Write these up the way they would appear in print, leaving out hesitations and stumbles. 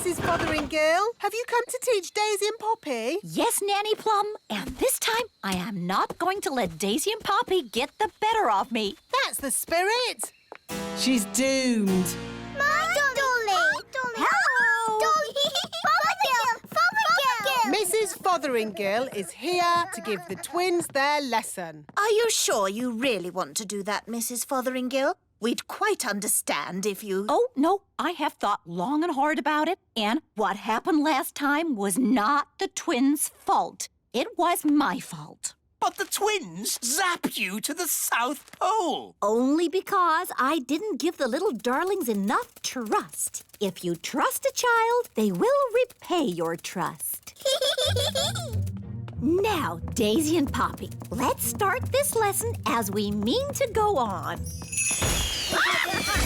Mrs. Fotheringill. Have you come to teach Daisy and Poppy? Yes, Nanny Plum. And this time, I am not going to let Daisy and Poppy get the better of me. That's the spirit. She's doomed. My Dolly! Hello! Dolly! Fotheringill! Mrs. Fotheringill is here to give the twins their lesson. Are you sure you really want to do that, Mrs. Fotheringill? We'd quite understand if you... Oh, no, I have thought long and hard about it. And what happened last time was not the twins' fault. It was my fault. But the twins zap you to the South Pole. Only because I didn't give the little darlings enough trust. If you trust a child, they will repay your trust. Now, Daisy and Poppy, let's start this lesson as we mean to go on.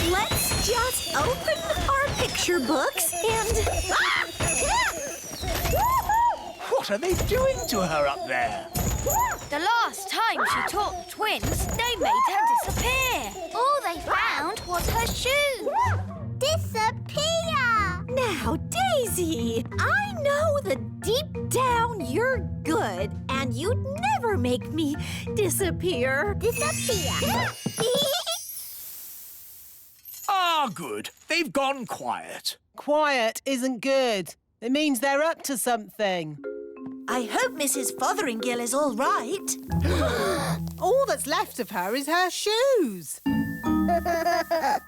Let's just open our picture books and... What are they doing to her up there? The last time she taught the twins, they made her disappear. All they found was her shoes. Disappear! Now, Daisy, I know that deep down you're good and you'd never make me disappear. Disappear! Ah, good. They've gone quiet. Quiet isn't good. It means they're up to something. I hope Mrs. Fotheringill is all right. All that's left of her is her shoes.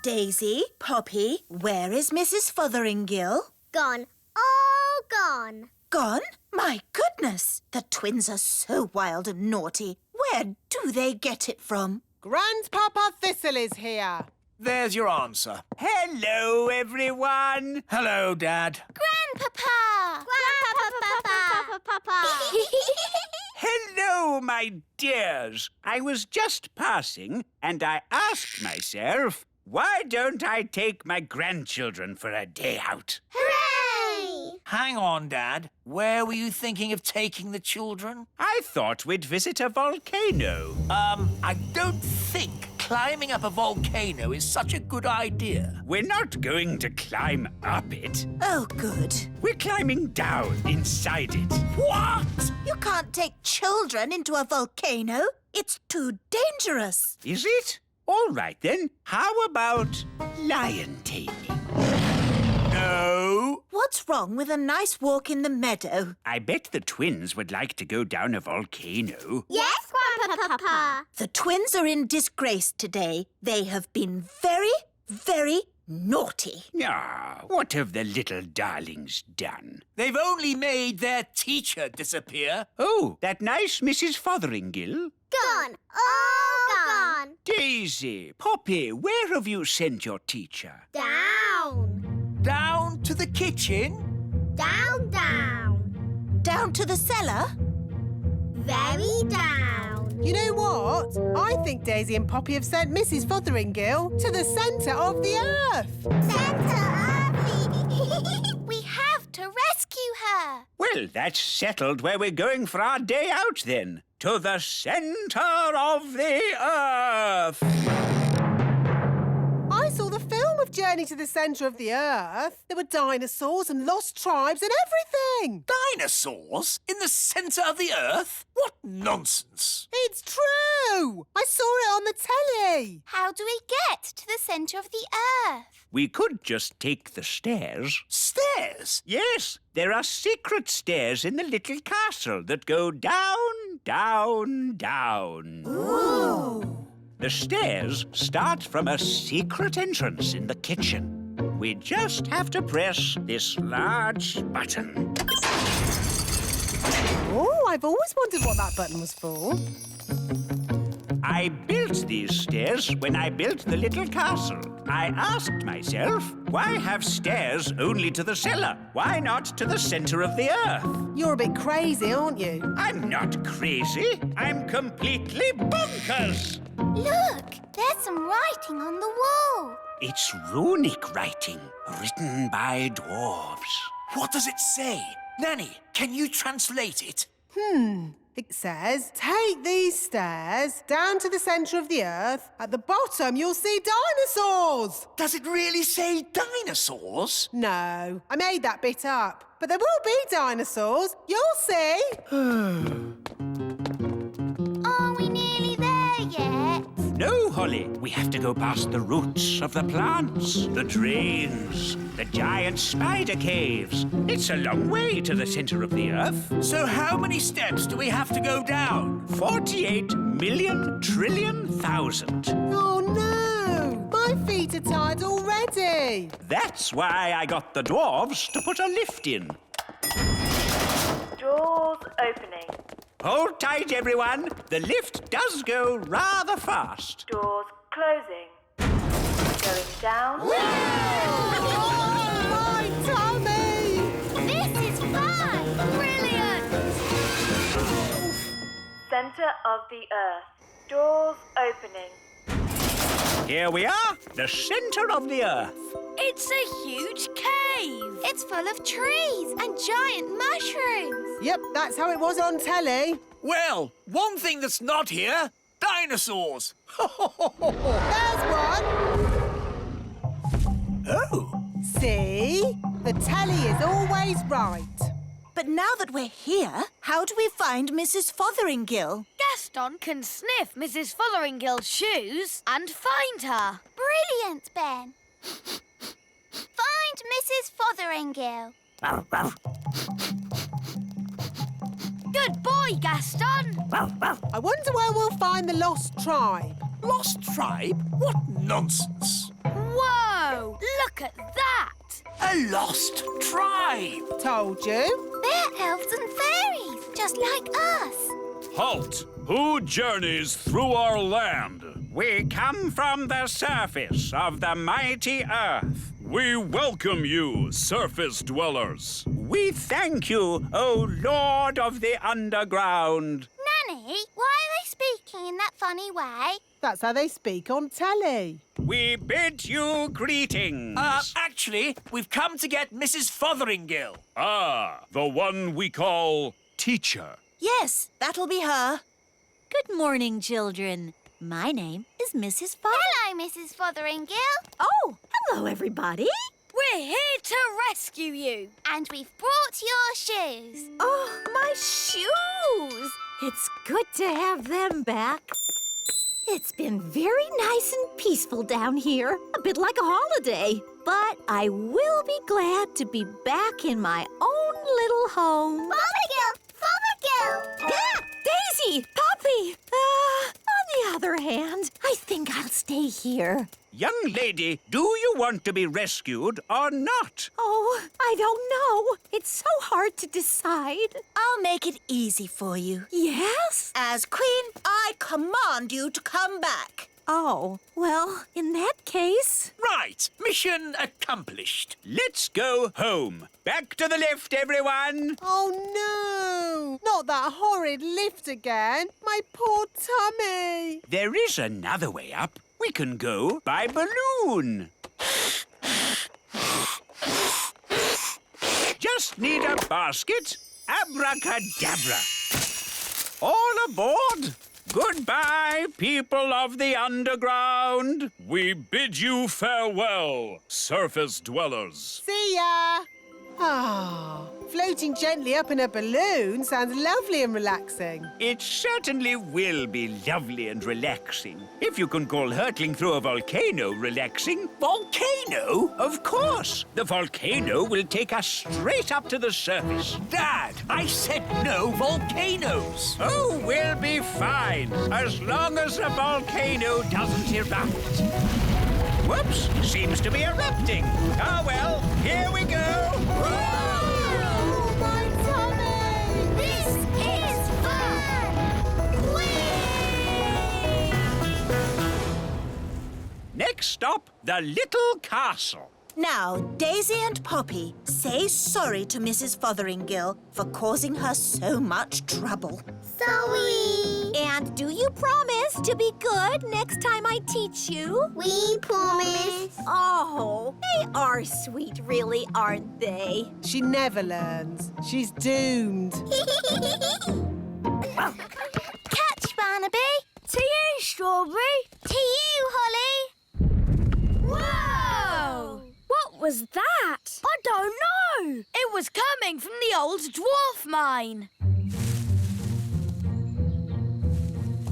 Daisy, Poppy, where is Mrs. Fotheringill? Gone. All gone. Gone? My goodness! The twins are so wild and naughty. Where do they get it from? Grandpapa Thistle is here. There's your answer. Hello, everyone. Hello, Dad. Grandpapa! Grandpapa! Hello, my dears. I was just passing and I asked myself, why don't I take my grandchildren for a day out? Hooray! Hang on, Dad. Where were you thinking of taking the children? I thought we'd visit a volcano. I don't think climbing up a volcano is such a good idea. We're not going to climb up it. Oh, good. We're climbing down inside it. What? You can't take children into a volcano. It's too dangerous. Is it? All right, then. How about lion taming? No. What's wrong with a nice walk in the meadow? I bet the twins would like to go down a volcano. Yes, Grandpapa. The twins are in disgrace today. They have been very, very naughty. Ah, what have the little darlings done? They've only made their teacher disappear. Oh, that nice Mrs. Fotheringill? Gone. All gone. Daisy, Poppy, where have you sent your teacher? Down. Down to the kitchen. Down, down. Down to the cellar? Very down. You know what? I think Daisy and Poppy have sent Mrs. Fotheringill to the centre of the earth. Santa We have to rescue her. Well, that's settled where we're going for our day out, then. To the centre of the earth. I saw the film of Journey to the Centre of the Earth. There were dinosaurs and lost tribes and everything. Dinosaurs in the centre of the earth? What nonsense. It's true. I saw it on the telly. How do we get to the centre of the earth? We could just take the stairs. Stairs? Yes, there are secret stairs in the little castle that go down, down, down. Ooh. The stairs start from a secret entrance in the kitchen. We just have to press this large button. Oh, I've always wondered what that button was for. I built these stairs when I built the little castle. I asked myself, why have stairs only to the cellar? Why not to the centre of the earth? You're a bit crazy, aren't you? I'm not crazy. I'm completely bonkers. Look, there's some writing on the wall. It's runic writing, written by dwarves. What does it say? Nanny, can you translate it? It says, take these stairs down to the centre of the earth. At the bottom, you'll see dinosaurs. Does it really say dinosaurs? No, I made that bit up. But there will be dinosaurs. You'll see. Are we nearly there yet? No, Holly. We have to go past the roots of the plants, the drains, the giant spider caves. It's a long way to the centre of the earth. So how many steps do we have to go down? 48,000,000,000,000. Oh, no. My feet are tired already. That's why I got the dwarves to put a lift in. Doors opening. Hold tight, everyone. The lift does go rather fast. Doors closing. Going down. Oh, my tummy. This is fun! Brilliant! Center of the earth. Doors opening. Here we are, the centre of the earth. It's a huge cave. It's full of trees and giant mushrooms. Yep, that's how it was on telly. Well, one thing that's not here, dinosaurs. There's one. Oh. See? The telly is always right. But now that we're here, how do we find Mrs. Fotheringill? Gaston can sniff Mrs. Fotheringill's shoes and find her. Brilliant, Ben. Find Mrs. Fotheringill. Good boy, Gaston. I wonder where we'll find the lost tribe. Lost tribe? What nonsense. Whoa, look at that. A lost tribe. Told you. They're elves and fairies, just like us. Halt! Who journeys through our land? We come from the surface of the mighty earth. We welcome you, surface dwellers. We thank you, O Lord of the Underground. Nanny, why are they speaking in that funny way? That's how they speak on telly. We bid you greetings. Actually, we've come to get Mrs. Fotheringill. Ah, the one we call teacher. Yes, that'll be her. Good morning, children. My name is Mrs. Hello, Mrs. Fotheringill. Oh, hello, everybody. We're here to rescue you. And we've brought your shoes. Oh, my shoes. It's good to have them back. It's been very nice and peaceful down here, a bit like a holiday. But I will be glad to be back in my own little home. Fotheringill! Fotheringill! Ah, Daisy! Poppy! On the other hand, I think I'll stay here. Young lady, do you want to be rescued or not? Oh, I don't know. It's so hard to decide. I'll make it easy for you. Yes? As Queen, I command you to come back. Oh, well, in that case... Right, mission accomplished. Let's go home. Back to the lift, everyone. Oh, no. Not that horrid lift again. My poor tummy. There is another way up. We can go by balloon. Just need a basket. Abracadabra. All aboard. Goodbye, people of the underground. We bid you farewell, surface dwellers. See ya. Ah, floating gently up in a balloon sounds lovely and relaxing. It certainly will be lovely and relaxing. If you can call hurtling through a volcano relaxing. Volcano? Of course. The volcano will take us straight up to the surface. Dad, I said no volcanoes. Oh, we'll be fine, as long as the volcano doesn't erupt. Whoops, seems to be erupting. Oh, well, here we go. Oh, my tummy. This is fun! Whee! Next stop, the little castle. Now, Daisy and Poppy, say sorry to Mrs. Fotheringill for causing her so much trouble. Sorry. And do you promise to be good next time I teach you? We promise. Oh, they are sweet, really, aren't they? She never learns. She's doomed. Catch, Barnaby. To you, Strawberry. To you, Holly. Whoa! What was that? I don't know. It was coming from the old Dwarf Mine.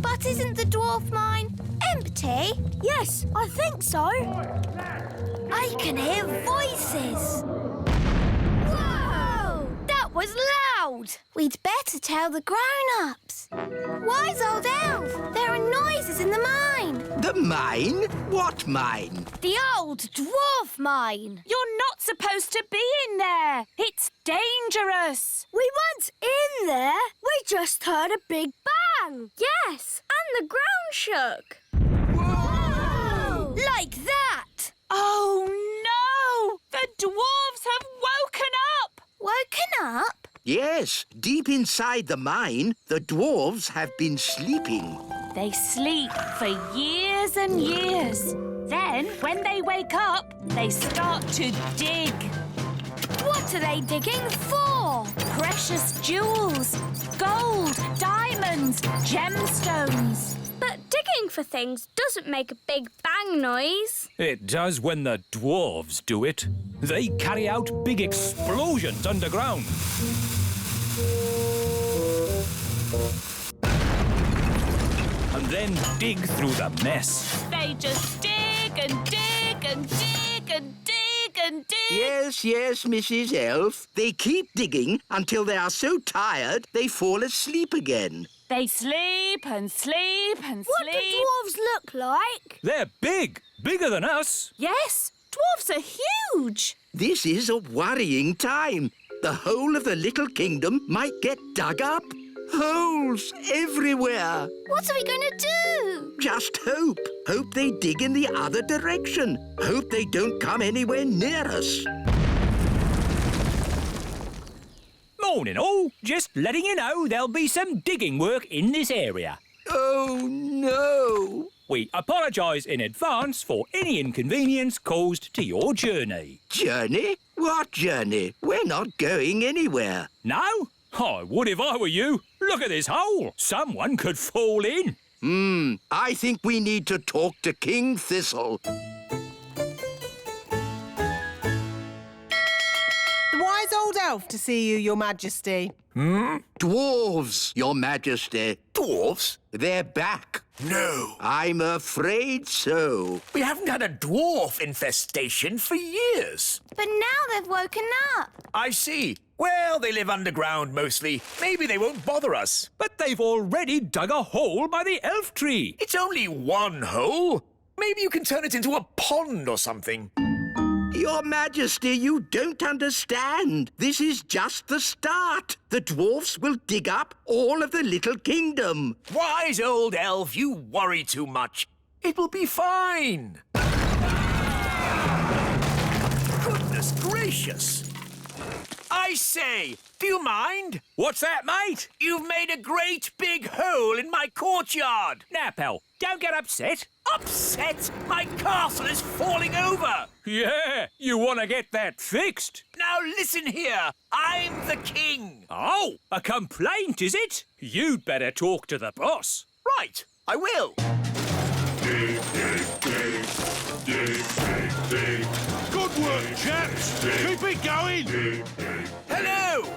But isn't the Dwarf Mine empty? Yes, I think so. I can hear voices. Whoa! That was loud. We'd better tell the grown-ups. Wise old elf, there are noises in the mine. The mine? What mine? The old Dwarf Mine. You're not supposed to be in there. It's dangerous. We weren't in there. We just heard a big bang. Yes, and the ground shook. Whoa! Like that. Oh, no! The dwarves have woken up! Woken up? Yes, deep inside the mine, the dwarves have been sleeping. They sleep for years and years. Then, when they wake up, they start to dig. What are they digging for? Precious jewels, gold, diamonds, gemstones. But digging for things doesn't make a big bang noise. It does when the dwarves do it. They carry out big explosions underground. And then dig through the mess. They just dig and dig and dig and dig and dig. Yes, Mrs. Elf. They keep digging until they are so tired they fall asleep again. They sleep and sleep and What do sleep. dwarves look like? They're big, bigger than us. Yes, dwarves are huge. This is a worrying time. The whole of the little kingdom might get dug up. Holes everywhere. What are we going to do? Just hope. Hope they dig in the other direction. Hope they don't come anywhere near us. Morning all. Just letting you know there'll be some digging work in this area. Oh, no. We apologise in advance for any inconvenience caused to your journey. Journey? What journey? We're not going anywhere. No? I would if I were you. Look at this hole. Someone could fall in. I think we need to talk to King Thistle. The wise old elf to see you, Your Majesty. Dwarves, Your Majesty. Dwarves? They're back. No. I'm afraid so. We haven't had a dwarf infestation for years. But now they've woken up. I see. Well, they live underground mostly. Maybe they won't bother us. But they've already dug a hole by the elf tree. It's only one hole. Maybe you can turn it into a pond or something. Your Majesty, you don't understand. This is just the start. The dwarfs will dig up all of the little kingdom. Wise old elf, you worry too much. It will be fine. Goodness gracious. I say, do you mind? What's that, mate? You've made a great big hole in my courtyard. Now, pal, don't get upset. Upset? My castle is falling over. Yeah, you want to get that fixed. Now listen here. I'm the king. Oh, a complaint, is it? You'd better talk to the boss. Right, I will. Dig, dig, dig. Dig, dig, dig. Good work, chaps. Keep it going. Dig, dig. Hello.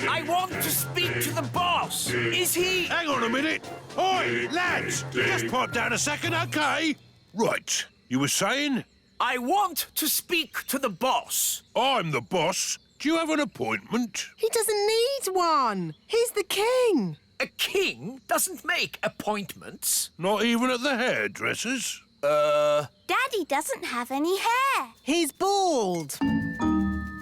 I want to speak to the boss. Is he... Hang on a minute. Oi, lads. Just pipe down a second, OK? Right. You were saying? I want to speak to the boss. I'm the boss. Do you have an appointment? He doesn't need one. He's the king. A king doesn't make appointments. Not even at the hairdresser's? Daddy doesn't have any hair. He's bald.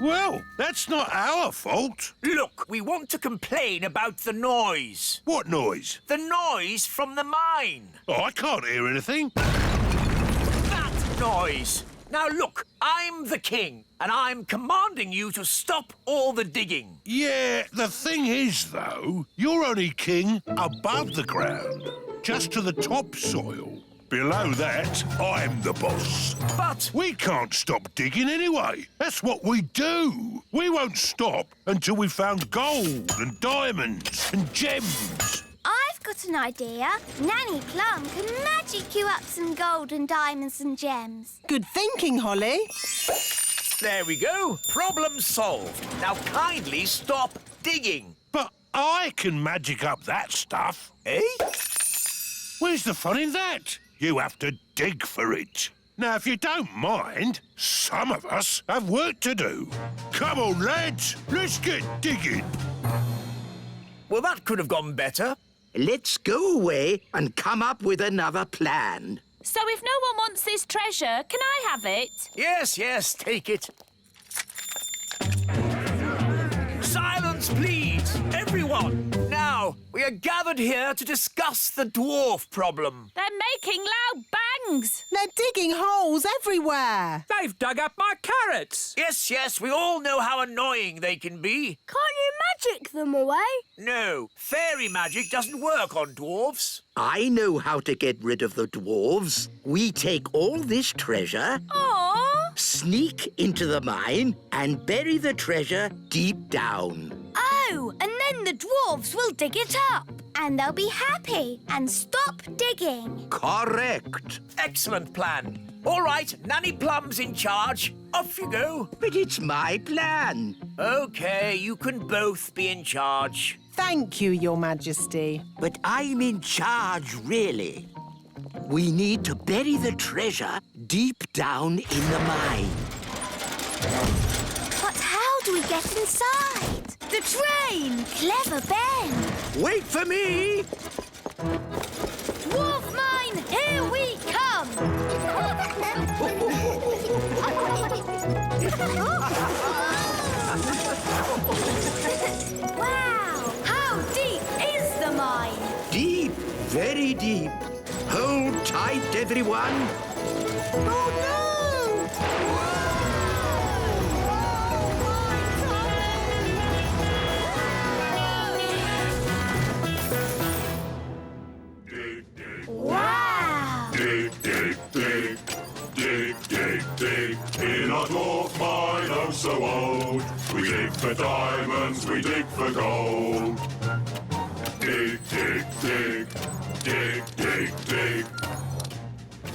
Well, that's not our fault. Look, we want to complain about the noise. What noise? The noise from the mine. Oh, I can't hear anything. That noise. Now look, I'm the king, and I'm commanding you to stop all the digging. Yeah, the thing is, though, you're only king above the ground, just to the topsoil. Below that, I'm the boss. But... we can't stop digging anyway. That's what we do. We won't stop until we've found gold and diamonds and gems. I've got an idea. Nanny Plum can magic you up some gold and diamonds and gems. Good thinking, Holly. There we go. Problem solved. Now kindly stop digging. But I can magic up that stuff. Eh? Where's the fun in that? You have to dig for it. Now, if you don't mind, some of us have work to do. Come on, lads, let's get digging. Well, that could have gone better. Let's go away and come up with another plan. So if no one wants this treasure, can I have it? Yes, yes, take it. Silence, please, everyone. Now, we are gathered here to discuss the dwarf problem. They're making loud bangs. They're digging holes everywhere. They've dug up my carrots. Yes, yes, we all know how annoying they can be. Can't you magic them away? No, fairy magic doesn't work on dwarfs. I know how to get rid of the dwarves. We take all this treasure, Aww. sneak into the mine, and bury the treasure deep down. Oh, and then the dwarves will dig it up. And they'll be happy and stop digging. Correct. Excellent plan. All right, Nanny Plum's in charge. Off you go. But it's my plan. OK, you can both be in charge. Thank you, Your Majesty. But I'm in charge, really. We need to bury the treasure deep down in the mine. But how do we get inside? The train! Clever Ben! Wait for me! Dwarf Mine, here we come! Wow! How deep is the mine? Deep, very deep. Hold tight, everyone. Oh, no! Wow! Dig, dig, dig, dig, dig, dig. In our dwarf mine, oh so old, we dig for diamonds, we dig for gold. Dig, dig, dig, dig, dig, dig.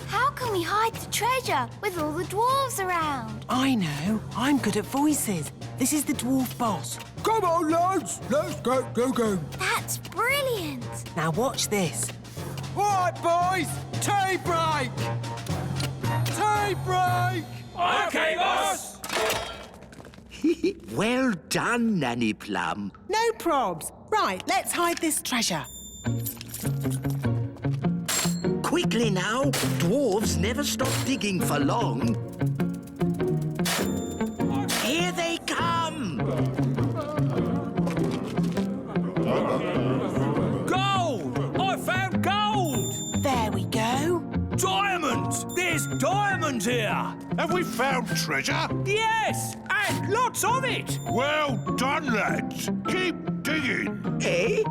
How can we hide the treasure with all the dwarves around? I know. I'm good at voices. This is the dwarf boss. Come on, lads. Let's get digging. That's brilliant! Now watch this. All right, boys. Tea break. Tea break. OK, boss. Well done, Nanny Plum. No probs. Right, let's hide this treasure. Quickly now. Dwarves never stop digging for long. Here they come! Gold! I found gold! There we go. Diamonds! There's diamonds here! Have we found treasure? Yes! And lots of it! Well done, lads. Keep digging. Eh?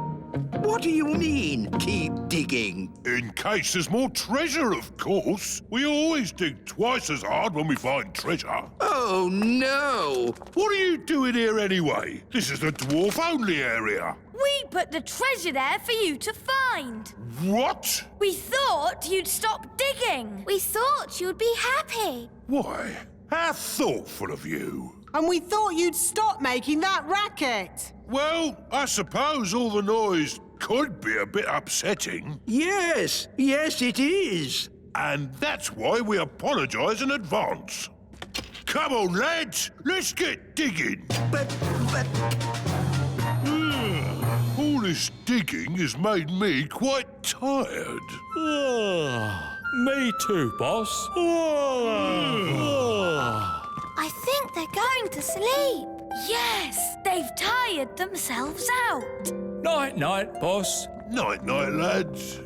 What do you mean, keep digging? In case there's more treasure, of course. We always dig twice as hard when we find treasure. Oh, no! What are you doing here anyway? This is the dwarf-only area. We put the treasure there for you to find. What? We thought you'd stop digging. We thought you'd be happy. Why, how thoughtful of you. And we thought you'd stop making that racket. Well, I suppose all the noise could be a bit upsetting. Yes, yes, it is. And that's why we apologise in advance. Come on, lads, let's get digging. But... All this digging has made me quite tired. Me too, boss. I think they're going to sleep. Yes, they've tired themselves out. Night-night, boss. Night-night, lads.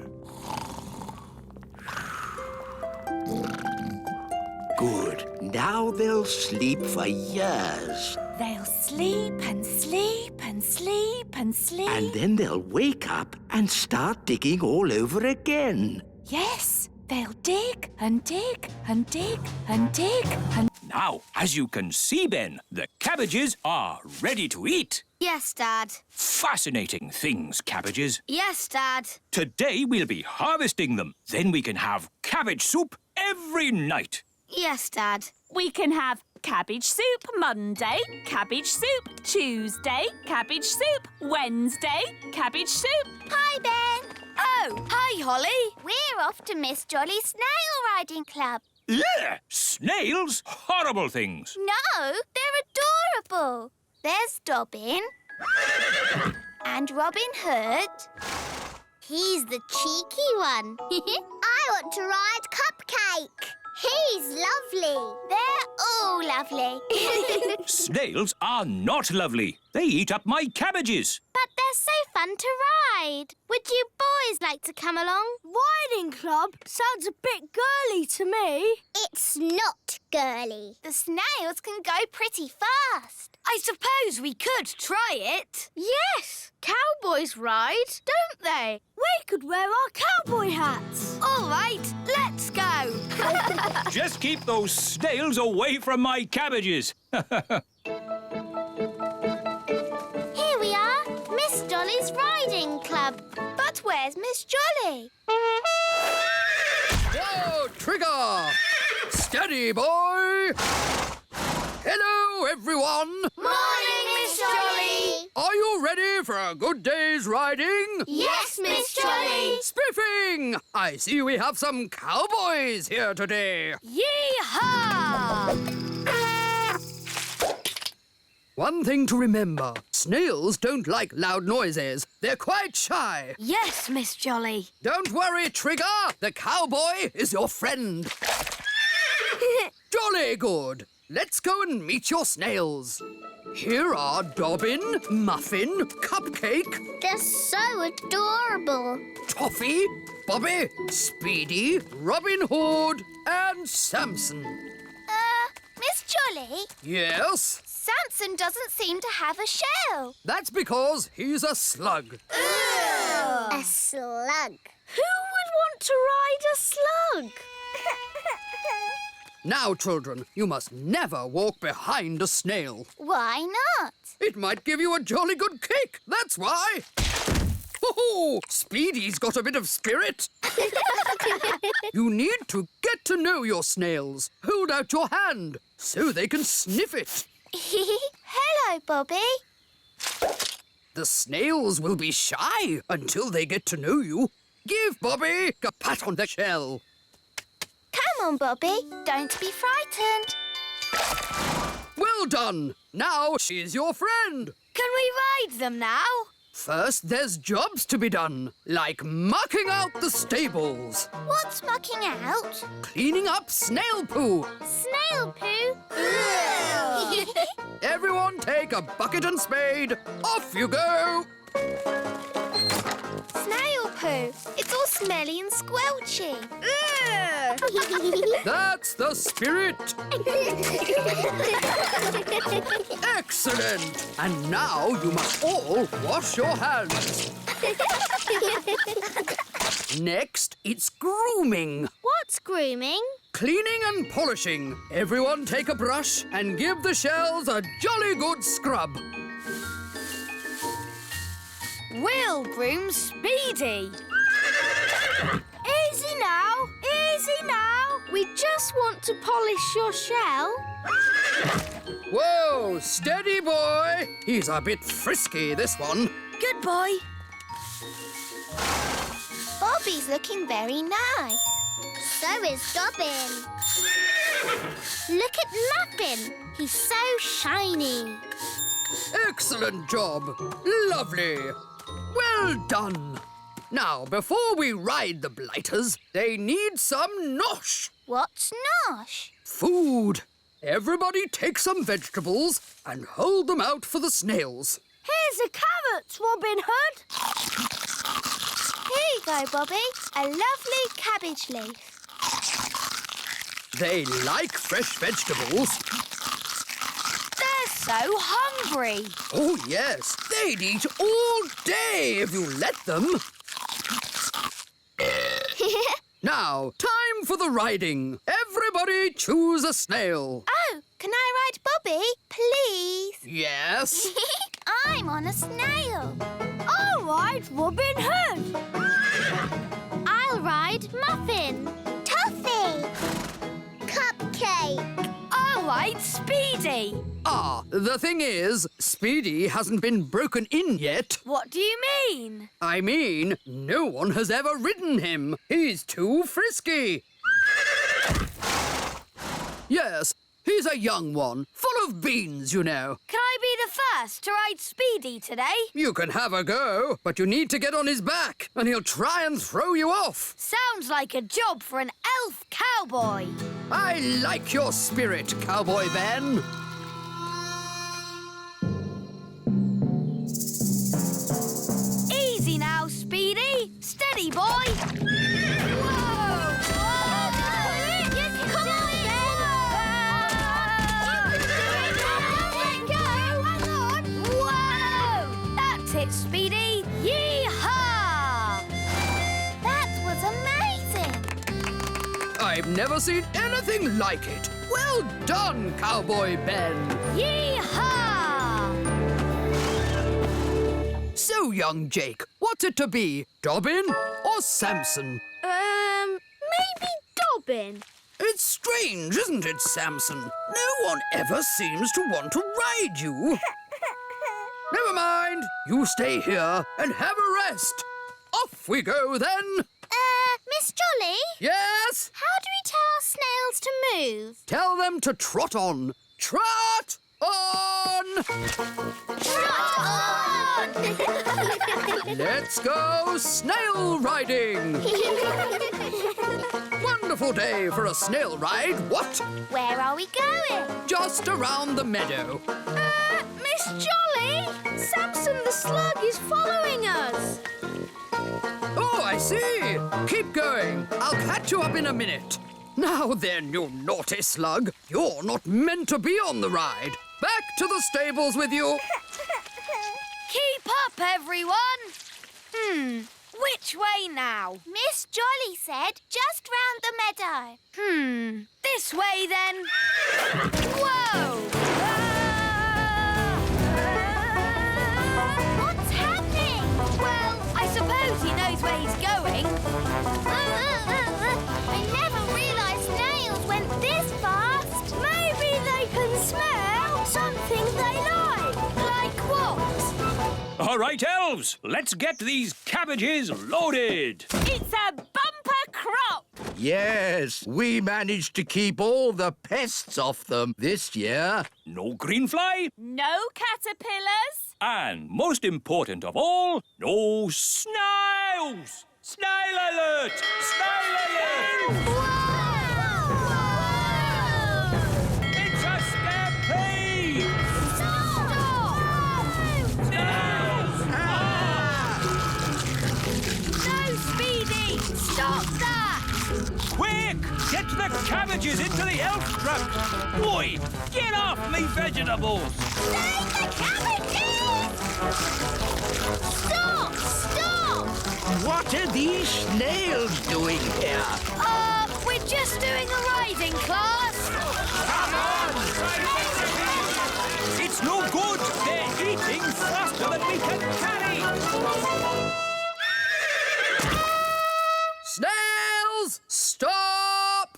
Good. Now they'll sleep for years. They'll sleep and sleep and sleep and sleep. And then they'll wake up and start digging all over again. Yes, they'll dig and dig and dig and dig and... Now, as you can see, Ben, the cabbages are ready to eat. Yes, Dad. Fascinating things, cabbages. Yes, Dad. Today we'll be harvesting them. Then we can have cabbage soup every night. Yes, Dad. We can have cabbage soup Monday, cabbage soup Tuesday, cabbage soup Wednesday, cabbage soup... Hi, Ben. Oh, hi, Holly. We're off to Miss Jolly's snail riding club. Ugh! Snails? Horrible things. No, they're adorable. There's Dobbin. And Robin Hood. He's the cheeky one. I want to ride Cupcake. He's lovely. They're all lovely. Snails are not lovely. They eat up my cabbages. But they're so fun to ride. Would you boys like to come along? Riding club sounds a bit girly to me. It's not girly. The snails can go pretty fast. I suppose we could try it. Yes, cowboys ride, don't they? We could wear our cowboy hats. All right, let's go. Just keep those snails away from my cabbages. Here we are, Miss Jolly's riding club. But where's Miss Jolly? Whoa, Trigger! Steady, boy! Hello, everyone! Morning, Miss Jolly! Are you ready for a good day's riding? Yes, Miss Jolly! Spiffing! I see we have some cowboys here today. Yee-haw! One thing to remember, snails don't like loud noises. They're quite shy. Yes, Miss Jolly. Don't worry, Trigger. The cowboy is your friend. Jolly good. Let's go and meet your snails. Here are Dobbin, Muffin, Cupcake... They're so adorable. Toffee, Bobby, Speedy, Robin Hood and Samson. Miss Jolly? Yes? Samson doesn't seem to have a shell. That's because he's a slug. A slug. Who would want to ride a slug? Now, children, you must never walk behind a snail. Why not? It might give you a jolly good kick, that's why. Oh, Speedy's got a bit of spirit. You need to get to know your snails. Hold out your hand so they can sniff it. Hello, Bobby. The snails will be shy until they get to know you. Give Bobby a pat on the shell. Come on, Bobby. Don't be frightened. Well done. Now she's your friend. Can we ride them now? First, there's jobs to be done, like mucking out the stables. What's mucking out? Cleaning up snail poo. Snail poo? Everyone take a bucket and spade. Off you go. Snail poo. It's all smelly and squelchy. That's the spirit. Excellent. And now you must all wash your hands. Next, it's grooming. What's grooming? Cleaning and polishing. Everyone take a brush and give the shells a jolly good scrub. We'll groom Speedy. Easy now, easy now. We just want to polish your shell. Whoa, steady boy. He's a bit frisky, this one. Good boy. Bobby's looking very nice. So is Dobbin. Look at Muffin. He's so shiny. Excellent job. Lovely. Well done. Now, before we ride the blighters, they need some nosh. What's nosh? Food. Everybody take some vegetables and hold them out for the snails. Here's a carrot, Robin Hood. Here you go, Bobby. A lovely cabbage leaf. They like fresh vegetables. They're so hungry. Oh, yes. They'd eat all day if you let them. Now, time for the riding. Everybody choose a snail. Oh, can I ride Bobby, please? Yes. I'm on a snail. I'll ride Robin Hood. I'll ride Muffin. Toffee. Cupcake. I'll ride Speedy. Ah, the thing is, Speedy hasn't been broken in yet. What do you mean? I mean, no one has ever ridden him. He's too frisky. Yes, he's a young one, full of beans, you know. Can I be the first to ride Speedy today? You can have a go, but you need to get on his back, and he'll try and throw you off. Sounds like a job for an elf cowboy. I like your spirit, Cowboy Ben. Easy now, Speedy. Steady, boy. Whoa! Come on, Whoa! That's it, Speedy. Yee-haw! That was amazing. I've never seen anything like it. Well done, Cowboy Ben. Yee-haw! So, young Jake, what's it to be, Dobbin or Samson? Maybe Dobbin. It's strange, isn't it, Samson? No one ever seems to want to ride you. Never mind. You stay here and have a rest. Off we go, then. Miss Jolly? Yes? How do we tell our snails to move? Tell them to trot on. Trot on! Trot on! Let's go snail riding. Wonderful day for a snail ride, what? Where are we going? Just around the meadow. Miss Jolly! Samson the slug is following us. Oh, I see. Keep going. I'll catch you up in a minute. Now then, you naughty slug. You're not meant to be on the ride. Back to the stables with you. Keep up, everyone. Which way now? Miss Jolly said just round the meadow. This way, then. Whoa! What's happening? Well, I suppose he knows where he's going. I never realised snails went this fast. Maybe they can smell something they like. Like what? All right, elves, let's get these cabbages loaded. It's a bumper crop. Yes, we managed to keep all the pests off them this year. No greenfly, No caterpillars. and most important of all, no snails. Snail alert! Snail alert! It's a stampede! No, Speedy! Stop that! Quick! Get the cabbages into the elf truck! Boy, get off me vegetables! Save the cabbages! Stop! Stop! What are these snails doing here? We're just doing a riding class. Come on! It's no good! They're eating faster than we can carry! Snails, stop!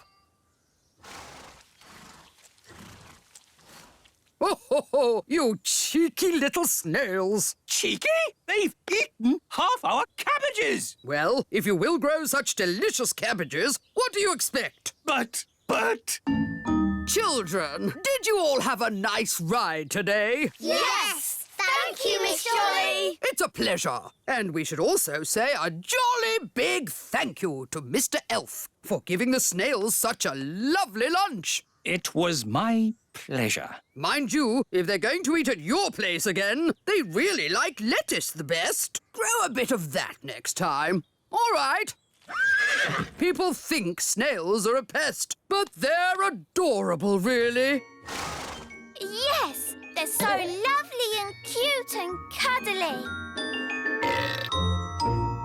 Oh, ho, ho, you cheeky little snails. Cheeky? They've eaten half our cabbages! Well, if you will grow such delicious cabbages, what do you expect? But... Children, did you all have a nice ride today? Yes! Thank you, Miss Jolly! It's a pleasure. And we should also say a jolly big thank you to Mr. Elf for giving the snails such a lovely lunch. It was my pleasure. Mind you, if they're going to eat at your place again, they really like lettuce the best. Grow a bit of that next time. All right. People think snails are a pest, but they're adorable, really. Yes, they're so lovely and cute and cuddly. Bang,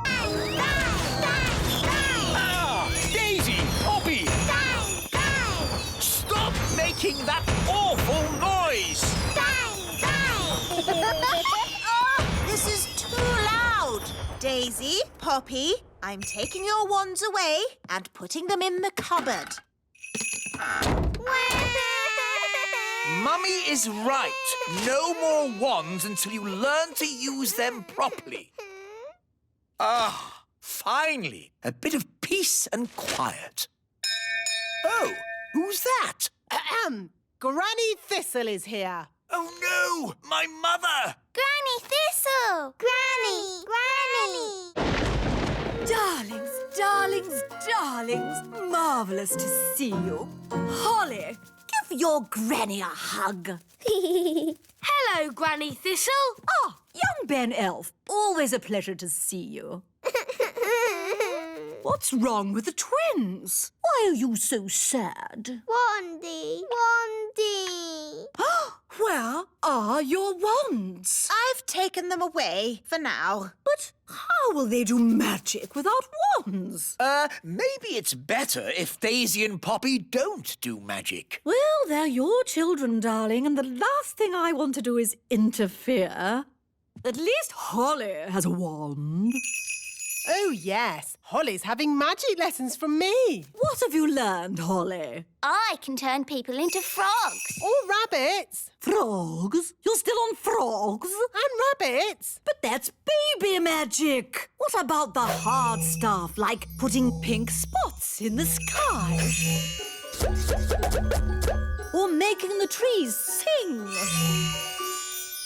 bang, bang, bang! Ah! Daisy! Poppy! Bang, bang! Stop making that awful noise! Bang, bang! Poppy. I'm taking your wands away and putting them in the cupboard. Mummy is right. No more wands until you learn to use them properly. Ah, finally, a bit of peace and quiet. Oh, who's that? Granny Thistle is here. Oh, no! My mother! Granny Thistle! Granny! Darlings, darlings, darlings. Marvellous to see you. Holly, give your granny a hug. Hello, Granny Thistle. Ah, young Ben Elf. Always a pleasure to see you. What's wrong with the twins? Why are you so sad? Wandy! Where are your wands? I've taken them away for now. But how will they do magic without wands? Maybe it's better if Daisy and Poppy don't do magic. Well, they're your children, darling, and the last thing I want to do is interfere. At least Holly has a wand. Oh, yes. Holly's having magic lessons from me. What have you learned, Holly? I can turn people into frogs. Or rabbits. Frogs? You're still on frogs? And rabbits. But that's baby magic. What about the hard stuff, like putting pink spots in the sky? Or making the trees sing?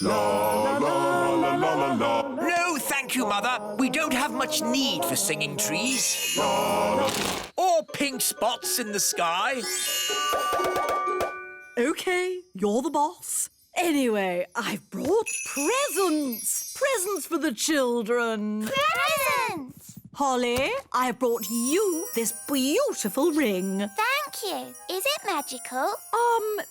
La la la la la la. No, thank you, Mother. We don't have much need for singing trees. La, la. Or pink spots in the sky. OK, you're the boss. Anyway, I've brought presents. Presents for the children. Presents! Holly, I've brought you this beautiful ring. Thank you. Is it magical?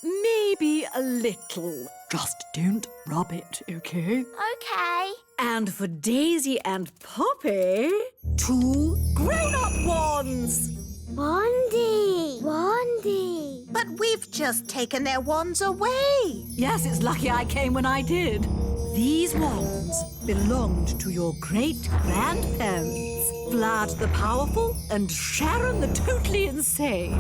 Maybe a little. Just don't rub it, OK? Okay. And for Daisy and Poppy, 2 grown-up wands. Wandy! But we've just taken their wands away. Yes, it's lucky I came when I did. These wands belonged to your great-grandparents, Vlad the Powerful and Sharon the Totally Insane.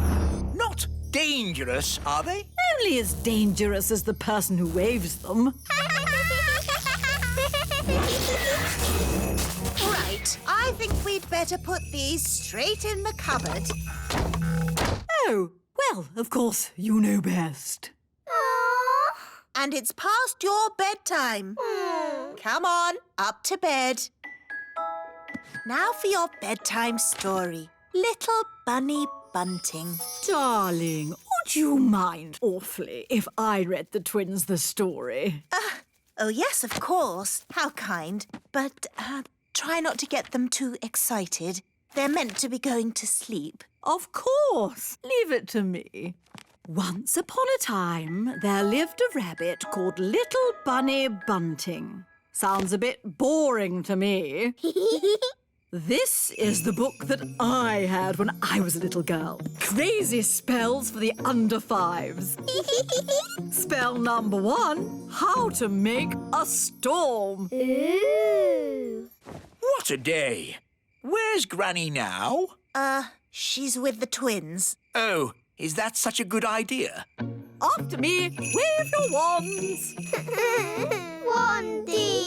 Not dangerous, are they? Only as dangerous as the person who waves them. Right, I think we'd better put these straight in the cupboard. Oh, well, of course, you know best. And it's past your bedtime. Come on, up to bed. Now for your bedtime story. Little Bunny Bunting. Darling, would you mind awfully if I read the twins the story? Oh, yes, of course. How kind. But try not to get them too excited. They're meant to be going to sleep. Of course. Leave it to me. Once upon a time, there lived a rabbit called Little Bunny Bunting. Sounds a bit boring to me. This is the book that I had when I was a little girl. Crazy spells for the under 5s. Spell number 1, how to make a storm. Ooh. What a day. Where's Granny now? She's with the twins. Oh, is that such a good idea? After me, wave your wands. Wandy!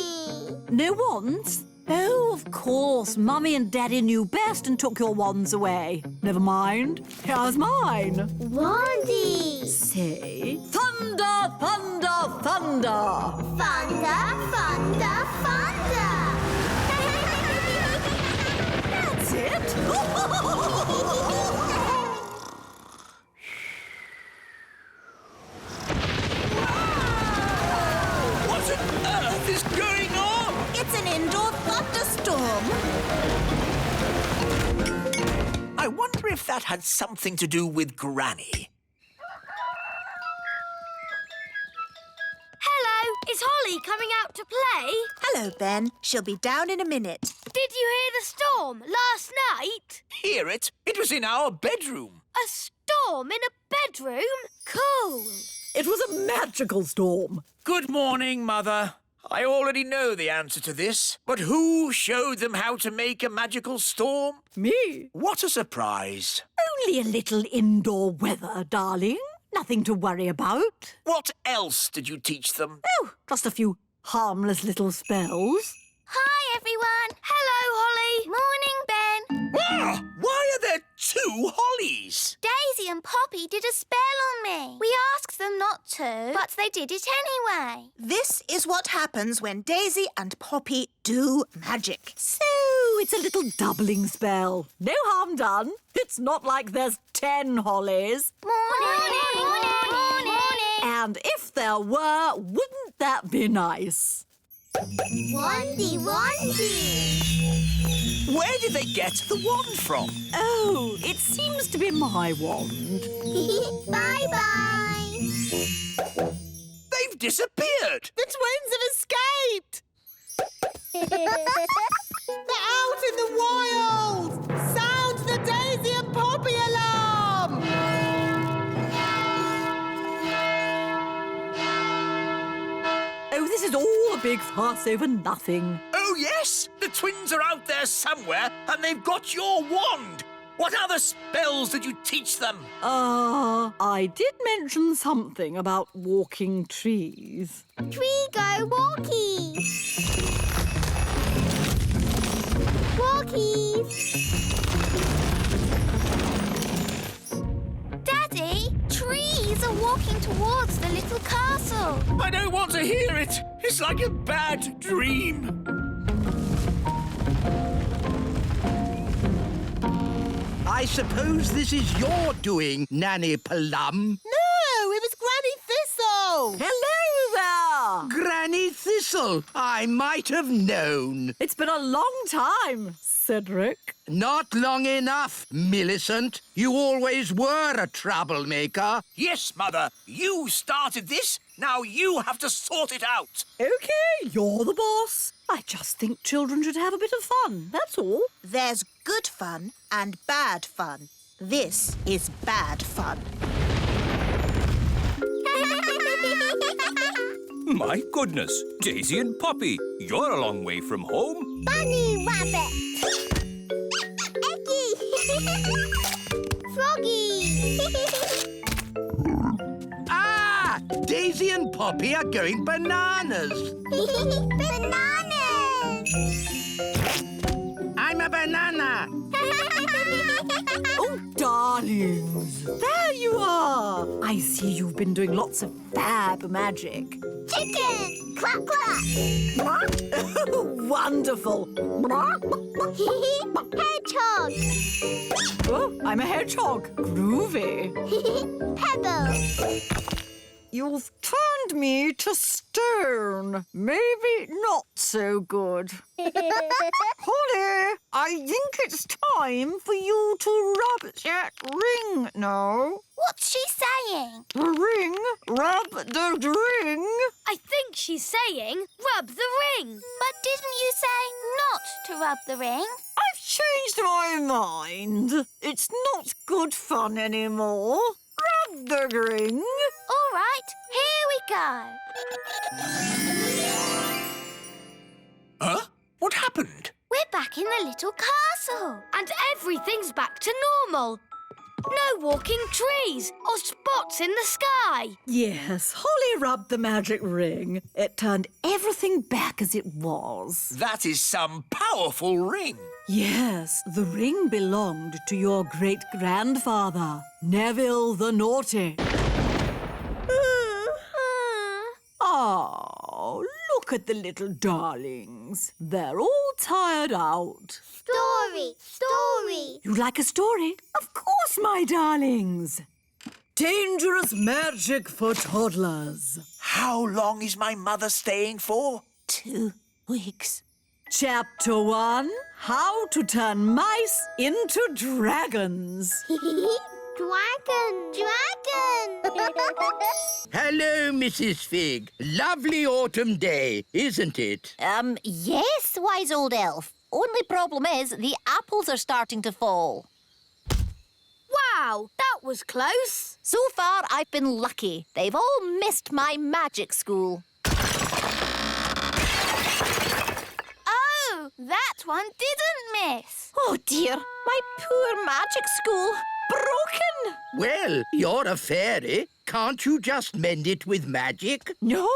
No wands? Oh, of course. Mummy and Daddy knew best and took your wands away. Never mind. Here's mine. Wandy! Say, thunder, thunder, thunder. Thunder, thunder, thunder! That's it. What on earth is going on? It's an indoor thunderstorm. I wonder if that had something to do with Granny. Hello, is Holly coming out to play? Hello, Ben. She'll be down in a minute. Did you hear the storm last night? Hear it? It was in our bedroom. A storm in a bedroom? Cool. It was a magical storm. Good morning, Mother. I already know the answer to this, but who showed them how to make a magical storm? Me? What a surprise. Only a little indoor weather, darling. Nothing to worry about. What else did you teach them? Oh, just a few harmless little spells. Hi, everyone. Hello, Holly. Morning, Ben. Ah, why are there 2 Hollies? Daisy and Poppy did a spell on me. We asked them not to, but they did it anyway. This is what happens when Daisy and Poppy do magic. So, it's a little doubling spell. No harm done. It's not like there's 10 hollies. Morning. And if there were, wouldn't that be nice? Wandy. Where did they get the wand from? Oh, it seems to be my wand. Bye-bye. They've disappeared. The twins have escaped. They're out in the wild. Sound the Daisy and Poppy alarm. Oh, this is all a big fuss over nothing. Oh, yes! The twins are out there somewhere, and they've got your wand. What other spells did you teach them? I did mention something about walking trees. Tree go walkies. Walkies. Daddy, trees are walking towards the little castle. I don't want to hear it. It's like a bad dream. I suppose this is your doing, Nanny Plum. No, it was Granny Thistle. Hello there! Granny Thistle, I might have known. It's been a long time, Cedric. Not long enough, Millicent. You always were a troublemaker. Yes, Mother. You started this. Now you have to sort it out. OK, you're the boss. I just think children should have a bit of fun, that's all. There's good fun and bad fun. This is bad fun. My goodness, Daisy and Poppy, you're a long way from home. Bunny rabbit. Eggy. Froggy. Ah! Daisy and Poppy are going bananas. Bananas. I'm a banana. Oh, darlings, there you are. I see you've been doing lots of fab magic. Chicken. Clap, clap. Oh, wonderful. Hedgehog. Oh, I'm a hedgehog. Groovy. Pebble. You've turned me to stone. Maybe not so good. Holly, I think it's time for you to rub that ring now. What's she saying? The ring? Rub the ring? I think she's saying rub the ring. But didn't you say not to rub the ring? I've changed my mind. It's not good fun anymore. Rub the ring. All right, here we go. Huh? What happened? We're back in the little castle. And everything's back to normal. No walking trees or spots in the sky. Yes, Holly rubbed the magic ring. It turned everything back as it was. That is some powerful ring. Yes, the ring belonged to your great-grandfather, Neville the Naughty. Oh, look at the little darlings. They're all tired out. Story. You like a story? Of course, my darlings. Dangerous magic for toddlers. How long is my mother staying for? 2 weeks. Chapter 1, How to Turn Mice into Dragons. Dragon. Hello, Mrs. Fig. Lovely autumn day, isn't it? Yes, wise old elf. Only problem is the apples are starting to fall. Wow, that was close. So far, I've been lucky. They've all missed my magic school. that one didn't miss. Oh dear, my poor magic school. Broken. Well, you're a fairy. Can't you just mend it with magic? No,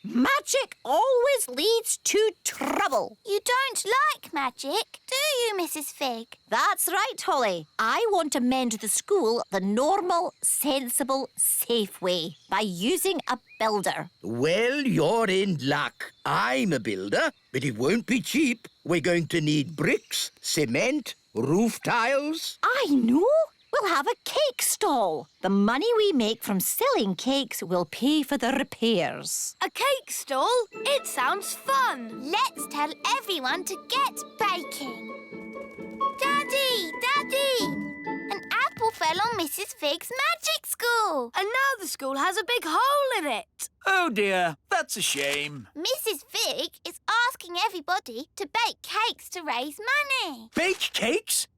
magic always leads to trouble. You don't like magic, do you, Mrs. Fig? That's right, Holly. I want to mend the school the normal, sensible, safe way by using a builder. Well, you're in luck. I'm a builder, but it won't be cheap. We're going to need bricks, cement, roof tiles. I know. We'll have a cake stall. The money we make from selling cakes will pay for the repairs. A cake stall? It sounds fun. Let's tell everyone to get baking. Daddy! Daddy! An apple fell on Mrs. Fig's magic school. And now the school has a big hole in it. Oh dear, that's a shame. Mrs. Fig is asking everybody to bake cakes to raise money. Bake cakes?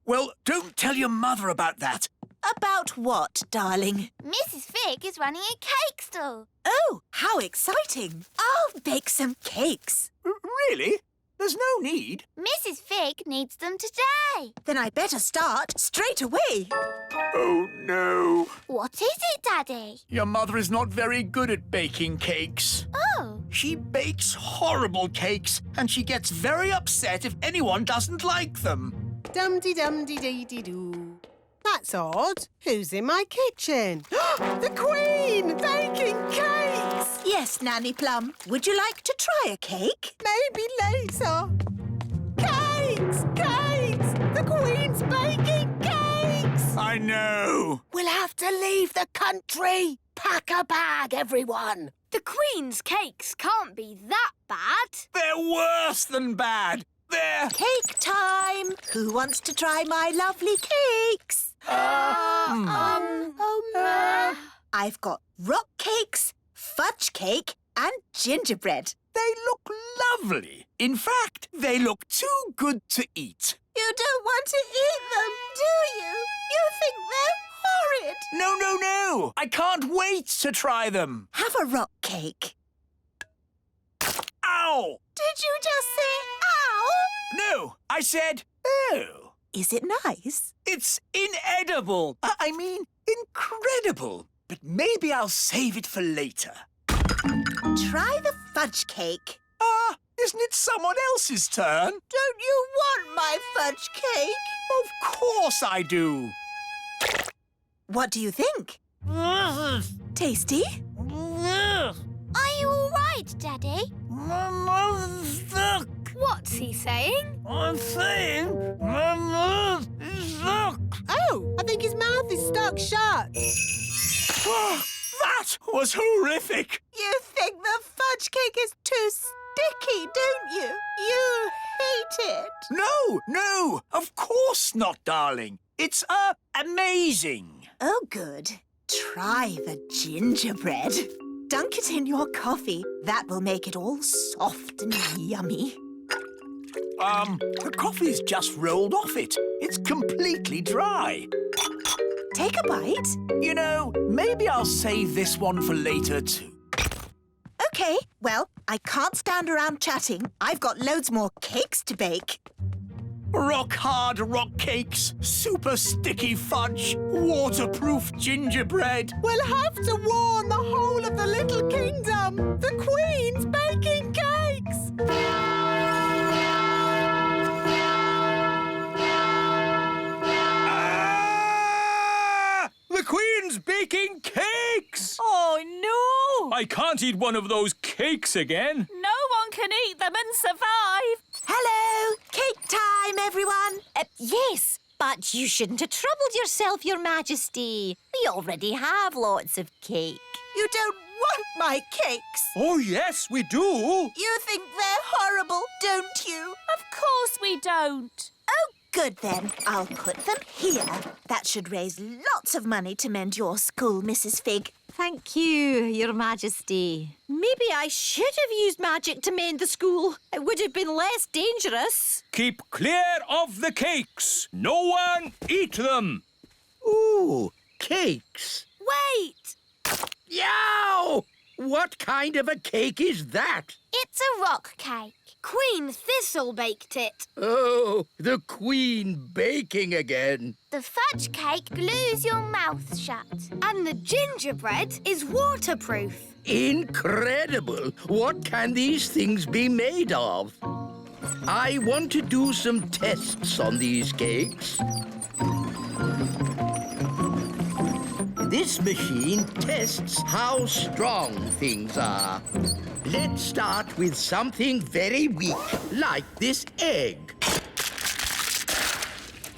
Well, don't tell your mother about that. About what, darling? Mrs. Fig is running a cake stall. Oh, how exciting. I'll bake some cakes. Really? There's no need. Mrs. Fig needs them today. Then I better start straight away. Oh, no. What is it, Daddy? Your mother is not very good at baking cakes. Oh. She bakes horrible cakes, and she gets very upset if anyone doesn't like them. Dum-de-dum-de-dee-dee-doo. That's odd. Who's in my kitchen? The Queen! Baking cakes! Yes, Nanny Plum. Would you like to try a cake? Maybe later. Cakes! Cakes! The Queen's baking cakes! I know. We'll have to leave the country. Pack a bag, everyone. The Queen's cakes can't be that bad. They're worse than bad. They're... Cake time! Who wants to try my lovely cakes? I've got rock cakes, fudge cake, and gingerbread. They look lovely. In fact, they look too good to eat. You don't want to eat them, do you? You think they're horrid. No. I can't wait to try them. Have a rock cake. Ow! Did you just say ow? No, I said oh. Is it nice? It's inedible. I mean, incredible. But maybe I'll save it for later. Try the fudge cake. Isn't it someone else's turn? Don't you want my fudge cake? Of course I do. What do you think? Tasty? Are you all right, Daddy? My mouth's stuck. What's he saying? I'm saying my mouth is stuck. Oh, I think his mouth is stuck shut. That was horrific. You think the fudge cake is too sticky, don't you? You hate it. No, of course not, darling. It's, amazing. Oh, good. Try the gingerbread. Dunk it in your coffee. That will make it all soft and yummy. The coffee's just rolled off it. It's completely dry. Take a bite. You know, maybe I'll save this one for later, too. OK, well, I can't stand around chatting. I've got loads more cakes to bake. Rock-hard rock cakes, super sticky fudge, waterproof gingerbread. We'll have to warn the whole of the Little Kingdom. The Queen's baking cakes. The Queen's baking cakes! Oh, no! I can't eat one of those cakes again. No one can eat them and survive. Hello! Cake time, everyone! Yes, but you shouldn't have troubled yourself, Your Majesty. We already have lots of cake. You don't want my cakes. Oh, yes, we do. You think they're horrible, don't you? Of course we don't. Oh, good then. I'll put them here. That should raise lots of money to mend your school, Mrs. Fig. Thank you, Your Majesty. Maybe I should have used magic to mend the school. It would have been less dangerous. Keep clear of the cakes. No one eat them. Ooh, cakes. Wait! Yow! What kind of a cake is that? It's a rock cake. Queen Thistle baked it. Oh, the Queen baking again. The fudge cake glues your mouth shut. And the gingerbread is waterproof. Incredible! What can these things be made of? I want to do some tests on these cakes. This machine tests how strong things are. Let's start with something very weak, like this egg.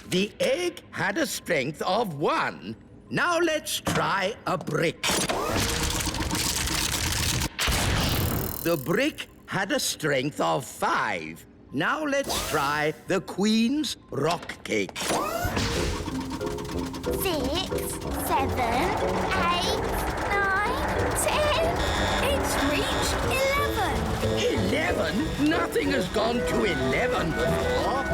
The egg had a strength of 1. Now let's try a brick. The brick had a strength of 5. Now let's try the Queen's rock cake. 6, 7, 8, 9, 10. It's reached 11. 11? Nothing has gone to 11 before.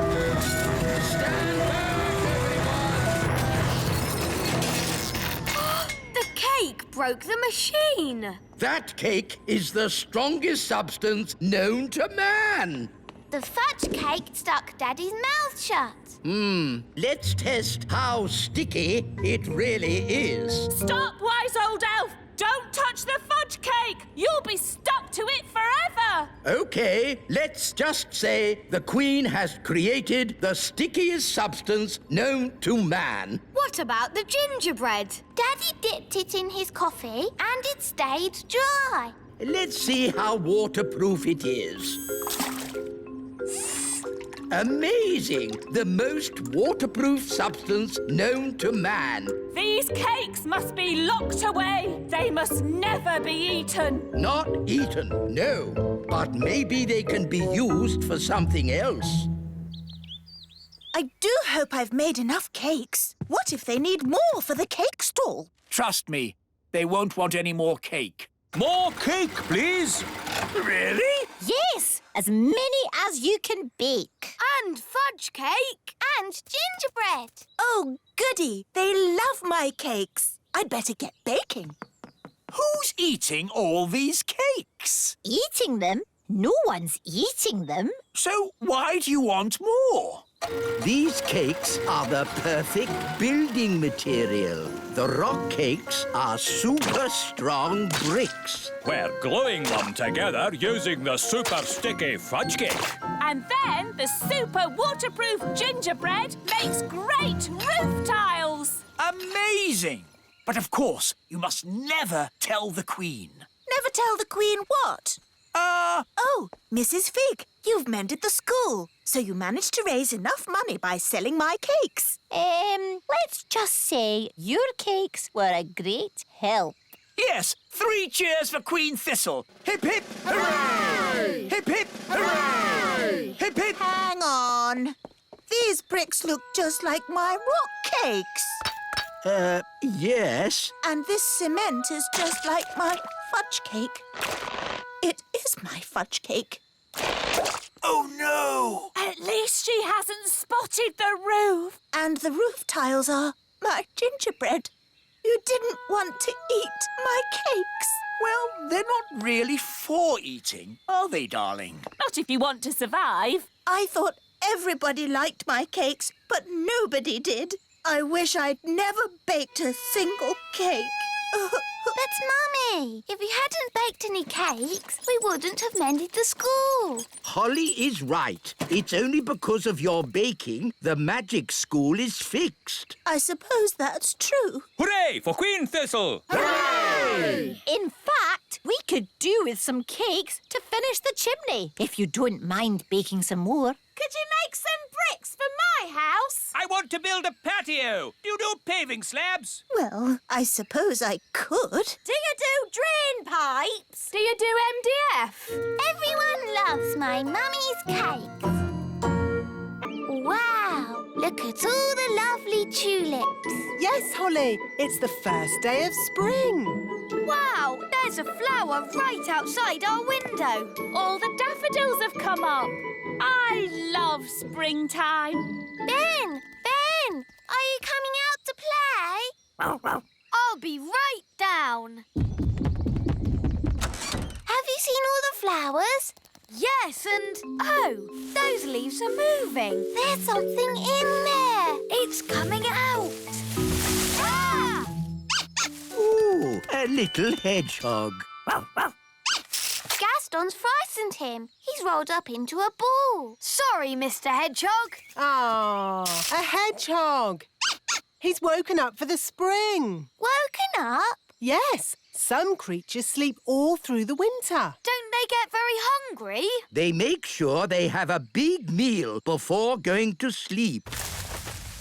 Stand back, everyone! The cake broke the machine. That cake is the strongest substance known to man. The fudge cake stuck Daddy's mouth shut. Let's test how sticky it really is. Stop, wise old elf! Don't touch the fudge cake! You'll be stuck to it forever! Okay, let's just say the Queen has created the stickiest substance known to man. What about the gingerbread? Daddy dipped it in his coffee and it stayed dry. Let's see how waterproof it is. Amazing! The most waterproof substance known to man. These cakes must be locked away. They must never be eaten. Not eaten, no. But maybe they can be used for something else. I do hope I've made enough cakes. What if they need more for the cake stall? Trust me, they won't want any more cake. More cake, please. Really? Yes, as many as you can bake. And fudge cake. And gingerbread. Oh, goody. They love my cakes. I'd better get baking. Who's eating all these cakes? Eating them? No one's eating them. So why do you want more? These cakes are the perfect building material. The rock cakes are super strong bricks. We're gluing them together using the super sticky fudge cake. And then the super waterproof gingerbread makes great roof tiles. Amazing! But of course, you must never tell the Queen. Never tell the Queen what? Oh, Mrs. Fig, you've mended the school, so you managed to raise enough money by selling my cakes. Let's just say your cakes were a great help. Yes, 3 cheers for Queen Thistle. Hip, hip, hooray! Hip, hip, hooray! Hip, hip. Hang on. These bricks look just like my rock cakes. Yes. And this cement is just like my fudge cake. It is my fudge cake. Oh, no! At least she hasn't spotted the roof. And the roof tiles are my gingerbread. You didn't want to eat my cakes. Well, they're not really for eating, are they, darling? Not if you want to survive. I thought everybody liked my cakes, but nobody did. I wish I'd never baked a single cake. But, Mummy, if we hadn't baked any cakes, we wouldn't have mended the school. Holly is right. It's only because of your baking the magic school is fixed. I suppose that's true. Hooray for Queen Thistle! Hooray! In fact, we could do with some cakes to finish the chimney, if you don't mind baking some more. Could you make some bricks for my house? I want to build a patio. Do you do paving slabs? Well, I suppose I could. Do you do drain pipes? Do you do MDF? Everyone loves my mummy's cakes. Wow, look at all the lovely tulips. Yes, Holly, it's the first day of spring. Wow, there's a flower right outside our window. All the daffodils have come up. I love springtime. Ben, are you coming out to play? I'll be right down. seen all the flowers? Yes, and... Oh, those leaves are moving. There's something in there. It's coming out. Ah! Ooh, a little hedgehog. Gaston's frightened him. He's rolled up into a ball. Sorry, Mr. Hedgehog. Ah, a hedgehog. He's woken up for the spring. Woken up? Yes, some creatures sleep all through the winter. Don't they get very hungry? They make sure they have a big meal before going to sleep.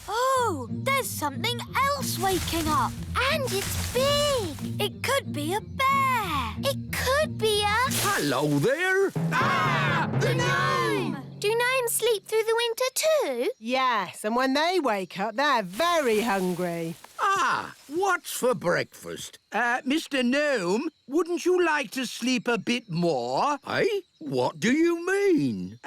Oh, there's something else waking up. And it's big. It could be a bear. It could be a... Hello there. Ah, the gnome! Do gnomes sleep through the winter too? Yes, and when they wake up, they're very hungry. Ah, what's for breakfast? Mr. Gnome, wouldn't you like to sleep a bit more? Eh? What do you mean?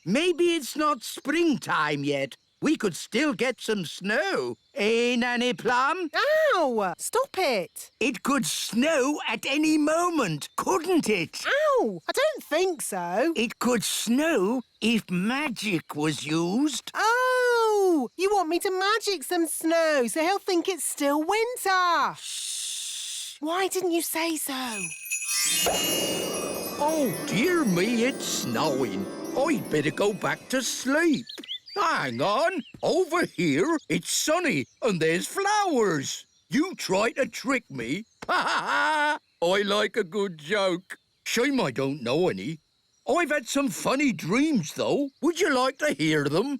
Maybe it's not springtime yet. We could still get some snow. Eh, Nanny Plum? Ow! Stop it. It could snow at any moment, couldn't it? Ow! I don't think so. It could snow if magic was used. Oh! You want me to magic some snow so he'll think it's still winter. Shh. Why didn't you say so? Oh, dear me, it's snowing. I'd better go back to sleep. Hang on. Over here, it's sunny and there's flowers. You try to trick me? Ha ha ha! I like a good joke. Shame I don't know any. I've had some funny dreams, though. Would you like to hear them?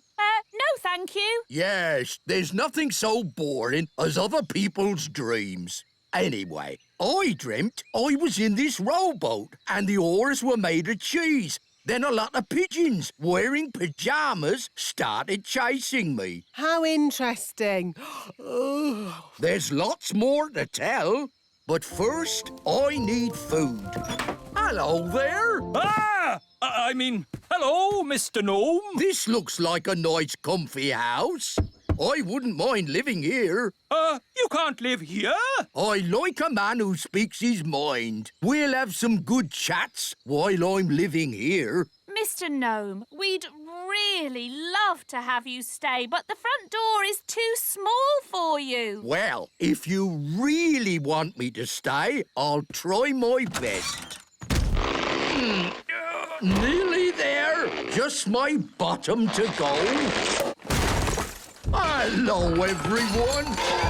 No, thank you. Yes, there's nothing so boring as other people's dreams. Anyway, I dreamt I was in this rowboat and the oars were made of cheese. Then a lot of pigeons wearing pyjamas started chasing me. How interesting. There's lots more to tell, but first I need food. Hello there. Ah! Hello, Mr. Gnome. This looks like a nice, comfy house. I wouldn't mind living here. You can't live here. I like a man who speaks his mind. We'll have some good chats while I'm living here. Mr. Gnome, we'd really love to have you stay, but the front door is too small for you. Well, if you really want me to stay, I'll try my best. Nearly there. Just my bottom to go. Hello, everyone.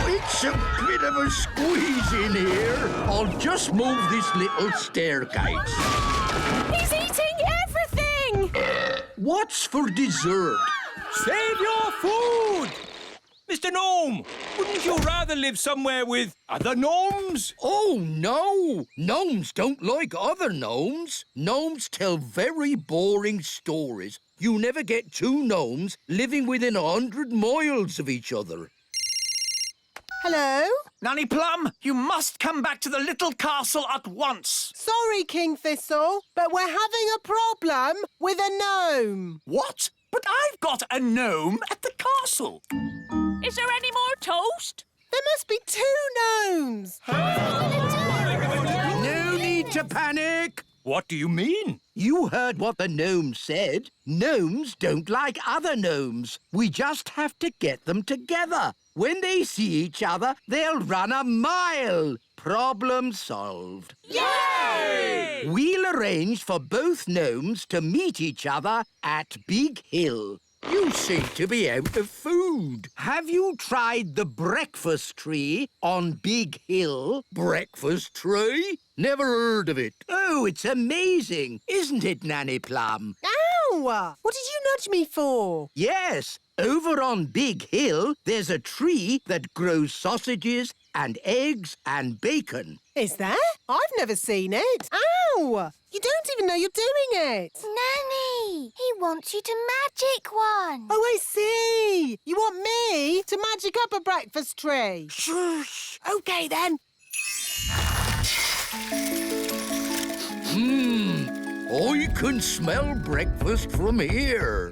It's a bit of a squeeze in here. I'll just move this little staircase. He's eating everything! What's for dessert? Save your food! Mr. Gnome, wouldn't you rather live somewhere with other gnomes? Oh, no. Gnomes don't like other gnomes. Gnomes tell very boring stories. You never get two gnomes living within 100 miles of each other. Hello? Nanny Plum, you must come back to the little castle at once. Sorry, King Thistle, but we're having a problem with a gnome. What? But I've got a gnome at the castle. Is there any more toast? There must be two gnomes. No need to panic. What do you mean? You heard what the gnome said. Gnomes don't like other gnomes. We just have to get them together. When they see each other, they'll run a mile. Problem solved. Yay! We'll arrange for both gnomes to meet each other at Big Hill. You seem to be out of food. Have you tried the breakfast tree on Big Hill? Breakfast tree? Never heard of it. Oh, it's amazing, isn't it, Nanny Plum? Ow! What did you nudge me for? Yes, over on Big Hill, there's a tree that grows sausages and eggs and bacon. Is there? I've never seen it. Ow! You don't even know you're doing it. Nanny, he wants you to magic one. Oh, I see. You want me to magic up a breakfast tree? Shush! OK, then. I can smell breakfast from here.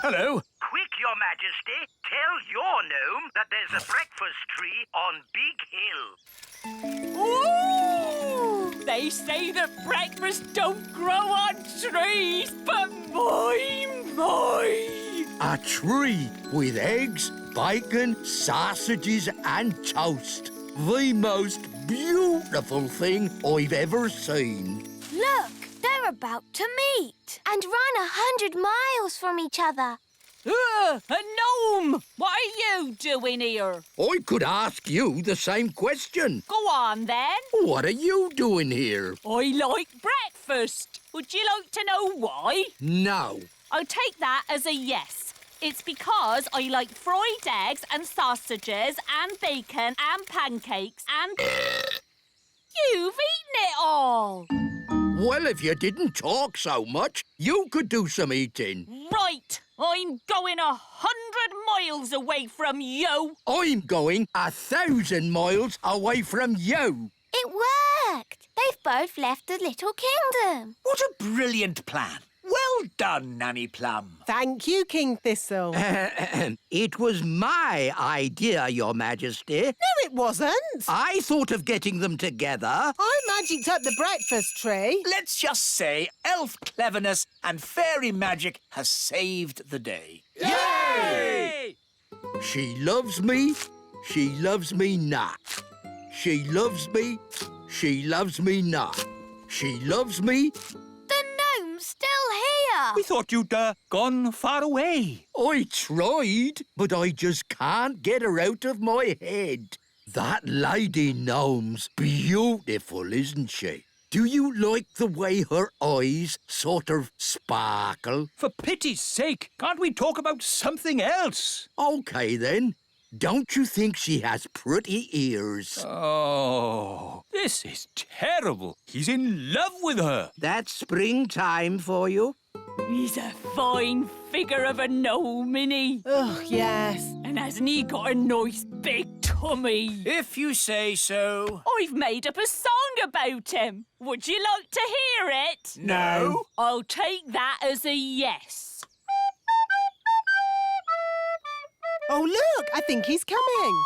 Hello. Quick, Your Majesty. Tell your gnome that there's a breakfast tree on Big Hill. Ooh! They say that breakfast don't grow on trees, but my! A tree with eggs, bacon, sausages and toast. The most beautiful thing I've ever seen. Look, they're about to meet. And run 100 miles from each other. A gnome! What are you doing here? I could ask you the same question. Go on, then. What are you doing here? I like breakfast. Would you like to know why? No. I'll take that as a yes. It's because I like fried eggs and sausages and bacon and pancakes and... You've eaten it all! Well, if you didn't talk so much, you could do some eating. Right! I'm going 100 miles away from you! I'm going 1,000 miles away from you. It worked. They've both left the little kingdom. What a brilliant plan. Well done, Nanny Plum. Thank you, King Thistle. It was my idea, Your Majesty. No, it wasn't. I thought of getting them together. I magicked up the breakfast tree. Let's just say elf cleverness and fairy magic has saved the day. Yay! She loves me. She loves me not. She loves me. She loves me not. She loves me. The gnome's still here. We thought you'd gone far away. I tried, but I just can't get her out of my head. That lady gnome's beautiful, isn't she? Do you like the way her eyes sort of sparkle? For pity's sake, can't we talk about something else? OK, then. Don't you think she has pretty ears? Oh, this is terrible. He's in love with her. That's springtime for you. He's a fine figure of a gnome, isn't he? Oh, yes. And hasn't he got a nice big tummy? If you say so. I've made up a song about him. Would you like to hear it? No. I'll take that as a yes. Oh, look, I think he's coming.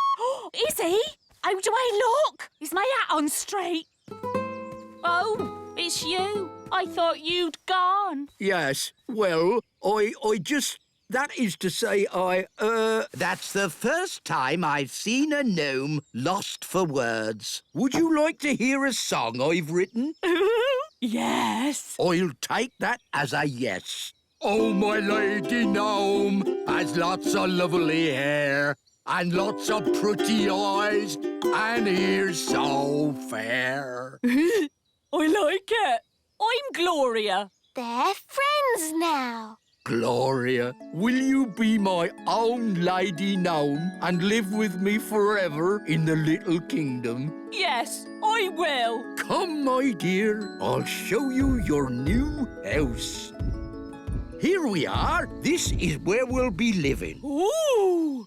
Is he? How do I look? Is my hat on straight? Oh, it's you. I thought you'd gone. Yes, well, I just... That is to say, That's the first time I've seen a gnome lost for words. Would you like to hear a song I've written? Yes. I'll take that as a yes. Oh, my lady gnome has lots of lovely hair and lots of pretty eyes and ears so fair. I like it. I'm Gloria. They're friends now. Gloria, will you be my own lady gnome and live with me forever in the little kingdom? Yes, I will. Come, my dear, I'll show you your new house. Here we are. This is where we'll be living. Ooh!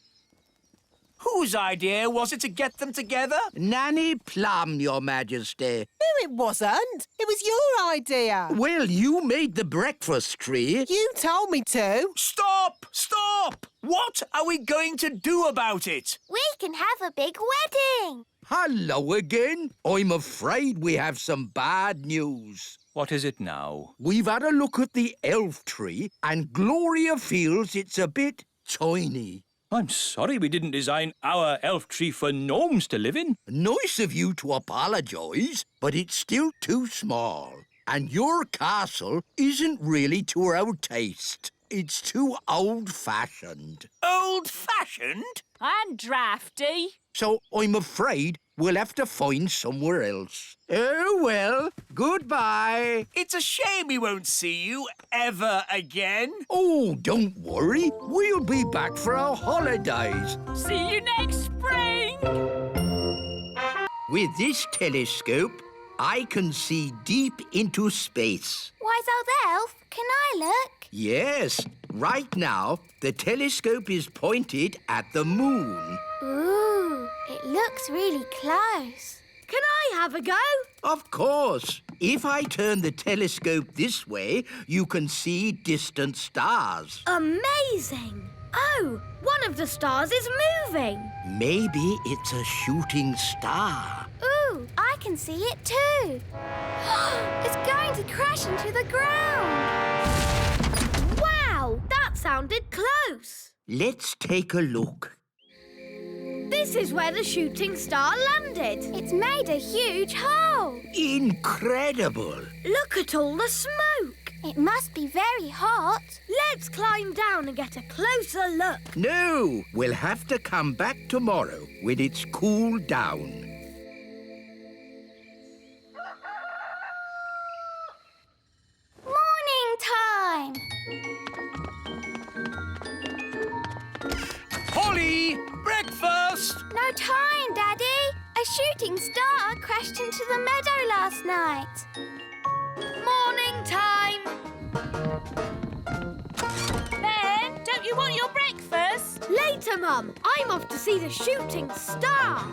Whose idea was it to get them together? Nanny Plum, Your Majesty. No, it wasn't. It was your idea. Well, you made the breakfast tree. You told me to. Stop! Stop! What are we going to do about it? We can have a big wedding. Hello again. I'm afraid we have some bad news. What is it now? We've had a look at the elf tree, and Gloria feels it's a bit tiny. I'm sorry we didn't design our elf tree for gnomes to live in. Nice of you to apologise, but it's still too small. And your castle isn't really to our taste. It's too old-fashioned. Old-fashioned? And drafty. So I'm afraid we'll have to find somewhere else. Oh, well, goodbye. It's a shame we won't see you ever again. Oh, don't worry. We'll be back for our holidays. See you next spring. With this telescope, I can see deep into space. Wise old elf, can I look? Yes. Right now, the telescope is pointed at the moon. Ooh, it looks really close. Can I have a go? Of course. If I turn the telescope this way, you can see distant stars. Amazing! Oh, one of the stars is moving. Maybe it's a shooting star. Ooh, I can see it too. It's going to crash into the ground. Wow, that sounded close. Let's take a look. This is where the shooting star landed. It's made a huge hole. Incredible! Look at all the smoke. It must be very hot. Let's climb down and get a closer look. No, we'll have to come back tomorrow when it's cooled down. Morning time. Holly, breakfast! No time, Daddy. A shooting star crashed into the meadow last night. Morning time. Ben, don't you want your breakfast? Later, Mum. I'm off to see the shooting star.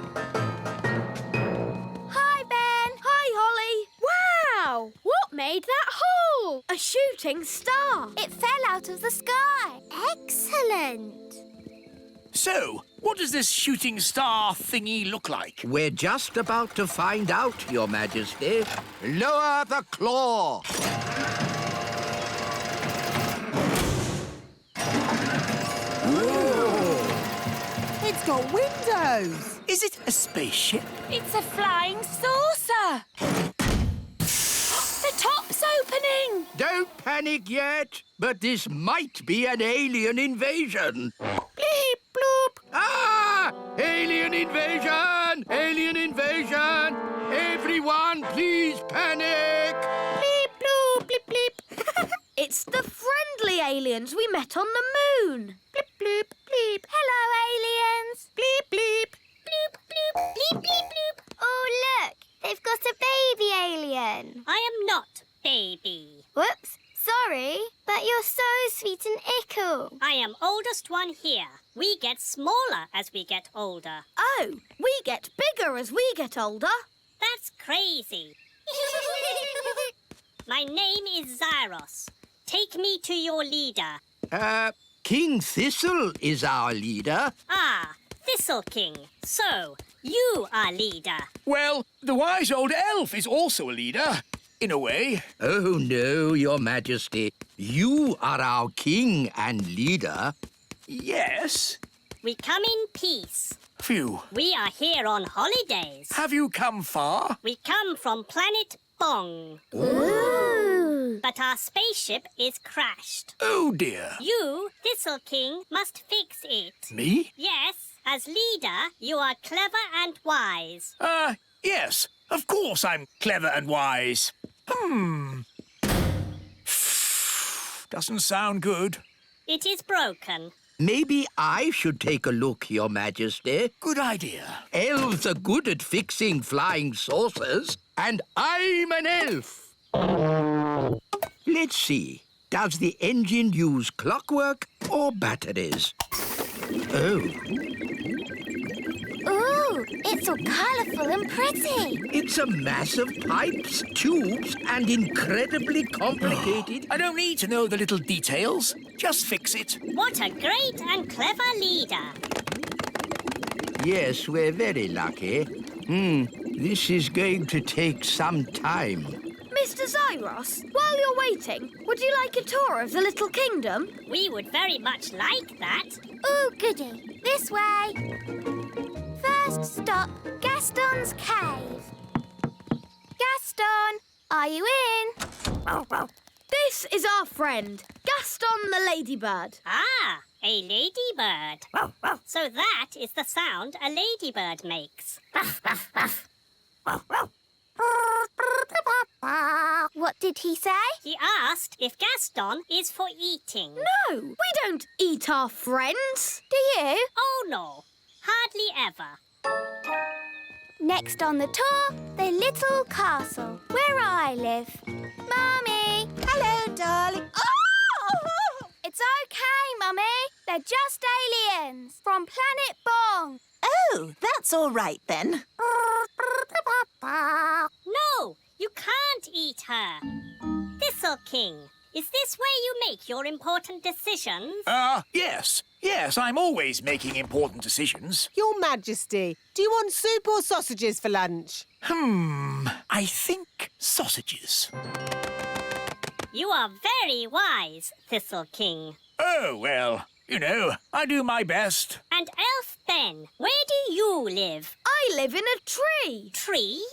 Hi, Ben. Hi, Holly. Wow! What made that hole? A shooting star. It fell out of the sky. Excellent. So, what does this shooting star thingy look like? We're just about to find out, Your Majesty. Lower the claw. It's got windows. Is it a spaceship? It's a flying saucer. The top's opening. Don't panic yet, but this might be an alien invasion. Bleep, bloop. Ah! Alien invasion! Alien invasion! Everyone, please panic! Bleep, bloop, bleep, bleep. It's the friendly aliens we met on the moon. Bleep, bleep, bleep. Hello, aliens. Bleep, bleep. Bloop, bloop, bleep, bleep, bloop. Oh, look. They've got a baby alien. I am not baby. Whoops. Sorry, but you're so sweet and ickle. I am oldest one here. We get smaller as we get older. Oh, we get bigger as we get older. That's crazy. My name is Zyros. Take me to your leader. King Thistle is our leader. Ah, Thistle King. So, you are leader. Well, the wise old elf is also a leader, in a way. Oh, no, Your Majesty. You are our king and leader. Yes. We come in peace. Phew. We are here on holidays. Have you come far? We come from planet Bong. Ooh. But our spaceship is crashed. Oh, dear. You, Thistle King, must fix it. Me? Yes. As leader, you are clever and wise. Yes. Of course I'm clever and wise. Doesn't sound good. It is broken. Maybe I should take a look, Your Majesty. Good idea. Elves are good at fixing flying saucers, and I'm an elf. Let's see. Does the engine use clockwork or batteries? Oh. Ooh, it's all colourful and pretty. It's a mass of pipes, tubes, and incredibly complicated. I don't need to know the little details. Just fix it. What a great and clever leader. Yes, we're very lucky. This is going to take some time. Mr. Zyros, while you're waiting, would you like a tour of the Little Kingdom? We would very much like that. Ooh, goody. This way. First stop, Gaston's cave. Gaston, are you in? This is our friend, Gaston the ladybird. Ah, a ladybird. So that is the sound a ladybird makes. What did he say? He asked if Gaston is for eating. No, we don't eat our friends. Do you? Oh, no. Hardly ever. Next on the tour, the little castle, where I live. Mummy! Hello, darling. Oh! It's okay, Mummy. They're just aliens from planet Bong. Oh, that's all right then. No, you can't eat her. Thistle King, is this where you make your important decisions? Yes. Yes, I'm always making important decisions. Your Majesty, do you want soup or sausages for lunch? I think sausages. You are very wise, Thistle King. Oh, well, you know, I do my best. And Elf Ben, where do you live? I live in a tree. Tree?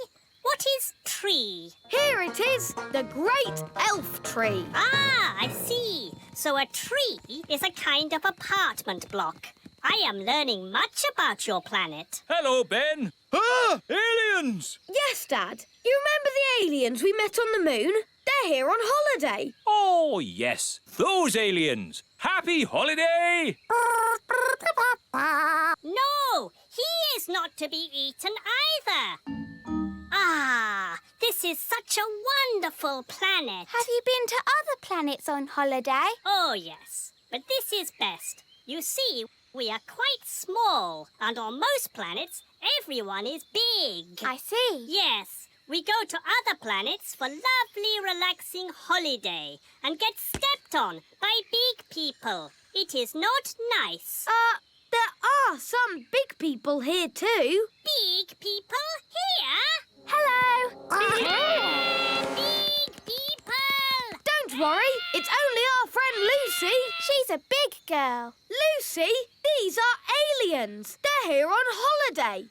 What is tree? Here it is, the Great Elf Tree. Ah, I see. So a tree is a kind of apartment block. I am learning much about your planet. Hello, Ben. Ah, aliens! Yes, Dad. You remember the aliens we met on the moon? They're here on holiday. Oh, yes, those aliens. Happy holiday! No, he is not to be eaten either. Ah, this is such a wonderful planet. Have you been to other planets on holiday? Oh, yes, but this is best. You see, we are quite small, and on most planets, everyone is big. I see. Yes, we go to other planets for lovely, relaxing holiday and get stepped on by big people. It is not nice. There are some big people here too. Big people here? Hello. Big people! Don't worry, it's only our friend Lucy. She's a big girl. Lucy, these are aliens. They're here on holiday.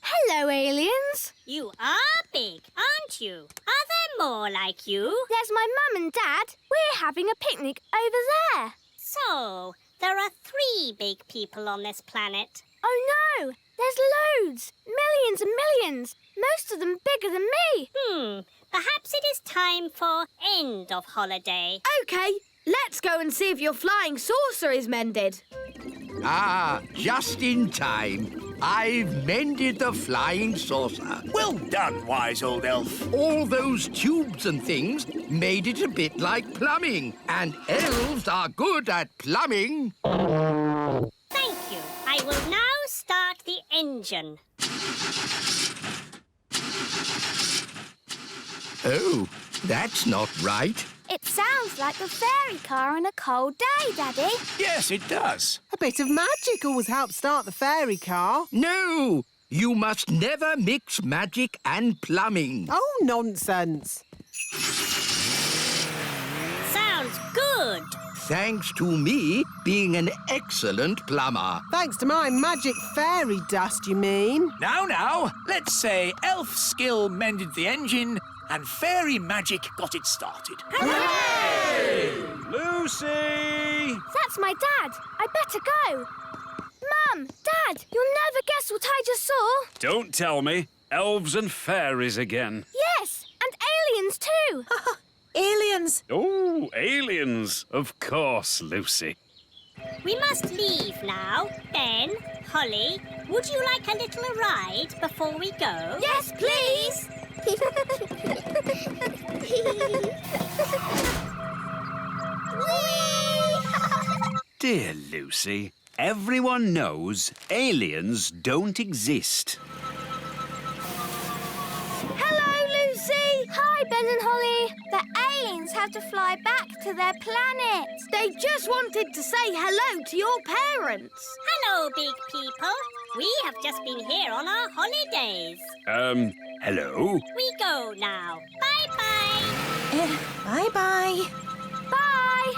Hello, aliens. You are big, aren't you? Are there more like you? There's my mum and dad. We're having a picnic over there. So, there are 3 big people on this planet. Oh, no. There's loads. Millions and millions. Most of them bigger than me. Perhaps it is time for end of holiday. OK, let's go and see if your flying saucer is mended. Ah, just in time. I've mended the flying saucer. Well done, wise old elf. All those tubes and things made it a bit like plumbing, and elves are good at plumbing. Thank you. I will now start the engine. Oh, that's not right. It sounds like the fairy car on a cold day, Daddy. Yes, it does. A bit of magic always helps start the fairy car. No, you must never mix magic and plumbing. Oh, nonsense. Sounds good. Thanks to me being an excellent plumber. Thanks to my magic fairy dust, you mean? Now, let's say elf skill mended the engine and fairy magic got it started. Hooray! Lucy! That's my dad. I better go. Mum, Dad, you'll never guess what I just saw. Don't tell me. Elves and fairies again. Yes, and aliens too. Aliens. Oh, aliens. Of course, Lucy. We must leave now. Ben, Holly, would you like a little ride before we go? Yes, please. Dear Lucy, everyone knows aliens don't exist. Hello, Lucy. Hi, Ben and Holly. The aliens have to fly back to their planet. They just wanted to say hello to your parents. Hello, big people. We have just been here on our holidays. Hello? We go now. Bye-bye. Bye-bye. Bye.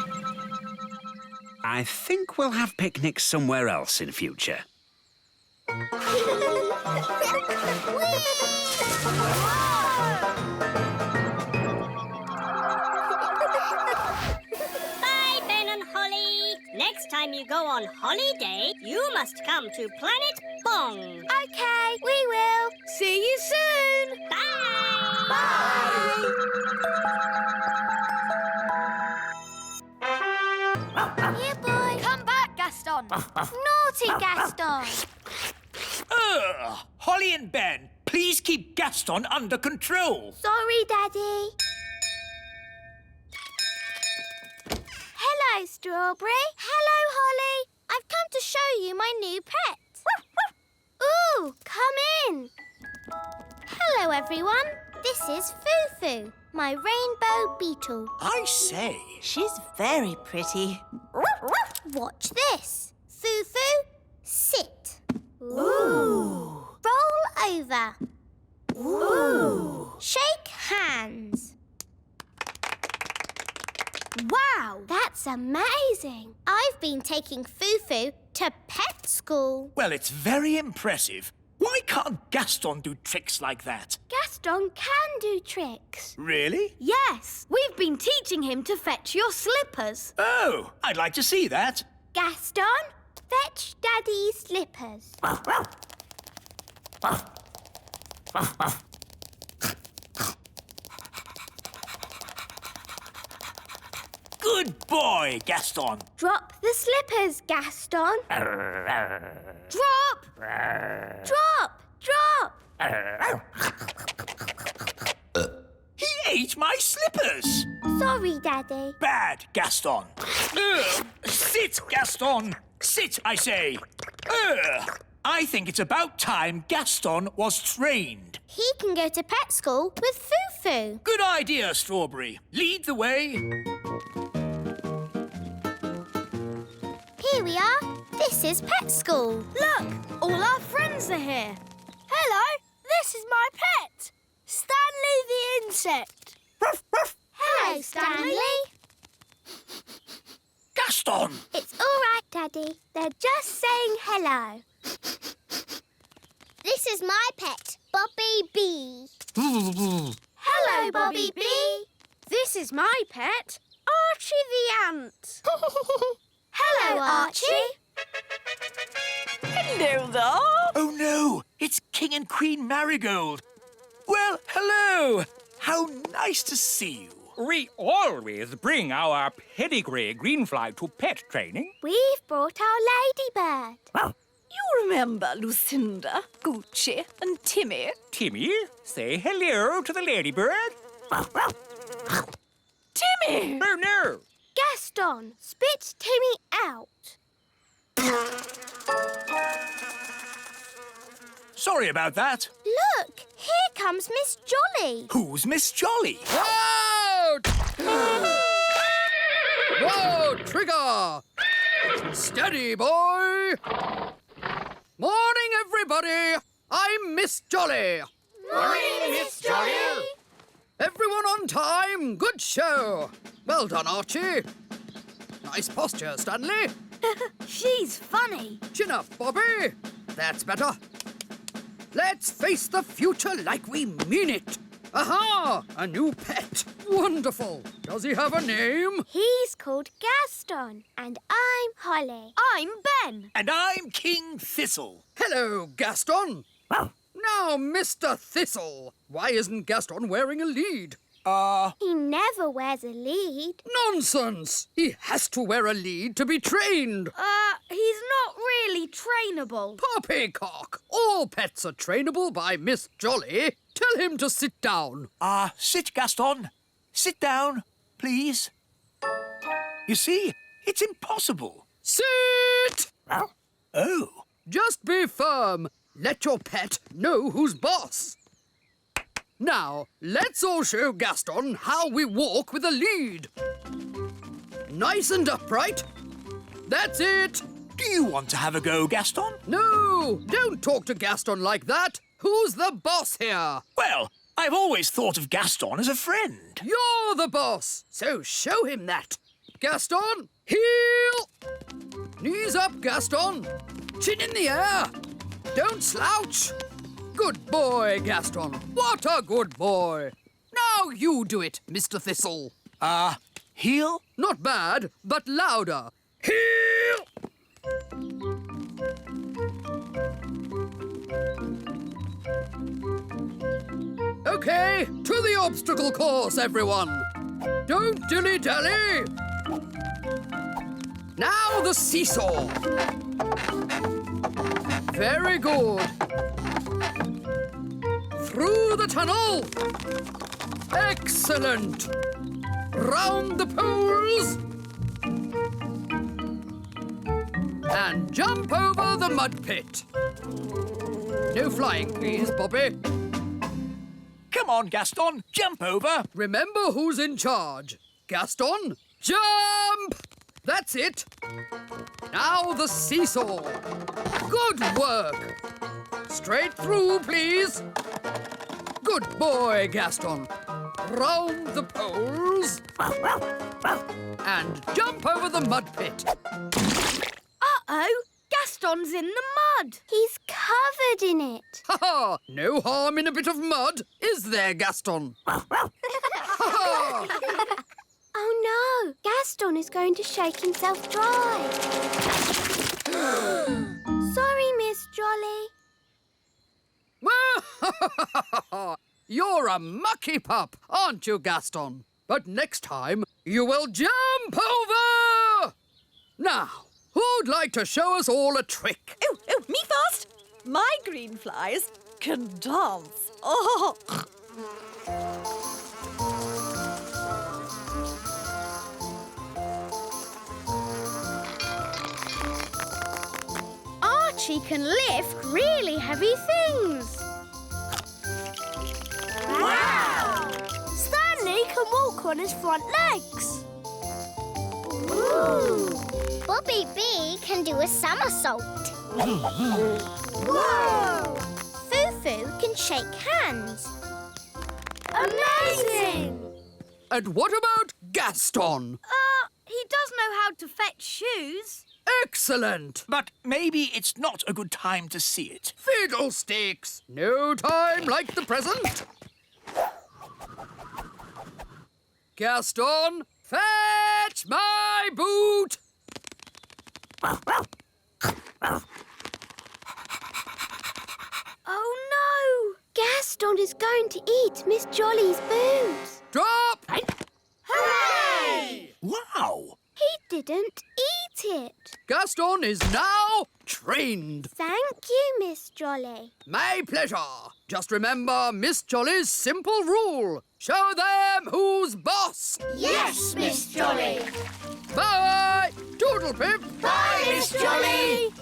I think we'll have picnics somewhere else in future. Bye, Ben and Holly. Next time you go on holiday, you must come to Planet Bong. Okay, we will. See you soon. Bye. Bye. Here, boy. Come back, Gaston. Naughty Gaston. Holly and Ben, please keep Gaston under control. Sorry, Daddy. Hello, Strawberry. Hello, Holly. I've come to show you my new pet. Ooh, come in. Hello, everyone. This is Fufu, my rainbow beetle. I say. She's very pretty. Watch this. Foo-Foo, sit. Ooh. Roll over. Ooh. Shake hands. Wow, that's amazing. I've been taking Foo-Foo to pet school. Well, it's very impressive. Why can't Gaston do tricks like that? Gaston can do tricks. Really? Yes, we've been teaching him to fetch your slippers. Oh, I'd like to see that. Gaston, fetch Daddy's slippers. Good boy, Gaston. Drop the slippers, Gaston. Drop! Drop! Drop! He ate my slippers. Sorry, Daddy. Bad, Gaston. Sit, Gaston. Sit, I say. I think it's about time Gaston was trained. He can go to pet school with Foo-Foo. Good idea, Strawberry. Lead the way. Here we are. This is pet school. Look, all our friends are here. Hello, this is my pet, Stanley the insect. Hello, Stanley. Gaston! It's all right, Daddy. They're just saying hello. This is my pet, Bobby Bee. Hello, Bobby Bee. This is my pet, Archie the ant. Hello, Archie. Hello there. Oh, no. It's King and Queen Marigold. Well, hello. How nice to see you. We always bring our pedigree greenfly to pet training. We've brought our ladybird. You remember Lucinda, Gucci and Timmy? Timmy, say hello to the ladybird. Timmy! Oh, no. Gaston, spit Timmy out. Sorry about that. Look, here comes Miss Jolly. Who's Miss Jolly? Out! Whoa, Trigger! Steady, boy! Morning, everybody! I'm Miss Jolly. Morning, Miss Jolly. Everyone on time. Good show. Well done, Archie. Nice posture, Stanley. She's funny. Chin up, Bobby. That's better. Let's face the future like we mean it. Aha! A new pet. Wonderful. Does he have a name? He's called Gaston, and I'm Holly. I'm Ben. And I'm King Thistle. Hello, Gaston. Now, Mr. Thistle, why isn't Gaston wearing a lead? He never wears a lead. Nonsense! He has to wear a lead to be trained. He's not really trainable. Poppycock! All pets are trainable by Miss Jolly. Tell him to sit down. Sit, Gaston. Sit down, please. You see, it's impossible. Sit! Oh. Just be firm. Let your pet know who's boss. Now, let's all show Gaston how we walk with a lead. Nice and upright. That's it. Do you want to have a go, Gaston? No, don't talk to Gaston like that. Who's the boss here? Well, I've always thought of Gaston as a friend. You're the boss, so show him that. Gaston, heel. Knees up, Gaston. Chin in the air. Don't slouch. Good boy, Gaston. What a good boy. Now you do it, Mr. Thistle. Heel? Not bad, but louder. Heel! OK, to the obstacle course, everyone. Don't dilly-dally. Now the seesaw. Very good. Through the tunnel. Excellent. Round the poles. And jump over the mud pit. No flying, please, Bobby. Come on, Gaston, jump over. Remember who's in charge. Gaston, jump! That's it. Now the seesaw. Good work. Straight through, please. Good boy, Gaston. Round the poles. And jump over the mud pit. Uh-oh! Gaston's in the mud. He's covered in it. Ha ha! No harm in a bit of mud, is there, Gaston? Ha ha! Oh no! Gaston is going to shake himself dry. Sorry, Miss Jolly. You're a mucky pup, aren't you, Gaston? But next time, you will jump over! Now, who'd like to show us all a trick? Oh, me first. My green flies can dance. Oh! Archie can lift really heavy things. Wow! Stanley can walk on his front legs. Ooh. Bobby B can do a somersault. Whoa! Foo-Foo can shake hands. Amazing! And what about Gaston? He does know how to fetch shoes. Excellent! But maybe it's not a good time to see it. Fiddlesticks! No time like the present. Gaston, fetch my boot! Oh no! Gaston is going to eat Miss Jolly's boots. Drop! Hooray! Wow! He didn't eat it. Gaston is now trained. Thank you, Miss Jolly. My pleasure. Just remember Miss Jolly's simple rule. Show them who's boss. Yes, Miss Jolly. Bye! Toodle pip! Bye, Miss Jolly!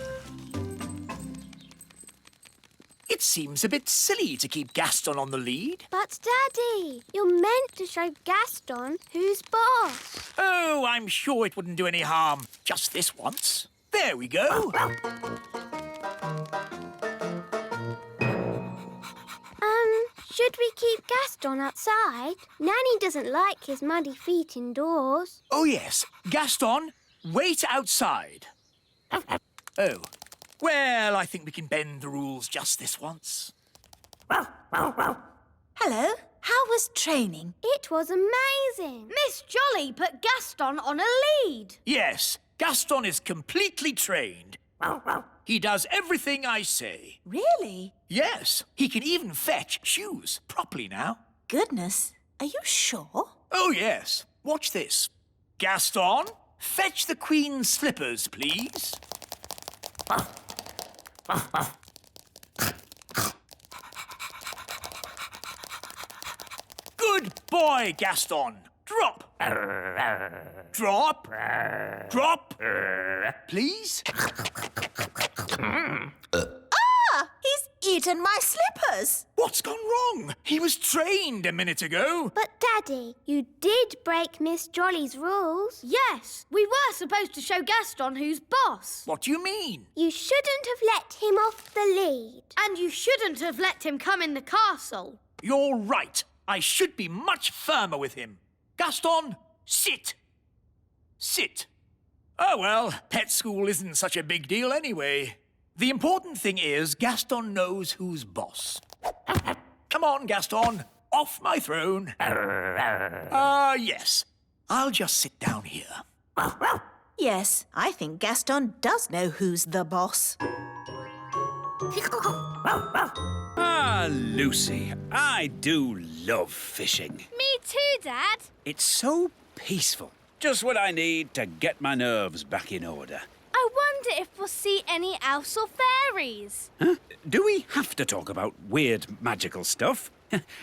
It seems a bit silly to keep Gaston on the lead. But, Daddy, you're meant to show Gaston who's boss. Oh, I'm sure it wouldn't do any harm. Just this once. There we go. Should we keep Gaston outside? Nanny doesn't like his muddy feet indoors. Oh, yes. Gaston, wait outside. Oh. Well, I think we can bend the rules just this once. Hello. How was training? It was amazing. Miss Jolly put Gaston on a lead. Yes, Gaston is completely trained. He does everything I say. Really? Yes, he can even fetch shoes properly now. Goodness. Are you sure? Oh, yes. Watch this. Gaston, fetch the Queen's slippers, please. Good boy, Gaston. Drop. Drop. Drop. Please. He's eaten my slippers. What's gone wrong? He was trained a minute ago. But, Daddy, you did break Miss Jolly's rules. Yes, we were supposed to show Gaston who's boss. What do you mean? You shouldn't have let him off the lead. And you shouldn't have let him come in the castle. You're right. I should be much firmer with him. Gaston, sit. Sit. Oh, well, pet school isn't such a big deal anyway. The important thing is Gaston knows who's boss. Come on, Gaston. Off my throne. Yes. I'll just sit down here. Yes, I think Gaston does know who's the boss. Ah, Lucy, I do love fishing. Me too, Dad. It's so peaceful. Just what I need to get my nerves back in order. I wonder if we'll see any elves or fairies. Huh? Do we have to talk about weird magical stuff?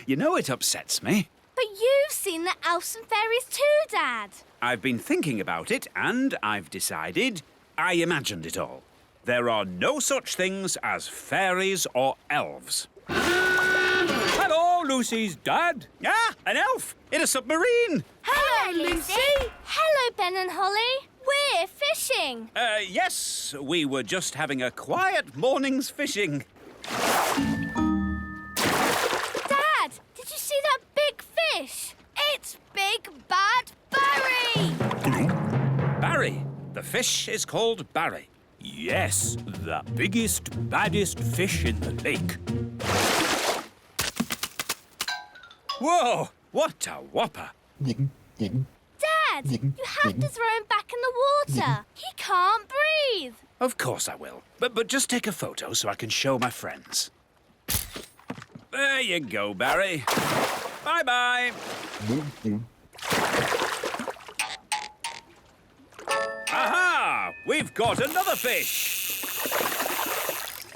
You know it upsets me. But you've seen the elves and fairies too, Dad. I've been thinking about it and I've decided I imagined it all. There are no such things as fairies or elves. Hello, Lucy's dad. Ah, an elf in a submarine. Hello, Lucy. Hello, Ben and Holly. We're fish fishing? Yes, we were just having a quiet morning's fishing. Dad, did you see that big fish? It's Big Bad Barry! Barry. The fish is called Barry. Yes, the biggest, baddest fish in the lake. Whoa! What a whopper! Dad, you have to throw him back in the water. He can't breathe. Of course I will. But just take a photo so I can show my friends. There you go, Barry. Bye-bye. Aha! We've got another fish.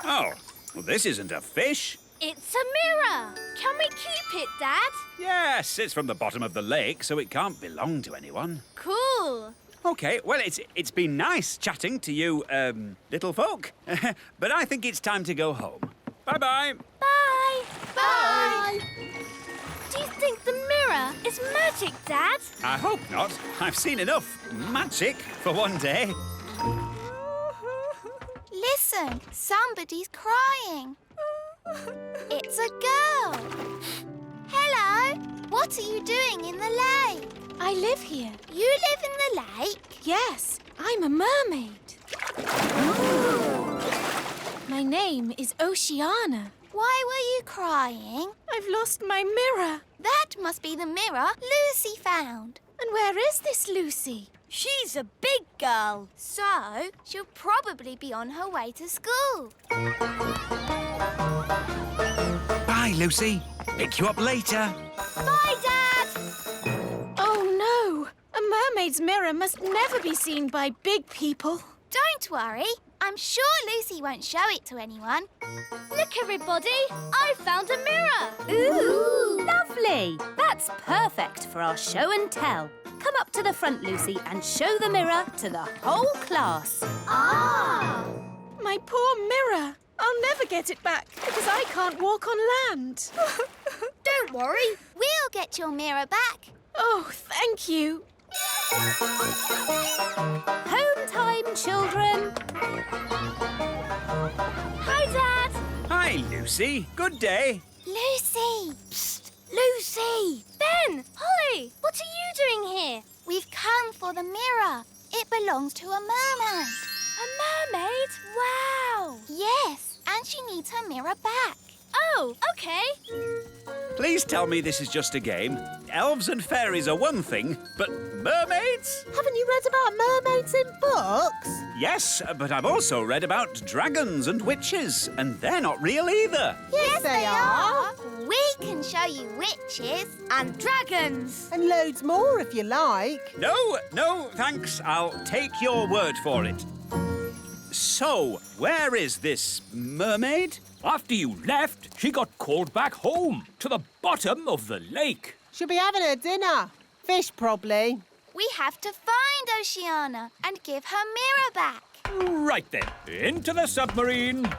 Oh, well, this isn't a fish. It's a mirror. Can we keep it, Dad? Yes, it's from the bottom of the lake, so it can't belong to anyone. Cool. OK, well, it's been nice chatting to you, little folk. But I think it's time to go home. Bye-bye. Bye. Bye. Do you think the mirror is magic, Dad? I hope not. I've seen enough magic for one day. Listen, somebody's crying. It's a girl. Hello, what are you doing in the lake? I live here. You live in the lake? Yes, I'm a mermaid. My name is Oceana. Why were you crying? I've lost my mirror. That must be the mirror Lucy found. And where is this Lucy? She's a big girl. So, she'll probably be on her way to school. Bye, Lucy. Pick you up later. Bye, Dad. Oh, no. A mermaid's mirror must never be seen by big people. Don't worry. I'm sure Lucy won't show it to anyone. Look, everybody. I found a mirror. Ooh, lovely. That's perfect for our show and tell. Come up to the front, Lucy, and show the mirror to the whole class. Ah! My poor mirror. I'll never get it back because I can't walk on land. Don't worry. We'll get your mirror back. Oh, thank you. Home time, children. Hi, Dad. Hi, Lucy. Good day. Lucy! Psst, Lucy. Ben, Holly, what are you doing here? We've come for the mirror. It belongs to a mermaid. A mermaid? Wow. Yes, and she needs her mirror back. Oh, OK. Please tell me this is just a game. Elves and fairies are one thing, but mermaids? Haven't you read about mermaids in books? Yes, but I've also read about dragons and witches, and they're not real either. Yes, they are. We can show you witches and dragons. And loads more if you like. No, thanks. I'll take your word for it. So, where is this mermaid? After you left, she got called back home to the bottom of the lake. She'll be having her dinner. Fish, probably. We have to find Oceana and give her mirror back. Right then, into the submarine.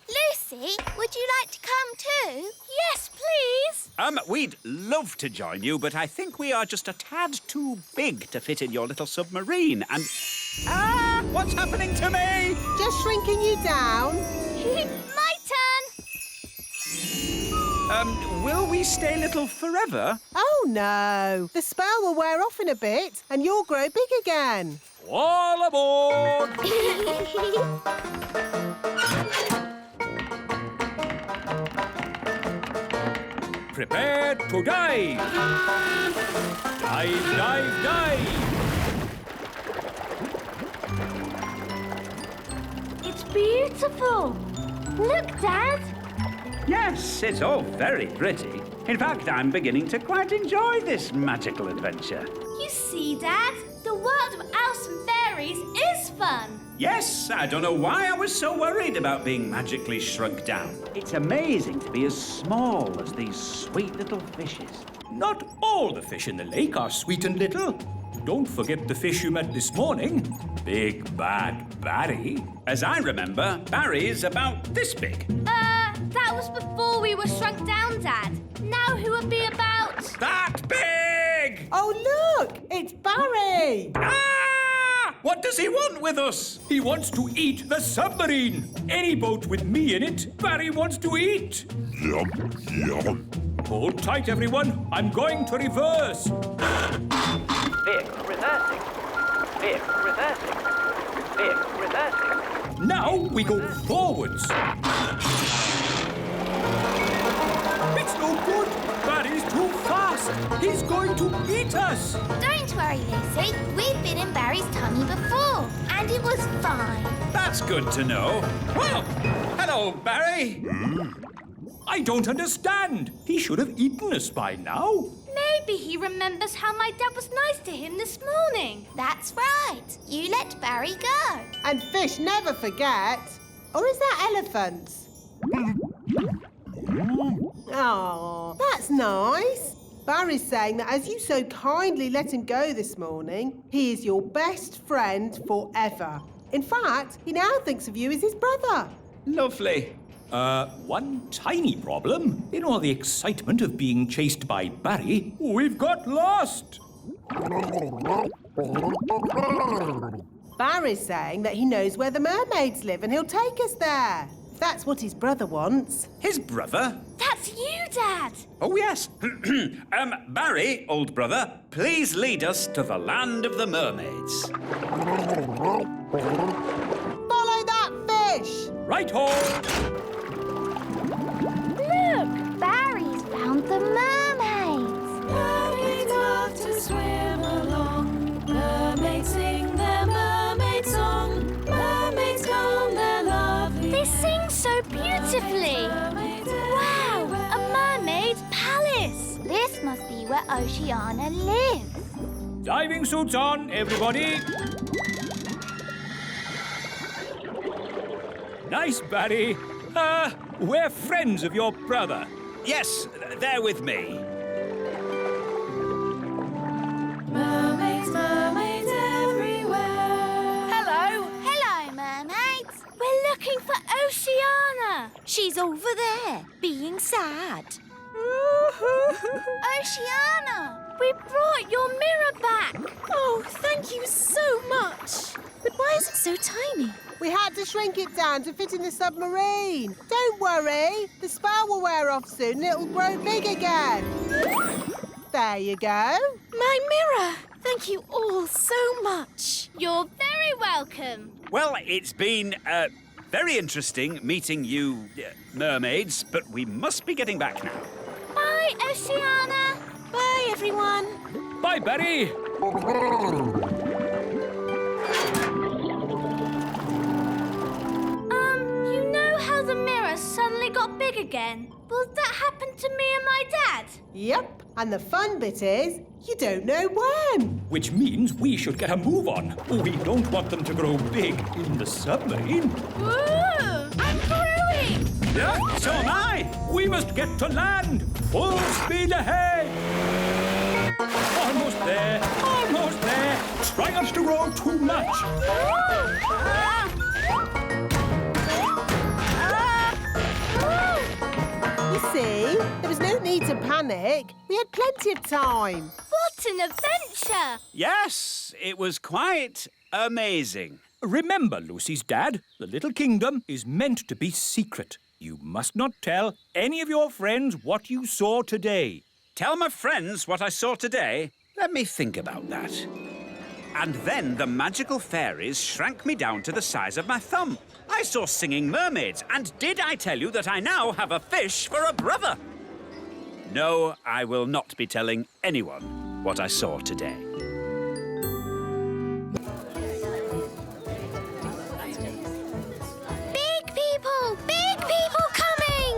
Lucy, would you like to come too? Yes, please. We'd love to join you, but I think we are just a tad too big to fit in your little submarine, and... Ah! What's happening to me? Just shrinking you down. My turn. Will we stay little forever? Oh, no. The spell will wear off in a bit, and you'll grow big again. All aboard! Prepare to dive! Dive, dive, dive! It's beautiful. Look, Dad. Yes, it's all very pretty. In fact, I'm beginning to quite enjoy this magical adventure. You see, Dad, the world of elves and fairies is fun. Yes, I don't know why I was so worried about being magically shrunk down. It's amazing to be as small as these sweet little fishes. Not all the fish in the lake are sweet and little. Don't forget the fish you met this morning. Big Bad Barry. As I remember, Barry's about this big. That was before we were shrunk down, Dad. Now who would be about... That big! Oh, look! It's Barry! Ah! What does he want with us? He wants to eat the submarine. Any boat with me in it, Barry wants to eat. Yum, yum. Hold tight, everyone. I'm going to reverse. Vehicle reversing. Vehicle reversing. Vehicle reversing. Now we go forwards. It's no good. Barry's too fast. He's going to eat us. Don't worry, Lucy. We've been in Barry's tummy before, and it was fine. That's good to know. Well, hello, Barry. I don't understand. He should have eaten us by now. Maybe he remembers how my dad was nice to him this morning. That's right. You let Barry go. And fish never forget. Or is that elephants? Oh, that's nice. Barry's saying that as you so kindly let him go this morning, he is your best friend forever. In fact, he now thinks of you as his brother. Lovely. One tiny problem. In all the excitement of being chased by Barry, we've got lost. Barry's saying that he knows where the mermaids live and he'll take us there. If that's what his brother wants. His brother? That's you, Dad. Oh, yes. Barry, old brother, please lead us to the land of the mermaids. Follow that fish! Right-ho! Look, Barry's found the mermaids. Mermaids love to swim along. Mermaids sing their mermaid song. Mermaids come, they're lovely. They sing so beautifully. Wow, a mermaid's palace. This must be where Oceana lives. Diving suits on, everybody. Nice, Barry. We're friends of your brother. Yes, they're with me. Mermaids, mermaids everywhere. Hello. Hello, mermaids. We're looking for Oceana. She's over there, being sad. Oceana! We brought your mirror back. Oh, thank you so much. But why is it so tiny? We had to shrink it down to fit in the submarine. Don't worry. The spell will wear off soon and it'll grow big again. There you go. My mirror. Thank you all so much. You're very welcome. Well, it's been very interesting meeting you mermaids, but we must be getting back now. Bye, Oceana. Bye, everyone. Bye, Barry. You know how the mirror suddenly got big again? Will that happen to me and my dad? Yep. And the fun bit is, you don't know when. Which means we should get a move on. We don't want them to grow big in the submarine. Ooh, I'm growing. Yeah, so am I. We must get to land. Full speed ahead. Almost there. Almost there. Try not to grow too much. You see, there was no need to panic. We had plenty of time. What an adventure. Yes, it was quite amazing. Remember, Lucy's dad, the little kingdom is meant to be secret. You must not tell any of your friends what you saw today. Tell my friends what I saw today? Let me think about that. And then the magical fairies shrank me down to the size of my thumb. I saw singing mermaids, and did I tell you that I now have a fish for a brother? No, I will not be telling anyone what I saw today. Big people! Big people coming!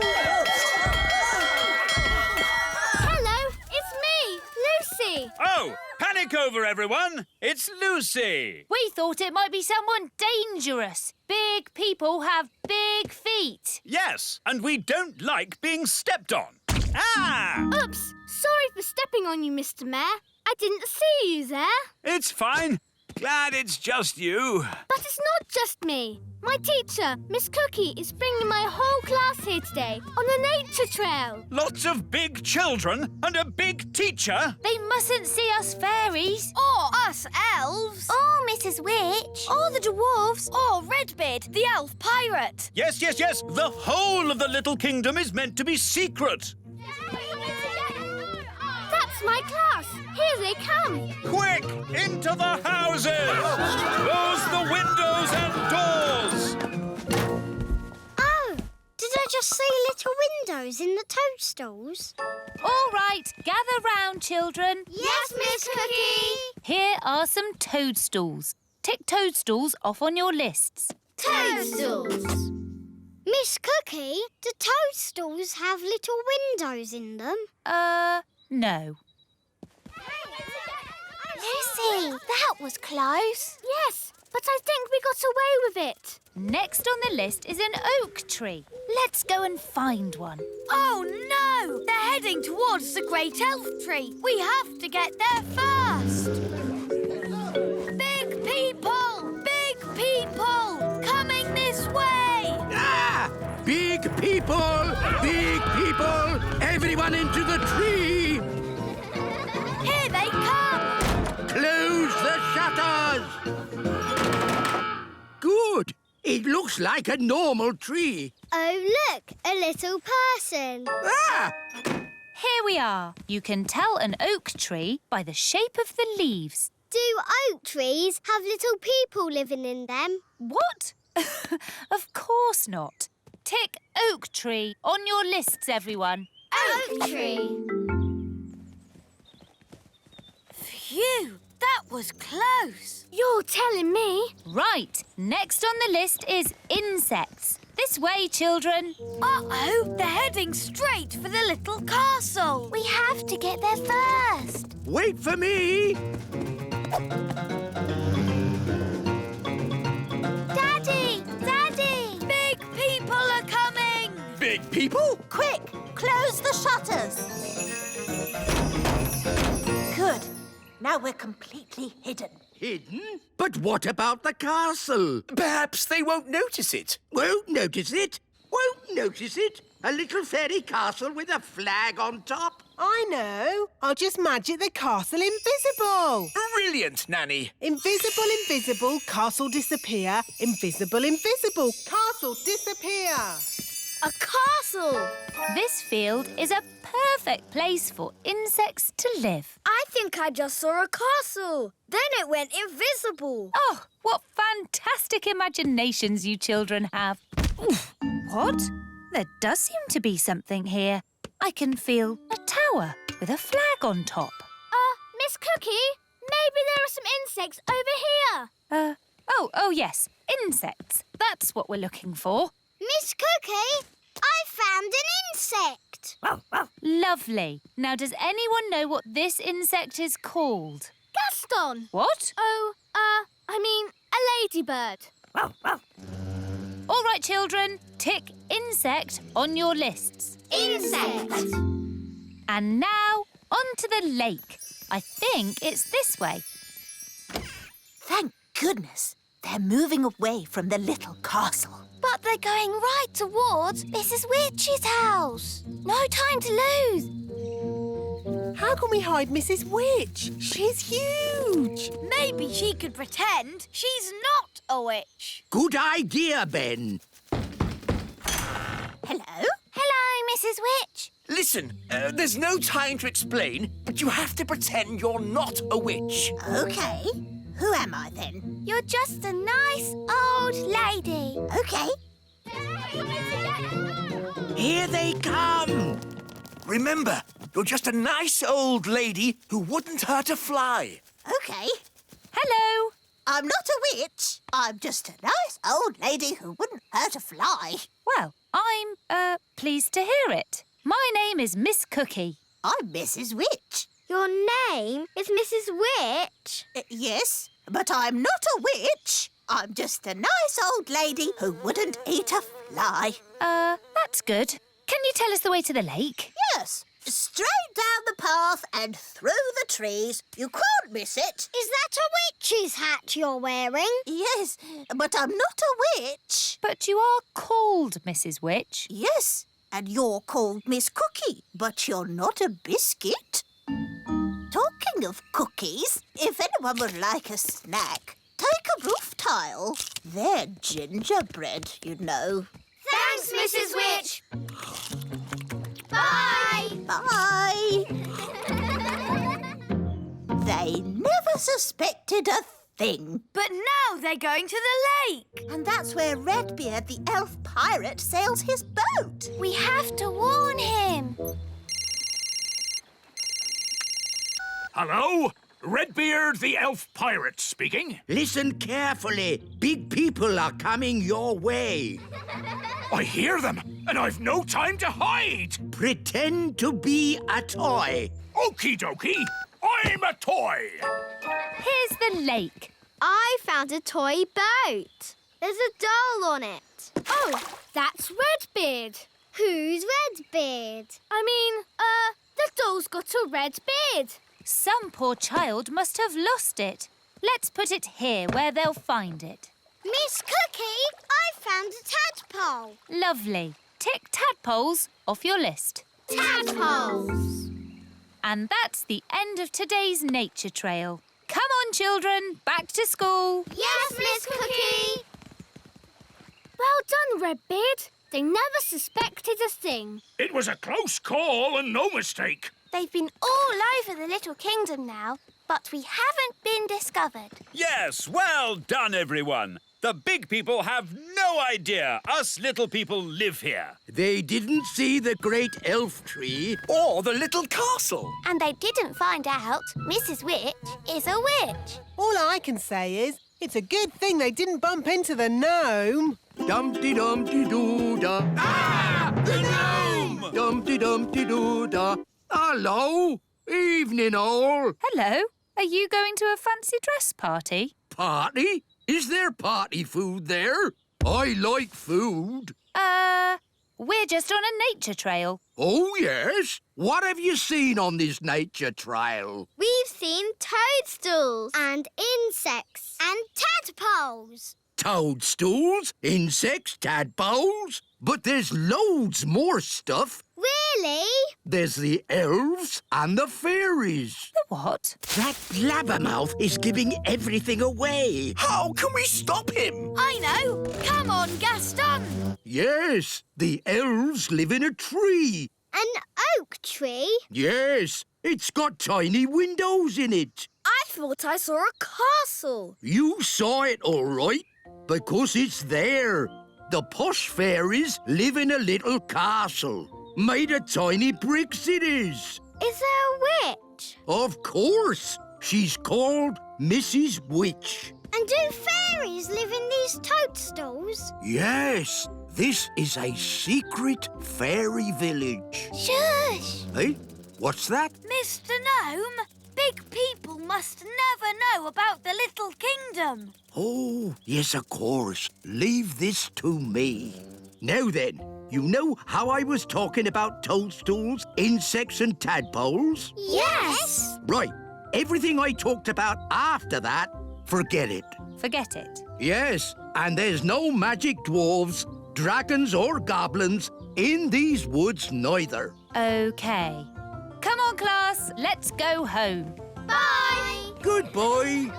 Hello, it's me, Lucy. Oh, panic over, everyone! It's Lucy! We thought it might be someone dangerous. Big people have big feet. Yes, and we don't like being stepped on. Ah! Oops, sorry for stepping on you, Mr. Mayor. I didn't see you there. It's fine. Glad it's just you. But it's not just me. My teacher, Miss Cookie, is bringing my whole class here today on the nature trail. Lots of big children and a big teacher. They mustn't see us fairies. Or us elves. Or Mrs. Witch. Or the dwarves. Or Redbeard, the elf pirate. Yes, yes, yes. The whole of the Little Kingdom is meant to be secret. That's my class. Here they come. Quick, into the houses! Close the windows and doors! Oh, did I just say little windows in the toadstools? All right, gather round, children. Yes, Miss Cookie. Here are some toadstools. Tick toadstools off on your lists. Toadstools. Miss Cookie, do toadstools have little windows in them? No. Lucy, that was close. Yes, but I think we got away with it. Next on the list is an oak tree. Let's go and find one. Oh, no! They're heading towards the Great Elf Tree. We have to get there first. Big people, coming this way. Ah! Big people! Everyone into the tree! Here they come. Close the shutters! Good. It looks like a normal tree. Oh, look, a little person. Ah! Here we are. You can tell an oak tree by the shape of the leaves. Do oak trees have little people living in them? What? Of course not. Tick oak tree on your lists, everyone. Oak tree. Phew, that was close. You're telling me? Right. Next on the list is insects. This way, children. Uh-oh, they're heading straight for the little castle. We have to get there first. Wait for me! Daddy! Daddy! Big people are coming. Big people? Quick, close the shutters. Good. Now we're completely hidden. Hidden? But what about the castle? Perhaps they won't notice it. Won't notice it? Won't notice it? A little fairy castle with a flag on top? I know. I'll just magic the castle invisible. Brilliant, Nanny. Invisible, invisible, castle disappear. Invisible, invisible, castle disappear. A castle. This field is a perfect place for insects to live. I think I just saw a castle. Then it went invisible. Oh, what fantastic imaginations you children have. Oof. What? There does seem to be something here. I can feel a tower with a flag on top. Miss Cookie, maybe there are some insects over here. Oh, yes. Insects. That's what we're looking for. Miss Cookie, I found an insect. Lovely. Now, does anyone know what this insect is called? Gaston. What? Oh, I mean, a ladybird. All right, children. Tick insect on your lists. Insect. And now, on to the lake. I think it's this way. Thank goodness. They're moving away from the little castle. But they're going right towards Mrs. Witch's house. No time to lose. How can we hide Mrs. Witch? She's huge. Maybe she could pretend she's not a witch. Good idea, Ben. Hello? Hello, Mrs. Witch. Listen, there's no time to explain, but you have to pretend you're not a witch. OK. Who am I, then? You're just a nice old lady. OK. Here they come. Remember, you're just a nice old lady who wouldn't hurt a fly. OK. Hello. I'm not a witch. I'm just a nice old lady who wouldn't hurt a fly. Well, I'm, pleased to hear it. My name is Miss Cookie. I'm Mrs. Witch. Your name is Mrs. Witch? Yes, but I'm not a witch. I'm just a nice old lady who wouldn't eat a fly. That's good. Can you tell us the way to the lake? Yes. Straight down the path and through the trees. You can't miss it. Is that a witch's hat you're wearing? Yes, but I'm not a witch. But you are called Mrs. Witch. Yes, and you're called Miss Cookie, but you're not a biscuit. Talking of cookies, if anyone would like a snack, take a roof tile. They're gingerbread, you know. Thanks, Mrs. Witch. Bye. Bye. They never suspected a thing. But now they're going to the lake. And that's where Redbeard, the elf pirate, sails his boat. We have to warn him. Hello? Redbeard, the elf pirate speaking. Listen carefully. Big people are coming your way. I hear them, and I've no time to hide. Pretend to be a toy. Okie dokie, I'm a toy. Here's the lake. I found a toy boat. There's a doll on it. Oh, that's Redbeard. Who's Redbeard? I mean, the doll's got a red beard. Some poor child must have lost it. Let's put it here where they'll find it. Miss Cookie, I found a tadpole. Lovely. Tick tadpoles off your list. Tadpoles. And that's the end of today's nature trail. Come on, children, back to school. Yes, Miss Cookie. Well done, Redbeard. They never suspected a thing. It was a close call and no mistake. They've been all over the Little Kingdom now, but we haven't been discovered. Yes, well done, everyone. The big people have no idea us little people live here. They didn't see the great elf tree. Or the little castle. And they didn't find out Mrs. Witch is a witch. All I can say is, it's a good thing they didn't bump into the gnome. Dumpty-dumpty-doo-da. Ah! The gnome! Dumpty-dumpty-doo-da. Hello. Evening, all. Hello. Are you going to a fancy dress party? Party? Is there party food there? I like food. We're just on a nature trail. Oh, yes? What have you seen on this nature trail? We've seen toadstools and insects and tadpoles. Toadstools, insects, tadpoles. But there's loads more stuff. Really? There's the elves and the fairies. The what? That blabbermouth is giving everything away. How can we stop him? I know. Come on, Gaston. Yes, the elves live in a tree. An oak tree? Yes, it's got tiny windows in it. I thought I saw a castle. You saw it all right, because it's there. The posh fairies live in a little castle. Made of tiny bricks it is. Is there a witch? Of course. She's called Mrs. Witch. And do fairies live in these toadstools? Yes, this is a secret fairy village. Shush! Hey, what's that? Mr. Gnome, big people must never know about the Little Kingdom. Oh, yes, of course. Leave this to me. Now then, you know how I was talking about toadstools, insects and tadpoles? Yes! Right. Everything I talked about after that, forget it. Forget it. Yes, and there's no magic dwarves, dragons or goblins in these woods neither. OK. Come on, class. Let's go home. Bye! Goodbye.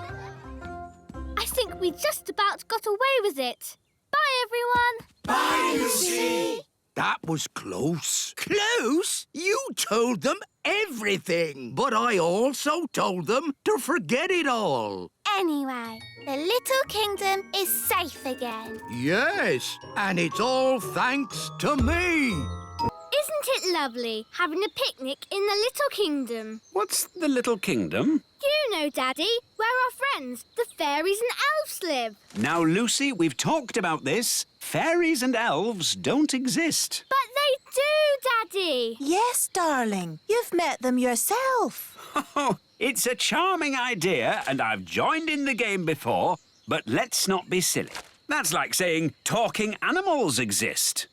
I think we just about got away with it. Bye, everyone. Bye, Lucy. That was close. Close? You told them everything. But I also told them to forget it all. Anyway, the Little Kingdom is safe again. Yes, and it's all thanks to me. Isn't it lovely having a picnic in the Little Kingdom? What's the Little Kingdom? You know, Daddy, where our friends, the fairies and elves, live. Now, Lucy, we've talked about this. Fairies and elves don't exist. But they do, Daddy. Yes, darling. You've met them yourself. Oh, it's a charming idea, and I've joined in the game before, but let's not be silly. That's like saying talking animals exist.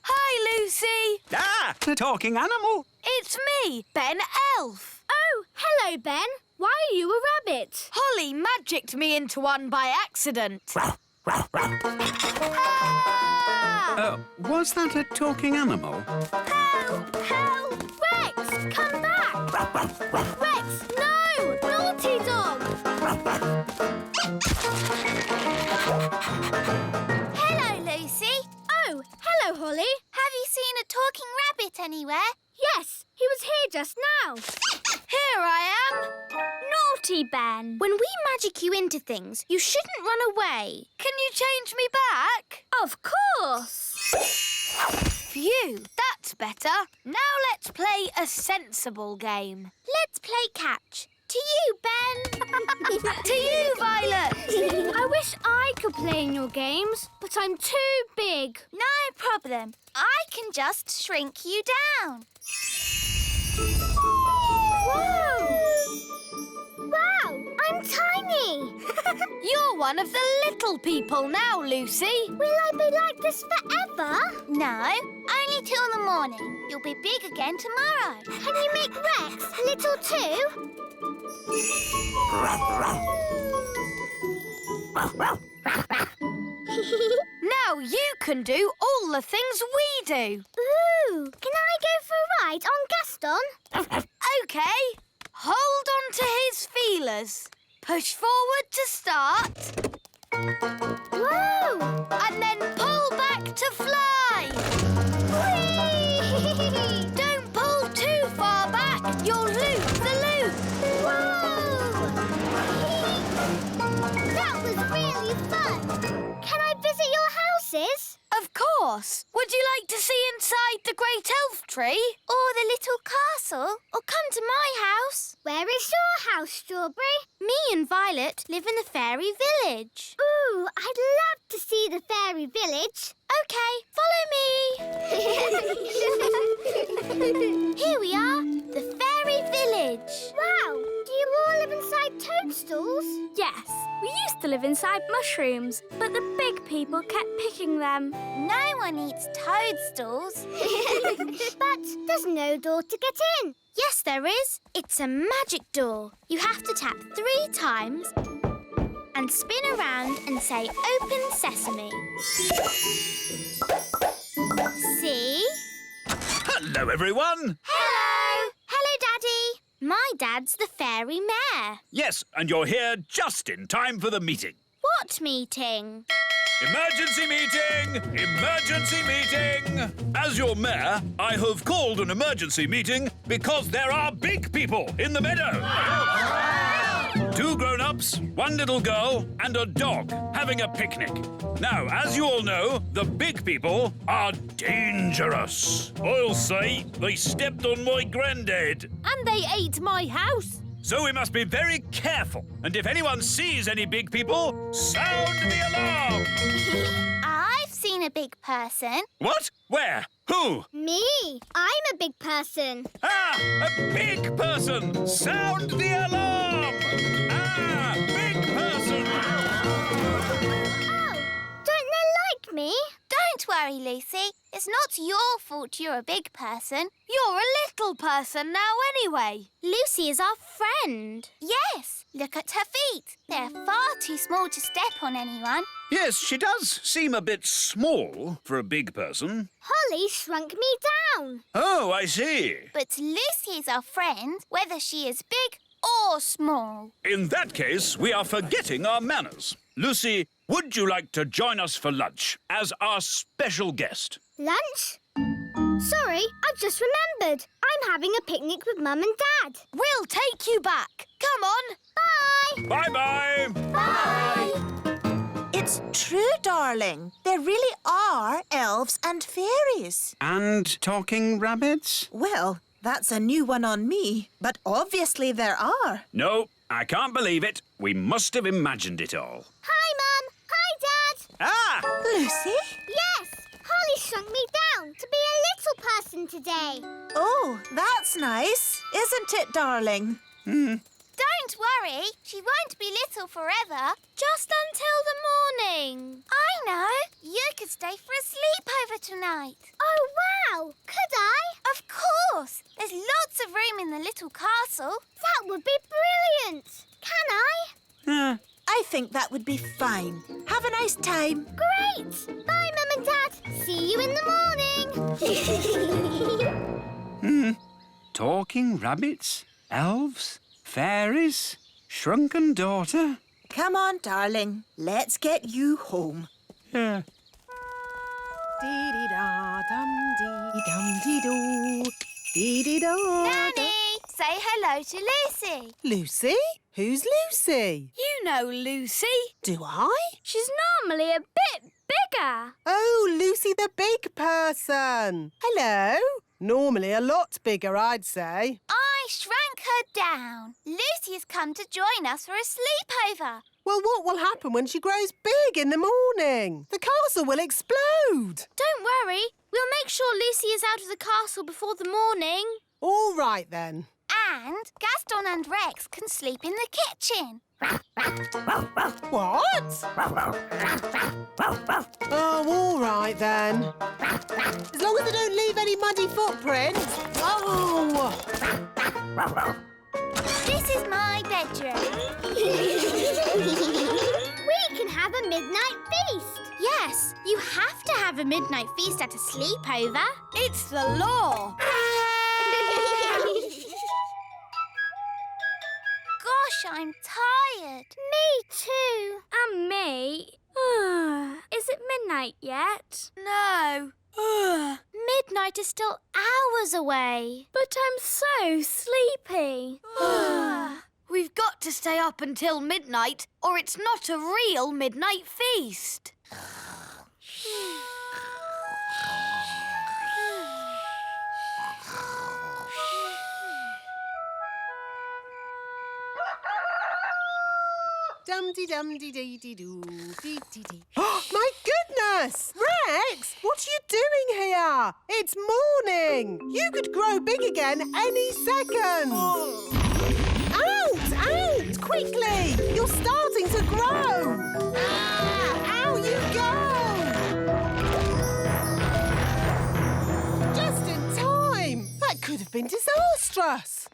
Hi, Lucy. Ah, a talking animal. It's me, Ben Elf. Oh, hello, Ben. Why are you a rabbit? Holly magicked me into one by accident. Was that a talking animal? Help! Help! Rex, come back! Rex, no! Naughty dog! Hello, Lucy. Oh, hello, Holly. Have you seen a talking rabbit anywhere? Yes, he was here just now. Here I am. Naughty Ben. When we magic you into things, you shouldn't run away. Can you change me back? Of course. Phew, that's better. Now let's play a sensible game. Let's play catch. To you, Ben. To you, Violet. I wish I could play in your games, but I'm too big. No problem. I can just shrink you down. Whoa! Wow, I'm tiny. You're one of the little people now, Lucy. Will I be like this forever? No, only till the morning. You'll be big again tomorrow. Can you make Rex little too? Now you can do all the things we do. Ooh, can I go for a ride on Gaston? OK. Hold on to his feelers. Push forward to start. Whoa! And then pull back to fly. Whee! Don't pull too far back. You'll lose the loop. Whoa! That was really fun. Can I visit your houses? Of course. Would you like to see inside the great elf tree? Or the little castle? Or come to my house? Where is your house, Strawberry? Me and Violet live in the fairy village. Ooh, I'd love to see the fairy village. OK, follow me. Here we are, the fairy village. Wow, do you all live inside toadstools? Yes, we used to live inside mushrooms, but the big people kept picking them. No one eats toadstools. But there's no door to get in. Yes, there is. It's a magic door. You have to tap 3 times and spin around and say, "Open Sesame." See? Hello, everyone. Hello. Hello, Daddy. My dad's the fairy mayor. Yes, and you're here just in time for the meeting. What meeting? Emergency meeting! Emergency meeting! As your mayor, I have called an emergency meeting because there are big people in the meadow. 2 grown-ups, 1 little girl, and a dog having a picnic. Now, as you all know, the big people are dangerous. I'll say they stepped on my granddad. And they ate my house. So we must be very careful. And if anyone sees any big people, sound the alarm! I've seen a big person. What? Where? Who? Me. I'm a big person. Ah! A big person! Sound the alarm! Ah! Big person! Oh, don't they like me? Don't worry, Lucy. It's not your fault you're a big person. You're a little person now anyway. Lucy is our friend. Yes, look at her feet. They're far too small to step on anyone. Yes, she does seem a bit small for a big person. Holly shrunk me down. Oh, I see. But Lucy is our friend, whether she is big or small. In that case, we are forgetting our manners. Lucy, would you like to join us for lunch as our special guest? Lunch? Sorry, I've just remembered. I'm having a picnic with Mum and Dad. We'll take you back. Come on. Bye. Bye-bye. Bye. It's true, darling. There really are elves and fairies. And talking rabbits? Well, that's a new one on me, but obviously there are. No, I can't believe it. We must have imagined it all. Hi, Mum. Hi, Dad. Ah! Lucy? Yes. Holly shrunk me down to be a little person today. Oh, that's nice, isn't it, darling? Don't Don't worry, she won't be little forever. Just until the morning. I know. You could stay for a sleepover tonight. Oh, wow. Could I? Of course. There's lots of room in the little castle. That would be brilliant. Can I? I think that would be fine. Have a nice time. Great. Bye, Mum and Dad. See you in the morning. Talking rabbits, elves, fairies, shrunken daughter. Come on, darling. Let's get you home. Yeah. Dee-dee-da-dum-dee-dum-dee-doo. Dee-dee-da. Nanny, say hello to Lucy. Lucy? Who's Lucy? You know Lucy. Do I? She's normally a bit bigger. Oh, Lucy the big person. Hello. Normally a lot bigger, I'd say. I shrank her down. Lucy has come to join us for a sleepover. Well, what will happen when she grows big in the morning? The castle will explode. Don't worry. We'll make sure Lucy is out of the castle before the morning. All right, then. And Gaston and Rex can sleep in the kitchen. What? Oh, all right, then. As long as they don't leave any muddy footprints. Oh! This is my bedroom. We can have a midnight feast. Yes, you have to have a midnight feast at a sleepover. It's the law. Gosh, I'm tired. Me too. And me. Is it midnight yet? No. Midnight is still hours away. But I'm so sleepy. We've got to stay up until midnight, or it's not a real midnight feast. Dum-dee-dum-dee-dee-dee-doo, dee-dee-dee. My goodness! Rex, what are you doing here? It's morning. You could grow big again any second. Out! Out! Quickly! You're starting to grow. Out you go! Just in time. That could have been disastrous.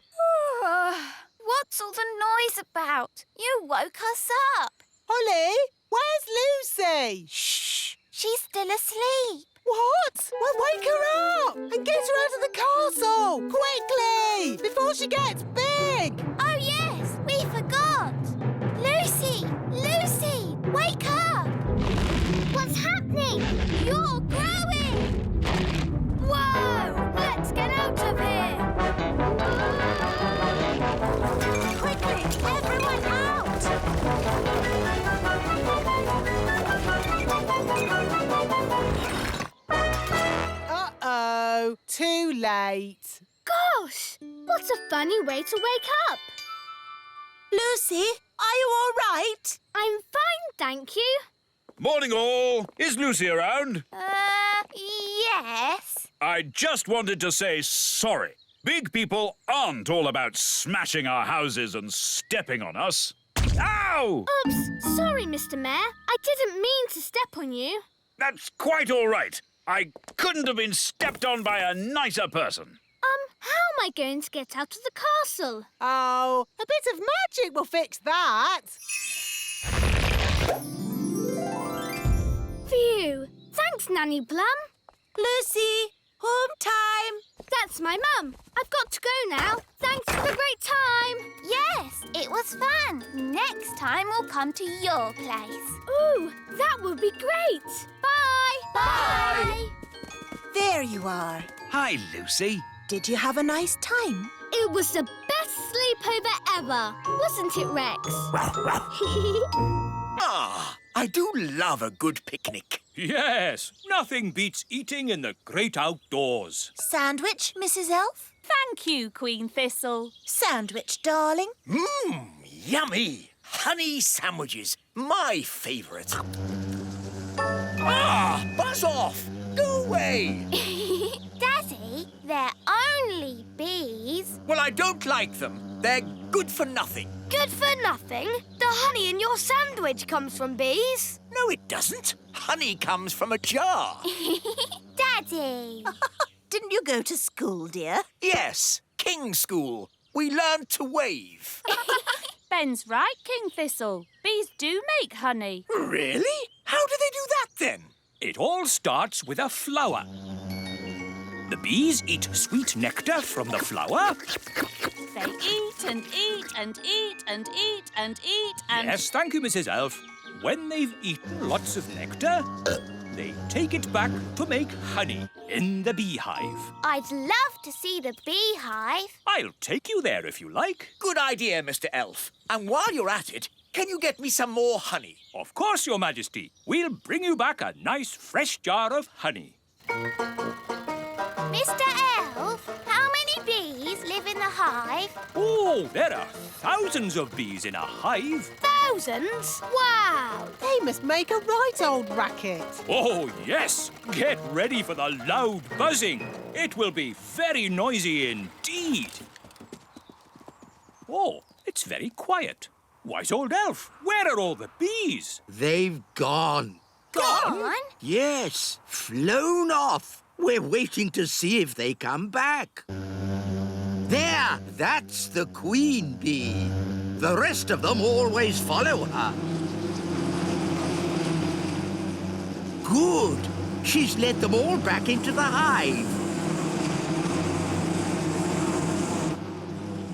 What's all the noise about? You woke us up. Holly, where's Lucy? Shh. She's still asleep. What? Well, wake her up and get her out of the castle! Quickly! Before she gets big! Oh, yes, we forgot. Lucy! Lucy! Wake up! What's happening? You're growing! Whoa! Let's get out of here! Quickly, everyone out! Uh-oh, too late. Gosh, what a funny way to wake up. Lucy, are you all right? I'm fine, thank you. Morning, all. Is Lucy around? Yes. I just wanted to say sorry. Big people aren't all about smashing our houses and stepping on us. Ow! Oops, sorry, Mr. Mayor. I didn't mean to step on you. That's quite all right. I couldn't have been stepped on by a nicer person. How am I going to get out of the castle? Oh, a bit of magic will fix that. Phew. Thanks, Nanny Plum. Lucy, home time. That's my mum. I've got to go now. Thanks for the great time. Yes, it was fun. Next time we'll come to your place. Ooh, that would be great. Bye. Bye. There you are. Hi, Lucy. Did you have a nice time? It was the best sleepover ever. Wasn't it, Rex? Ah, I do love a good picnic. Yes, nothing beats eating in the great outdoors. Sandwich, Mrs. Elf? Thank you, Queen Thistle. Sandwich, darling. Mmm, yummy. Honey sandwiches, my favourite. Ah, buzz off. Go away. Daddy, they're only silly bees. Well, I don't like them. They're good for nothing. Good for nothing? The honey in your sandwich comes from bees. No, it doesn't. Honey comes from a jar. Daddy! Didn't you go to school, dear? Yes, King's School. We learned to wave. Ben's right, King Thistle. Bees do make honey. Really? How do they do that, then? It all starts with a flower. The bees eat sweet nectar from the flower. They eat and eat and eat and eat and eat and... Yes, thank you, Mrs. Elf. When they've eaten lots of nectar, they take it back to make honey in the beehive. I'd love to see the beehive. I'll take you there if you like. Good idea, Mr. Elf. And while you're at it, can you get me some more honey? Of course, Your Majesty. We'll bring you back a nice fresh jar of honey. Mr. Elf, how many bees live in the hive? Oh, there are thousands of bees in a hive. Thousands? Wow! They must make a right old racket. Oh, yes. Get ready for the loud buzzing. It will be very noisy indeed. Oh, it's very quiet. Wise old elf, where are all the bees? They've gone. Gone? Yes, flown off. We're waiting to see if they come back. There, that's the queen bee. The rest of them always follow her. Good. She's led them all back into the hive.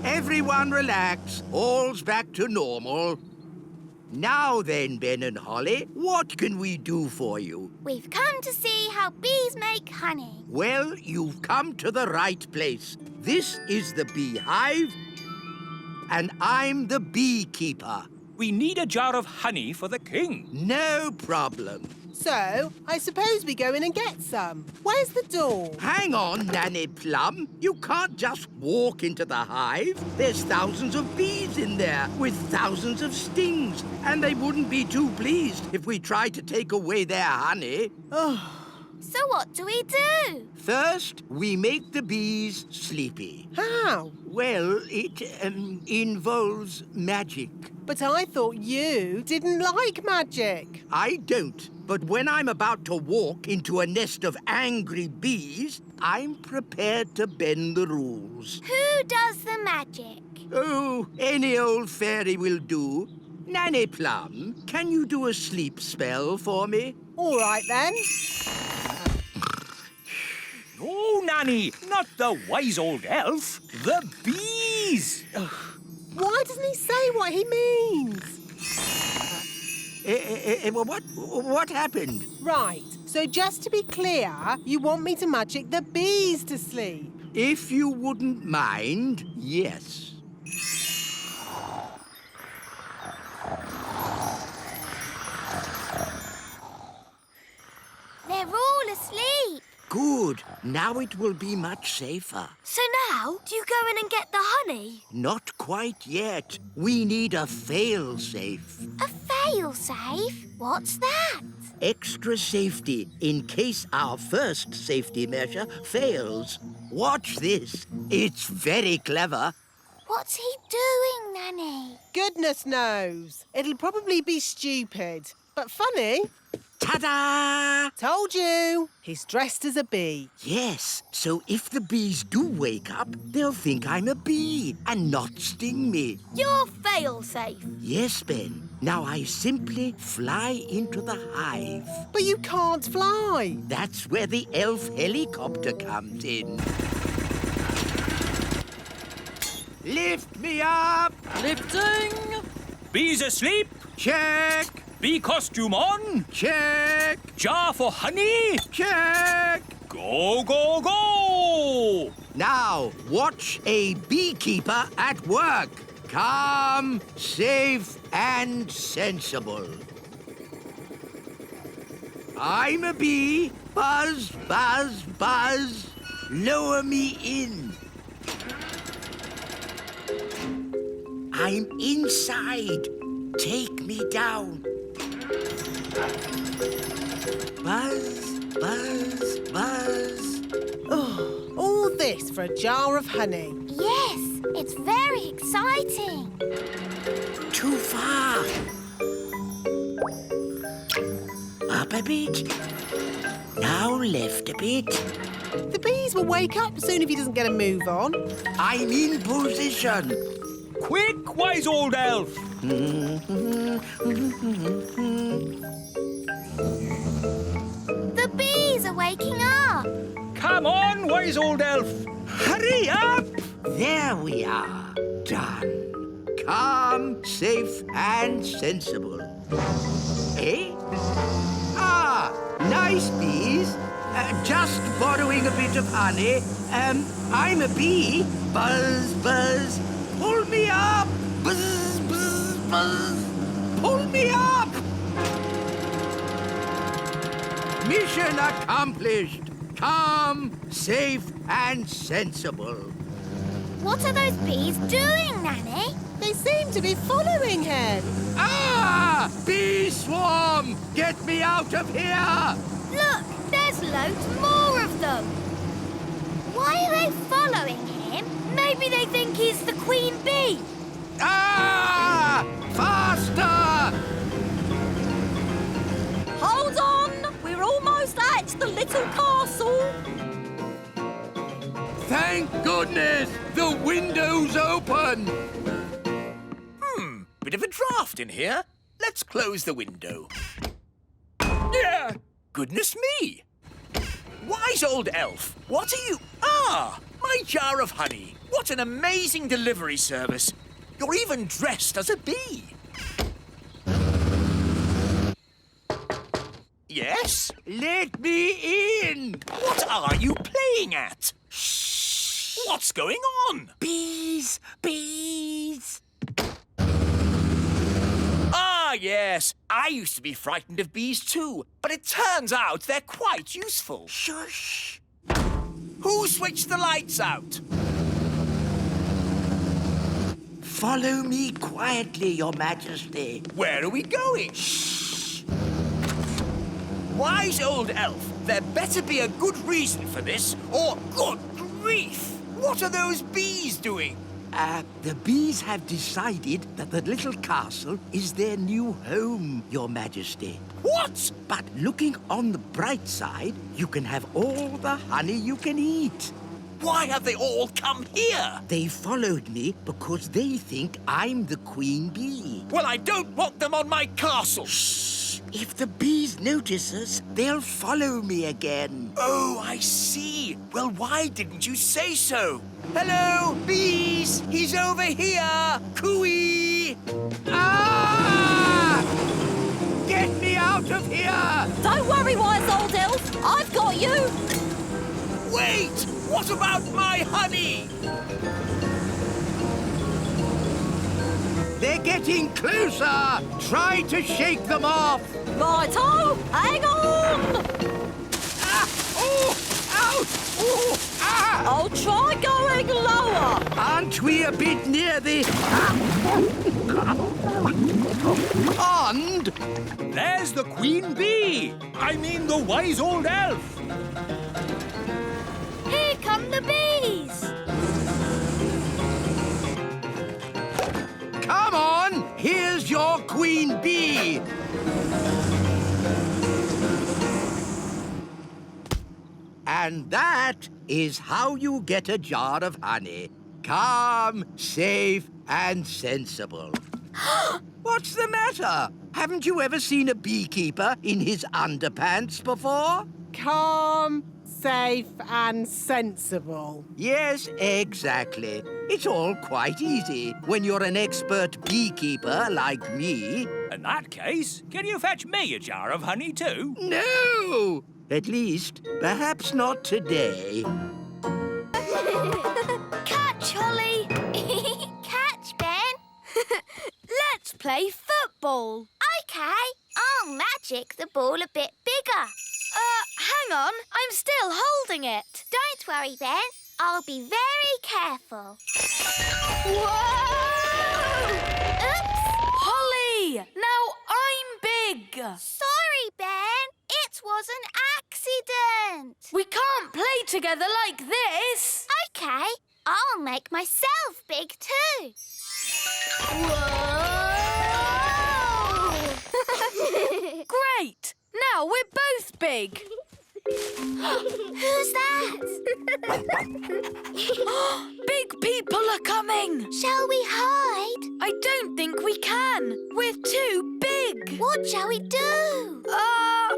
Everyone relax. All's back to normal. Now then, Ben and Holly, what can we do for you? We've come to see how bees make honey. Well, you've come to the right place. This is the beehive, and I'm the beekeeper. We need a jar of honey for the king. No problem. So, I suppose we go in and get some. Where's the door? Hang on, Nanny Plum. You can't just walk into the hive. There's thousands of bees in there with thousands of stings, and they wouldn't be too pleased if we tried to take away their honey. Oh. So what do we do? First, we make the bees sleepy. How? Well, it involves magic. But I thought you didn't like magic. I don't. But when I'm about to walk into a nest of angry bees, I'm prepared to bend the rules. Who does the magic? Oh, any old fairy will do. Nanny Plum, can you do a sleep spell for me? All right, then. No, Nanny, not the wise old elf. The bees. Why doesn't he say what he means? What happened? Right, so just to be clear, you want me to magic the bees to sleep? If you wouldn't mind, yes. They're all asleep. Good. Now it will be much safer. So now, do you go in and get the honey? Not quite yet. We need a fail-safe. A fail-safe? What's that? Extra safety in case our first safety measure fails. Watch this. It's very clever. What's he doing, Nanny? Goodness knows. It'll probably be stupid, but funny. Ta-da! Told you. He's dressed as a bee. Yes, so if the bees do wake up, they'll think I'm a bee and not sting me. You're fail-safe. Yes, Ben. Now I simply fly into the hive. But you can't fly. That's where the elf helicopter comes in. Lift me up! Lifting! Bees asleep? Check! Bee costume on? Check! Jar for honey? Check! Go, go, go! Now, watch a beekeeper at work. Calm, safe, and sensible. I'm a bee. Buzz, buzz, buzz. Lower me in. I'm inside. Take me down. Buzz, buzz, buzz. Oh, all this for a jar of honey? Yes, it's very exciting. Too far. Up a bit. Now left a bit. The bees will wake up soon if he doesn't get a move on. I'm in position. Quick, wise old elf! The bees are waking up. Come on, wise old elf! Hurry up! There we are. Done. Calm, safe, and sensible. Eh? Ah, nice bees. Just borrowing a bit of honey. I'm a bee. Buzz, buzz. Pull me up. Buzz, buzz, buzz. Pull me up. Mission accomplished. Calm, safe, and sensible. What are those bees doing, Nanny? They seem to be following him. Ah! Bee swarm! Get me out of here! Look, there's loads more of them. Why are they following him? Maybe they think he's the queen bee. Ah! Faster! Hold on! We're almost at the little castle. Thank goodness! The window's open! Bit of a draft in here. Let's close the window. Yeah! Goodness me! Wise old elf, what are you... Ah! My jar of honey. What an amazing delivery service. You're even dressed as a bee. Yes? Let me in! What are you playing at? Shh! What's going on? Bees! Bees! Ah, yes. I used to be frightened of bees too, but it turns out they're quite useful. Shush! Who switched the lights out? Follow me quietly, Your Majesty. Where are we going? Shh! Wise old elf, there better be a good reason for this, or good grief! What are those bees doing? The bees have decided that the little castle is their new home, Your Majesty. What? But looking on the bright side, you can have all the honey you can eat. Why have they all come here? They followed me because they think I'm the queen bee. Well, I don't want them on my castle. Shh! If the bees notice us, they'll follow me again. Oh, I see. Well, why didn't you say so? Hello, bees! He's over here! Cooey! Ah! Get me out of here! Don't worry, wise old elf. I've got you. Wait! What about my honey? They're getting closer! Try to shake them off! Righto! Hang on! Ah! Oh! Ouch! Oh! Ah! I'll try going lower. Aren't we a bit near the... pond? There's the queen bee. I mean the wise old elf. Here come the bees. Come on! Here's your queen bee! And that is how you get a jar of honey. Calm, safe, and sensible. What's the matter? Haven't you ever seen a beekeeper in his underpants before? Calm, safe, and sensible. Yes, exactly. It's all quite easy when you're an expert beekeeper like me. In that case, can you fetch me a jar of honey too? No! At least, perhaps not today. Catch, Holly. Catch, Ben. Let's play football. OK. I'll magic the ball a bit bigger. Hang on. I'm still holding it. Don't worry, Ben. I'll be very careful. Whoa! Oops! Holly! Now I'm big. Sorry, Ben. It was an accident. We can't play together like this. OK, I'll make myself big too. Whoa! Great! Now we're both big. Who's that? Big people are coming! Shall we hide? I don't think we can. We're too big. What shall we do? Oh,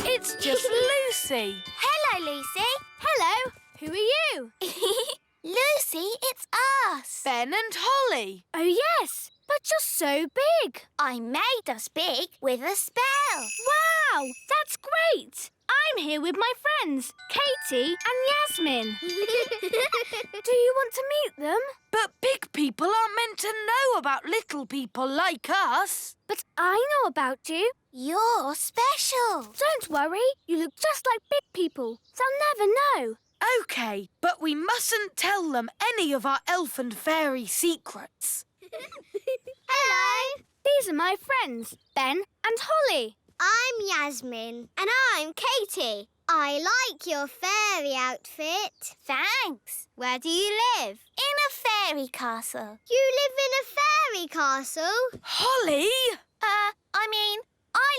it's just Lucy. Hello, Lucy. Hello. Who are you? Lucy, it's us. Ben and Holly. Oh, yes. But you're so big. I made us big with a spell. Wow, that's great. I'm here with my friends, Katie and Yasmin. Do you want to meet them? But big people aren't meant to know about little people like us. But I know about you. You're special. Don't worry. You look just like big people. They'll never know. OK, but we mustn't tell them any of our elf and fairy secrets. Hello. These are my friends, Ben and Holly. I'm Yasmin. And I'm Katie. I like your fairy outfit. Thanks. Where do you live? In a fairy castle. You live in a fairy castle? Holly? I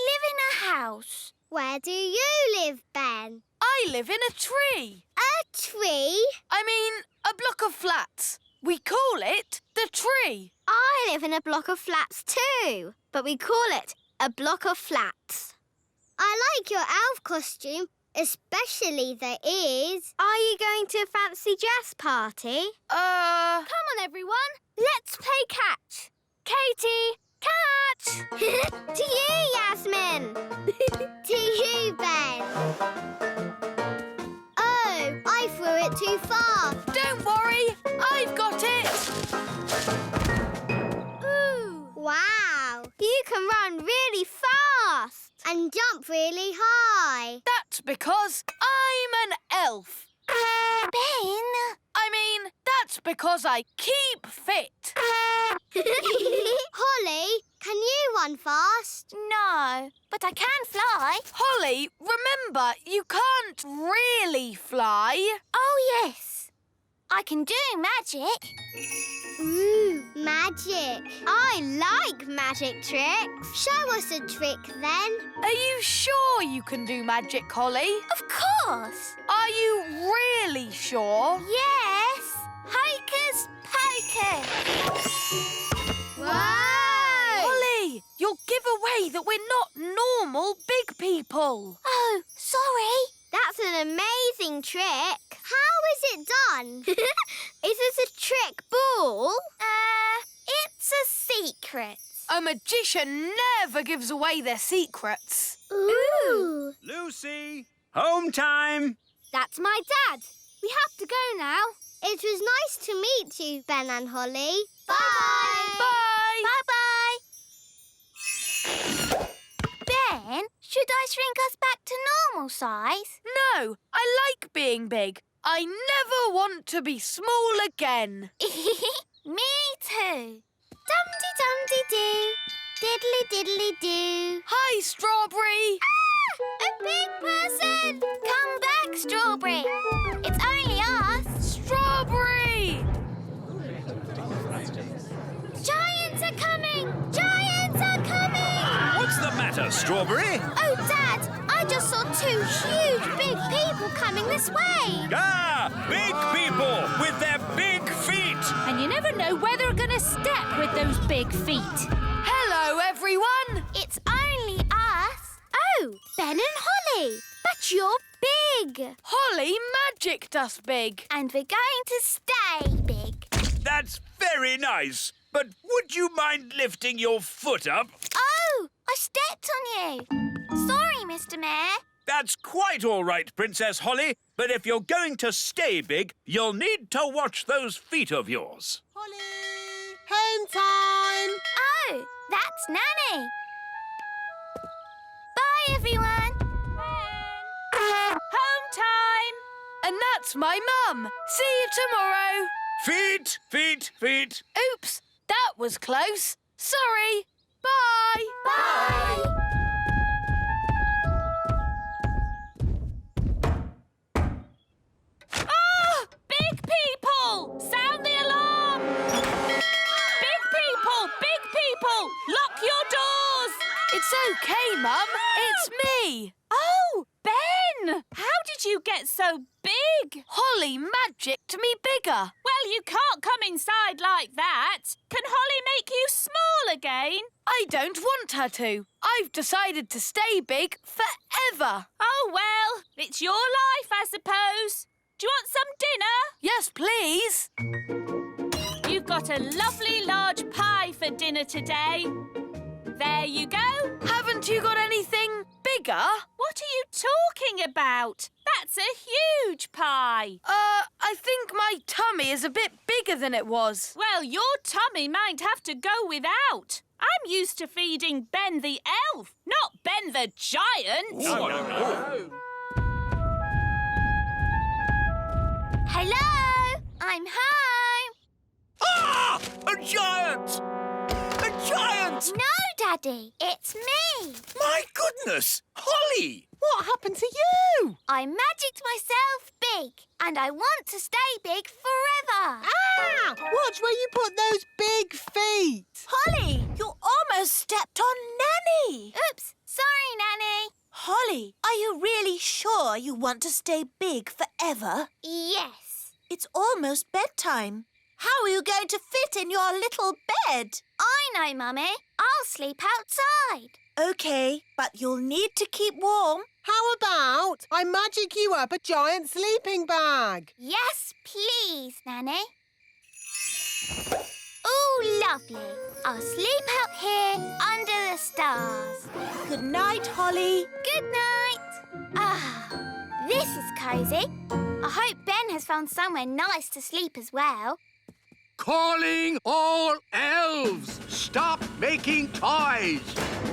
live in a house. Where do you live, Ben? I live in a tree. A tree? I mean, a block of flats. We call it the tree. I live in a block of flats too, but we call it a block of flats. I like your elf costume, especially the ears. Are you going to a fancy dress party? Come on, everyone. Let's play catch. Katie, catch! To you, Yasmin. To you, Ben. Oh, I threw it too far. Don't worry, I've got it. Ooh, wow. You can run really fast and jump really high. That's because I'm an elf. Ben! That's because I keep fit. Holly, can you run fast? No, but I can fly. Holly, remember, you can't really fly. Oh, yes. I can do magic. Ooh, magic. I like magic tricks. Show us a trick, then. Are you sure you can do magic, Holly? Of course. Are you really sure? Yes. Hocus pocus. Whoa! Holly, you'll give away that we're not normal big people. Oh, sorry. That's an amazing trick. How is it done? Is it a trick ball? It's a secret. A magician never gives away their secrets. Ooh. Lucy, home time. That's my dad. We have to go now. It was nice to meet you, Ben and Holly. Bye. Bye. Bye-bye. Ben, should I shrink us back to normal size? No, I like being big. I never want to be small again. Me too. Dum-de-dum-de-doo. Diddly-diddly-doo. Hi, Strawberry. A big person! Come back, Strawberry. It's only us. Strawberry! Giants are coming! Giants are coming! What's the matter, Strawberry? Oh, Dad, I just saw two huge big people coming this way. Ah, big people with their big feet. And you never know where they're going to step with those big feet. Hello, everyone. It's only us. Oh, Ben and Holly. But you're big. Holly magicked us big. And we're going to stay big. That's very nice. But would you mind lifting your foot up? Oh, I stepped on you. Sorry, Mr. Mayor. That's quite all right, Princess Holly. But if you're going to stay big, you'll need to watch those feet of yours. Holly! Home time! Oh, that's Nanny. Bye, everyone. Home time. And that's my mum. See you tomorrow. Feet, feet, feet. Oops, that was close. Sorry. Bye. Bye. Ah! It's okay, Mum. It's me. Oh, Ben! How did you get so big? Holly magicked me bigger. Well, you can't come inside like that. Can Holly make you small again? I don't want her to. I've decided to stay big forever. Oh, well, it's your life, I suppose. Do you want some dinner? Yes, please. You've got a lovely large pie for dinner today. There you go. Haven't you got anything bigger? What are you talking about? That's a huge pie. I think my tummy is a bit bigger than it was. Well, your tummy might have to go without. I'm used to feeding Ben the elf, not Ben the giant. No. Hello, I'm home. Ah! A giant! A giant! No, Daddy, it's me. My goodness! Holly! What happened to you? I magicked myself big, and I want to stay big forever. Ah! Watch where you put those big feet. Holly, you almost stepped on Nanny. Oops, sorry, Nanny. Holly, are you really sure you want to stay big forever? Yes. It's almost bedtime. How are you going to fit in your little bed? I know, Mummy. I'll sleep outside. OK, but you'll need to keep warm. How about I magic you up a giant sleeping bag? Yes, please, Nanny. Ooh, lovely. I'll sleep out here under the stars. Good night, Holly. Good night. Ah, this is cosy. I hope Ben has found somewhere nice to sleep as well. Calling all elves! Stop making toys!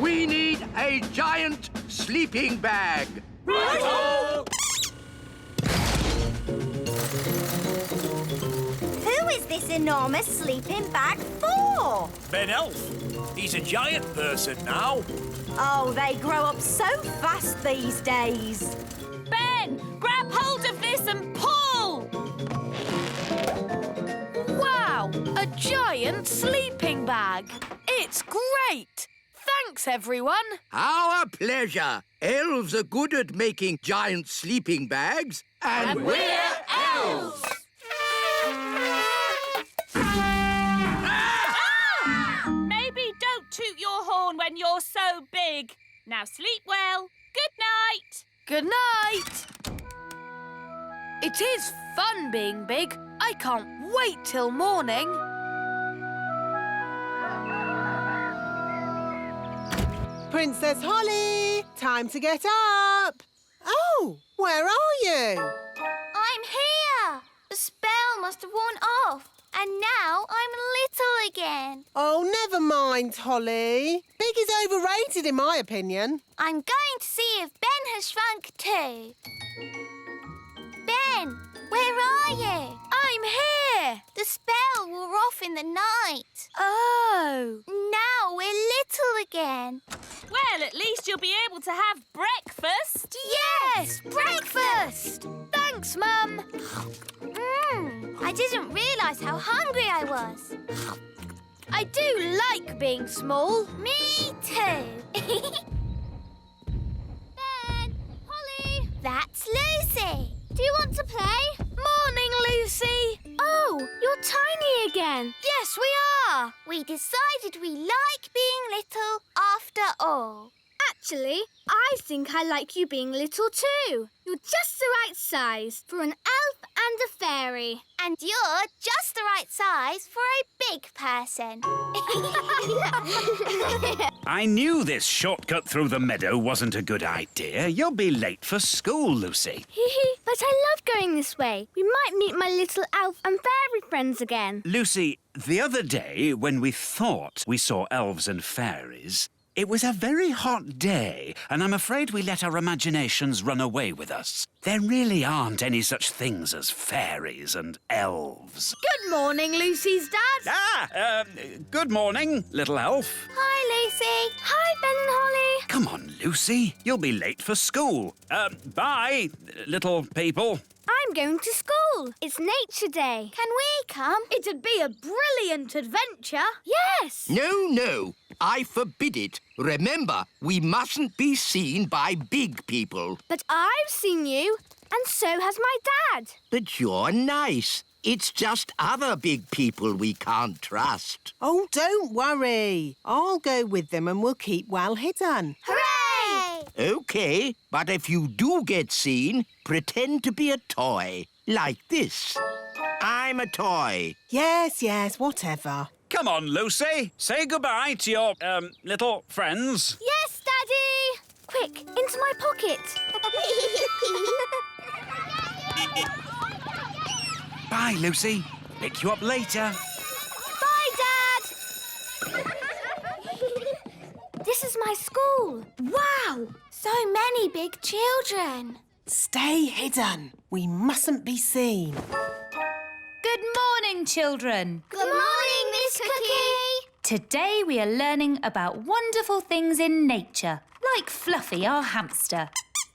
We need a giant sleeping bag. Righto! Who is this enormous sleeping bag for? Ben Elf. He's a giant person now. Oh, they grow up so fast these days. Ben, grab hold of this and pull! Wow, a giant sleeping bag. It's great. Thanks, everyone. Our pleasure. Elves are good at making giant sleeping bags. And we're elves! Maybe don't toot your horn when you're so big. Now sleep well. Good night. Good night. It is fun being big. I can't wait till morning. Princess Holly, time to get up. Oh, where are you? I'm here. The spell must have worn off, and now I'm little again. Oh, never mind, Holly. Big is overrated in my opinion. I'm going to see if Ben has shrunk too. Ben, where are you? I'm here. The spell wore off in the night. Oh. Now we're little again. Well, at least you'll be able to have breakfast. Yes, breakfast. Thanks, Mum. I didn't realise how hungry I was. I do like being small. Me too. Ben, Holly. That's Lucy. Do you want to play? Morning, Lucy. Oh, you're tiny again. Yes, we are. We decided we like being little after all. Actually, I think I like you being little too. You're just the right size for an elf and a fairy. And you're just the right size for a big person. I knew this shortcut through the meadow wasn't a good idea. You'll be late for school, Lucy. But I love going this way. We might meet my little elf and fairy friends again. Lucy, the other day, when we thought we saw elves and fairies, it was a very hot day, and I'm afraid we let our imaginations run away with us. There really aren't any such things as fairies and elves. Good morning, Lucy's dad. Good morning, little elf. Hi, Lucy. Hi, Ben and Holly. Come on, Lucy. You'll be late for school. Bye, little people. I'm going to school. It's Nature Day. Can we come? It'd be a brilliant adventure. Yes. No. I forbid it. Remember, we mustn't be seen by big people. But I've seen you, and so has my dad. But you're nice. It's just other big people we can't trust. Oh, don't worry. I'll go with them and we'll keep well hidden. Hooray! OK, but if you do get seen, pretend to be a toy. Like this. I'm a toy. Yes, whatever. Come on, Lucy. Say goodbye to your, little friends. Yes, Daddy! Quick, into my pocket. Bye, Lucy. Pick you up later. Bye, Dad! This is my school. Wow! So many big children. Stay hidden. We mustn't be seen. Good morning, children. Good morning, Miss Cookie. Today we are learning about wonderful things in nature, like Fluffy, our hamster.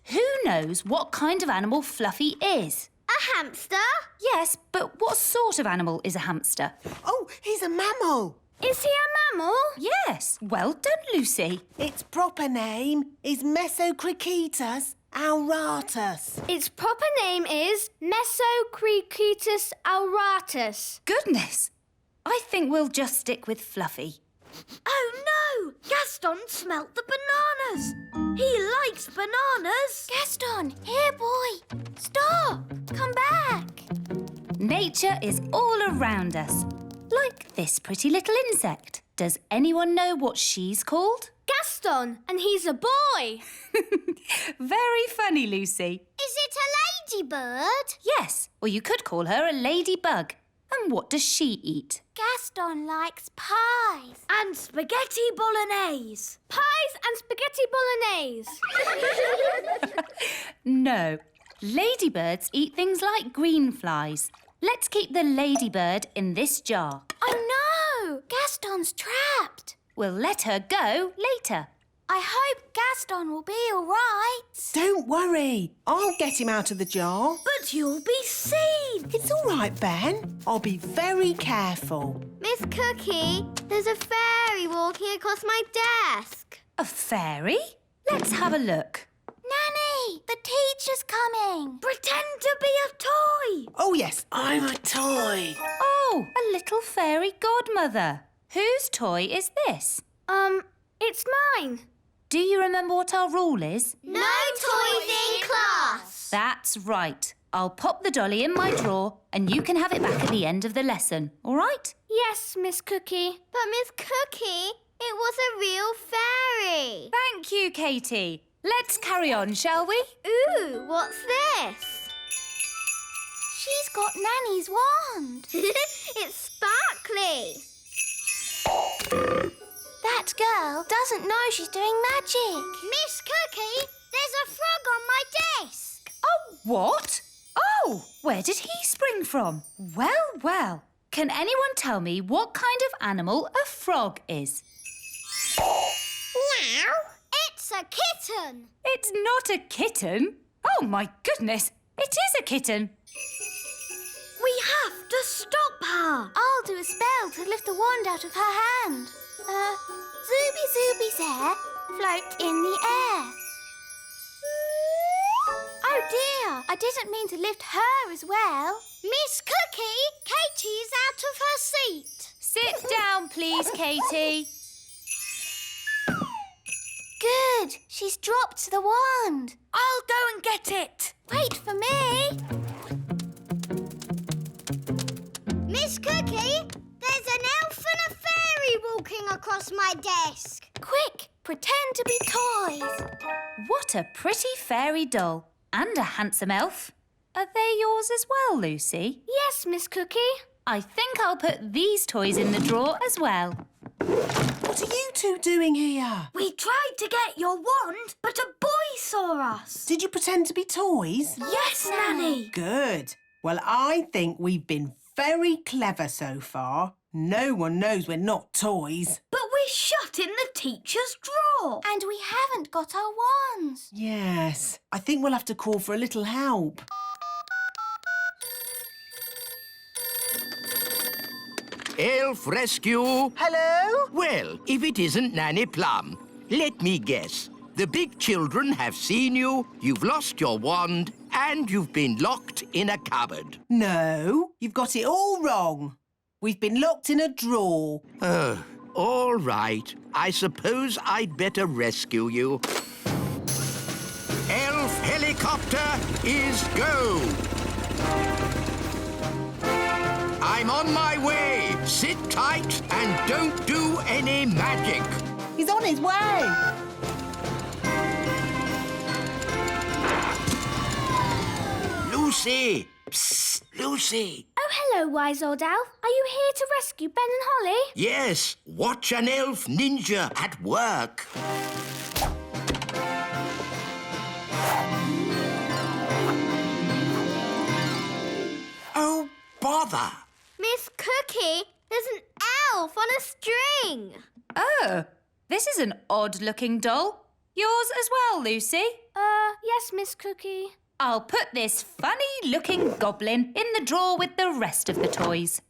Who knows what kind of animal Fluffy is? A hamster? Yes, but what sort of animal is a hamster? Oh, he's a mammal. Is he a mammal? Yes. Well done, Lucy. Its proper name is Mesocricetus auratus. Its proper name is Mesocricetus auratus. Goodness. I think we'll just stick with Fluffy. Oh, no! Gaston smelt the bananas. He likes bananas. Gaston, here, boy. Stop. Come back. Nature is all around us, like this pretty little insect. Does anyone know what she's called? Gaston, and he's a boy. Very funny, Lucy. Is it a ladybird? Yes, or you could call her a ladybug. And what does she eat? Gaston likes pies. And spaghetti bolognese. Pies and spaghetti bolognese. No, ladybirds eat things like green flies. Let's keep the ladybird in this jar. Oh, no! Gaston's trapped. We'll let her go later. I hope Gaston will be all right. Don't worry. I'll get him out of the jar. But you'll be seen. It's all right, Ben. I'll be very careful. Miss Cookie, there's a fairy walking across my desk. A fairy? Let's have a look. Nanny, the teacher's coming. Pretend to be a toy. Oh, yes, I'm a toy. Oh, a little fairy godmother. Whose toy is this? It's mine. Do you remember what our rule is? No toys in class. That's right. I'll pop the dolly in my drawer and you can have it back at the end of the lesson, all right? Yes, Miss Cookie. But Miss Cookie, it was a real fairy. Thank you, Katie. Let's carry on, shall we? Ooh, what's this? She's got Nanny's wand. It's sparkly. That girl doesn't know she's doing magic. Miss Cookie, there's a frog on my desk. Oh, what? Oh, where did he spring from? Well, well. Can anyone tell me what kind of animal a frog is? Meow. It's a kitten. It's not a kitten. Oh, my goodness. It is a kitten. We have to stop her. I'll do a spell to lift the wand out of her hand. Zooby Zooby's hair float in the air. Oh dear, I didn't mean to lift her as well. Miss Cookie, Katie's out of her seat. Sit down, please, Katie. Good, she's dropped the wand. I'll go and get it. Wait for me. Miss Cookie, there's an elf and a fairy walking across my desk. Quick, pretend to be toys. What a pretty fairy doll. And a handsome elf. Are they yours as well, Lucy? Yes, Miss Cookie. I think I'll put these toys in the drawer as well. What are you two doing here? We tried to get your wand, but a boy saw us. Did you pretend to be toys? Yes, Nanny. Good. Well, I think we've been very clever so far. No one knows we're not toys. But we're shut in the teacher's drawer. And we haven't got our wands. Yes. I think we'll have to call for a little help. Elf Rescue. Hello? Well, if it isn't Nanny Plum, let me guess. The big children have seen you, you've lost your wand, and you've been locked in a cupboard. No, you've got it all wrong. We've been locked in a drawer. Oh, all right. I suppose I'd better rescue you. Elf helicopter is go! I'm on my way. Sit tight and don't do any magic. He's on his way. Lucy! Psst, Lucy! Oh, hello, wise old elf. Are you here to rescue Ben and Holly? Yes, watch an elf ninja at work. Oh, bother! Miss Cookie, there's an elf on a string. Oh, this is an odd-looking doll. Yours as well, Lucy? Yes, Miss Cookie. I'll put this funny-looking goblin in the drawer with the rest of the toys.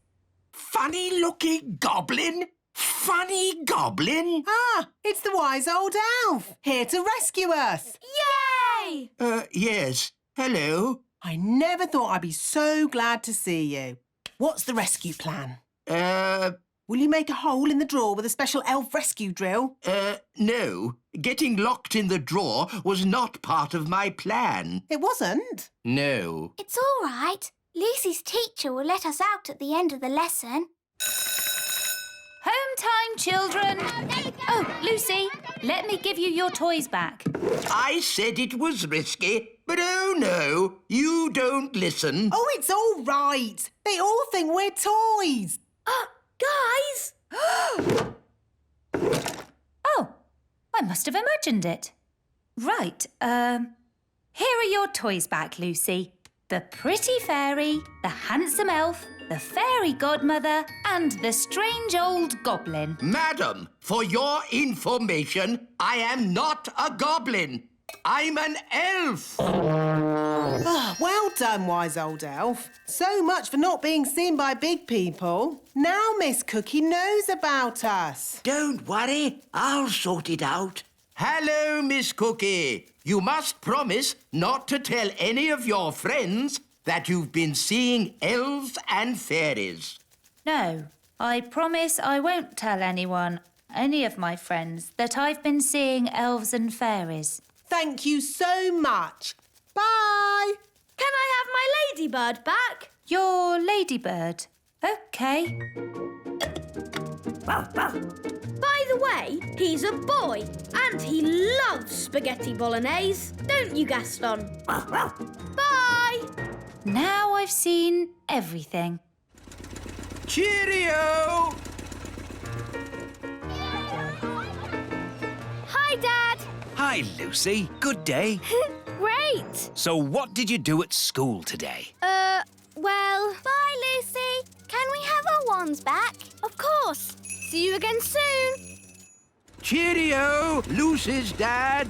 Funny-looking goblin? Funny goblin? Ah, it's the wise old elf, here to rescue us. Yay! Yes. Hello. I never thought I'd be so glad to see you. What's the rescue plan? Will you make a hole in the drawer with a special elf rescue drill? No. Getting locked in the drawer was not part of my plan. It wasn't? No. It's all right. Lucy's teacher will let us out at the end of the lesson. Home time, children. Oh, Lucy, let me give you your toys back. I said it was risky, but oh no, you don't listen. Oh, it's all right. They all think we're toys. Guys! Oh, I must have imagined it. Right, here are your toys back, Lucy. The pretty fairy, the handsome elf, the fairy godmother, and the strange old goblin. Madam, for your information, I am not a goblin. I'm an elf. Well done, wise old elf. So much for not being seen by big people. Now Miss Cookie knows about us. Don't worry, I'll sort it out. Hello, Miss Cookie. You must promise not to tell any of your friends that you've been seeing elves and fairies. No, I promise I won't tell anyone, any of my friends, that I've been seeing elves and fairies. Thank you so much. Bye. Can I have my ladybird back? Your ladybird? OK. By the way, he's a boy and he loves spaghetti bolognese. Don't you, Gaston? Bye! Now I've seen everything. Cheerio! Hi, Dad. Hi, Lucy. Good day. Great. So what did you do at school today? Well... Bye, Lucy. Can we have our wands back? Of course. See you again soon. Cheerio, Lucy's dad.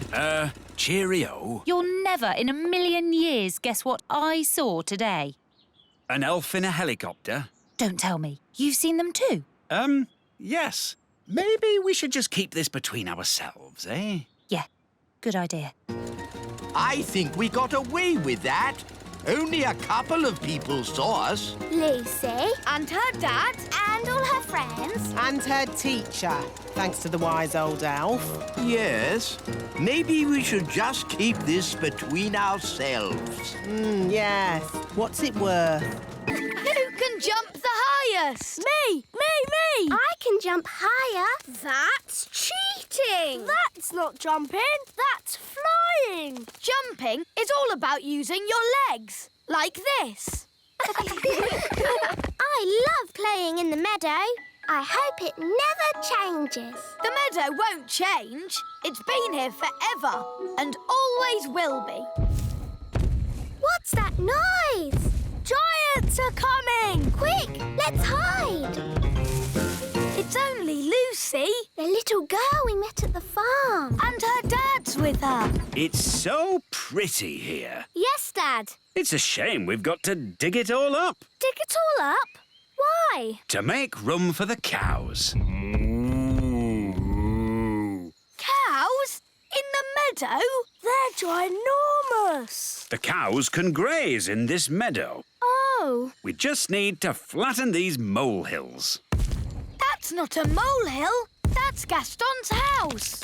Cheerio. You'll never in a million years guess what I saw today. An elf in a helicopter? Don't tell me. You've seen them too? Yes. Maybe we should just keep this between ourselves, eh? Yeah, good idea. I think we got away with that. Only a couple of people saw us. Lucy. And her dad. And all her friends. And her teacher, thanks to the wise old elf. Yes. Maybe we should just keep this between ourselves. Yes. What's it worth? Who can jump the highest? Me! I can jump higher. That's cheating! That's not jumping, that's flying! Jumping is all about using your legs, like this. I love playing in the meadow. I hope it never changes. The meadow won't change. It's been here forever and always will be. What's that noise? Giants are coming! Quick, let's hide. It's only Lucy. The little girl we met at the farm. And her dad's with her. It's so pretty here. Yes, Dad. It's a shame we've got to dig it all up. Dig it all up? Why? To make room for the cows. Cows? In the meadow? They're ginormous. The cows can graze in this meadow. Oh. We just need to flatten these molehills. That's not a molehill. That's Gaston's house.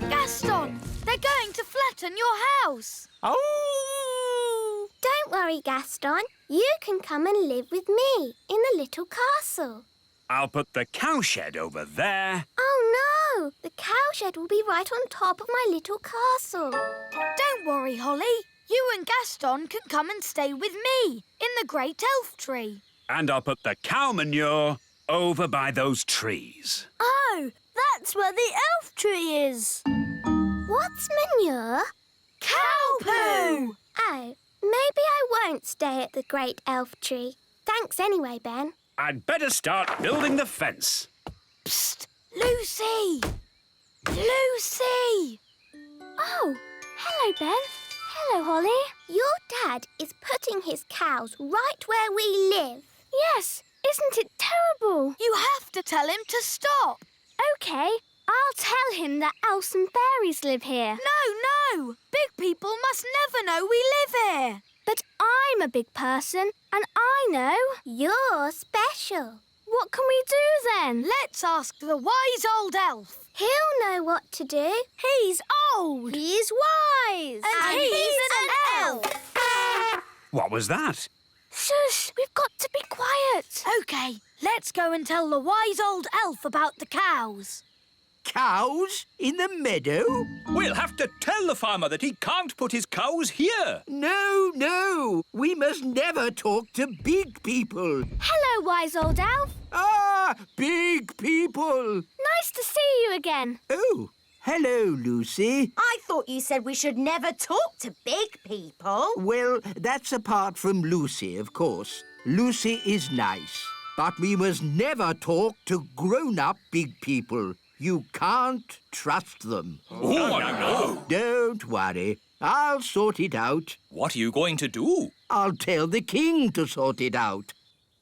Gaston, they're going to flatten your house. Oh! Don't worry, Gaston. You can come and live with me in the little castle. I'll put the cowshed over there. Oh, no! The cowshed will be right on top of my little castle. Don't worry, Holly. You and Gaston can come and stay with me in the great elf tree. And I'll put the cow manure over by those trees. Oh, that's where the elf tree is. What's manure? Cow poo! Oh, maybe I won't stay at the great elf tree. Thanks anyway, Ben. I'd better start building the fence. Psst! Lucy! Lucy! Oh, hello, Ben. Hello, Holly. Your dad is putting his cows right where we live. Yes, isn't it terrible? You have to tell him to stop. OK, I'll tell him that elves and fairies live here. No! Big people must never know we live here. But I'm a big person, and I know. You're special. What can we do then? Let's ask the wise old elf. He'll know what to do. He's old. He's wise. And he's an elf. What was that? Shush! We've got to be quiet. OK, let's go and tell the wise old elf about the cows. Cows in the meadow? We'll have to tell the farmer that he can't put his cows here. No. We must never talk to big people. Hello, wise old elf. Ah, big people. Nice to see you again. Oh, hello, Lucy. I thought you said we should never talk to big people. Well, that's apart from Lucy, of course. Lucy is nice. But we must never talk to grown-up big people. You can't trust them. Oh, I know. Don't worry. I'll sort it out. What are you going to do? I'll tell the king to sort it out.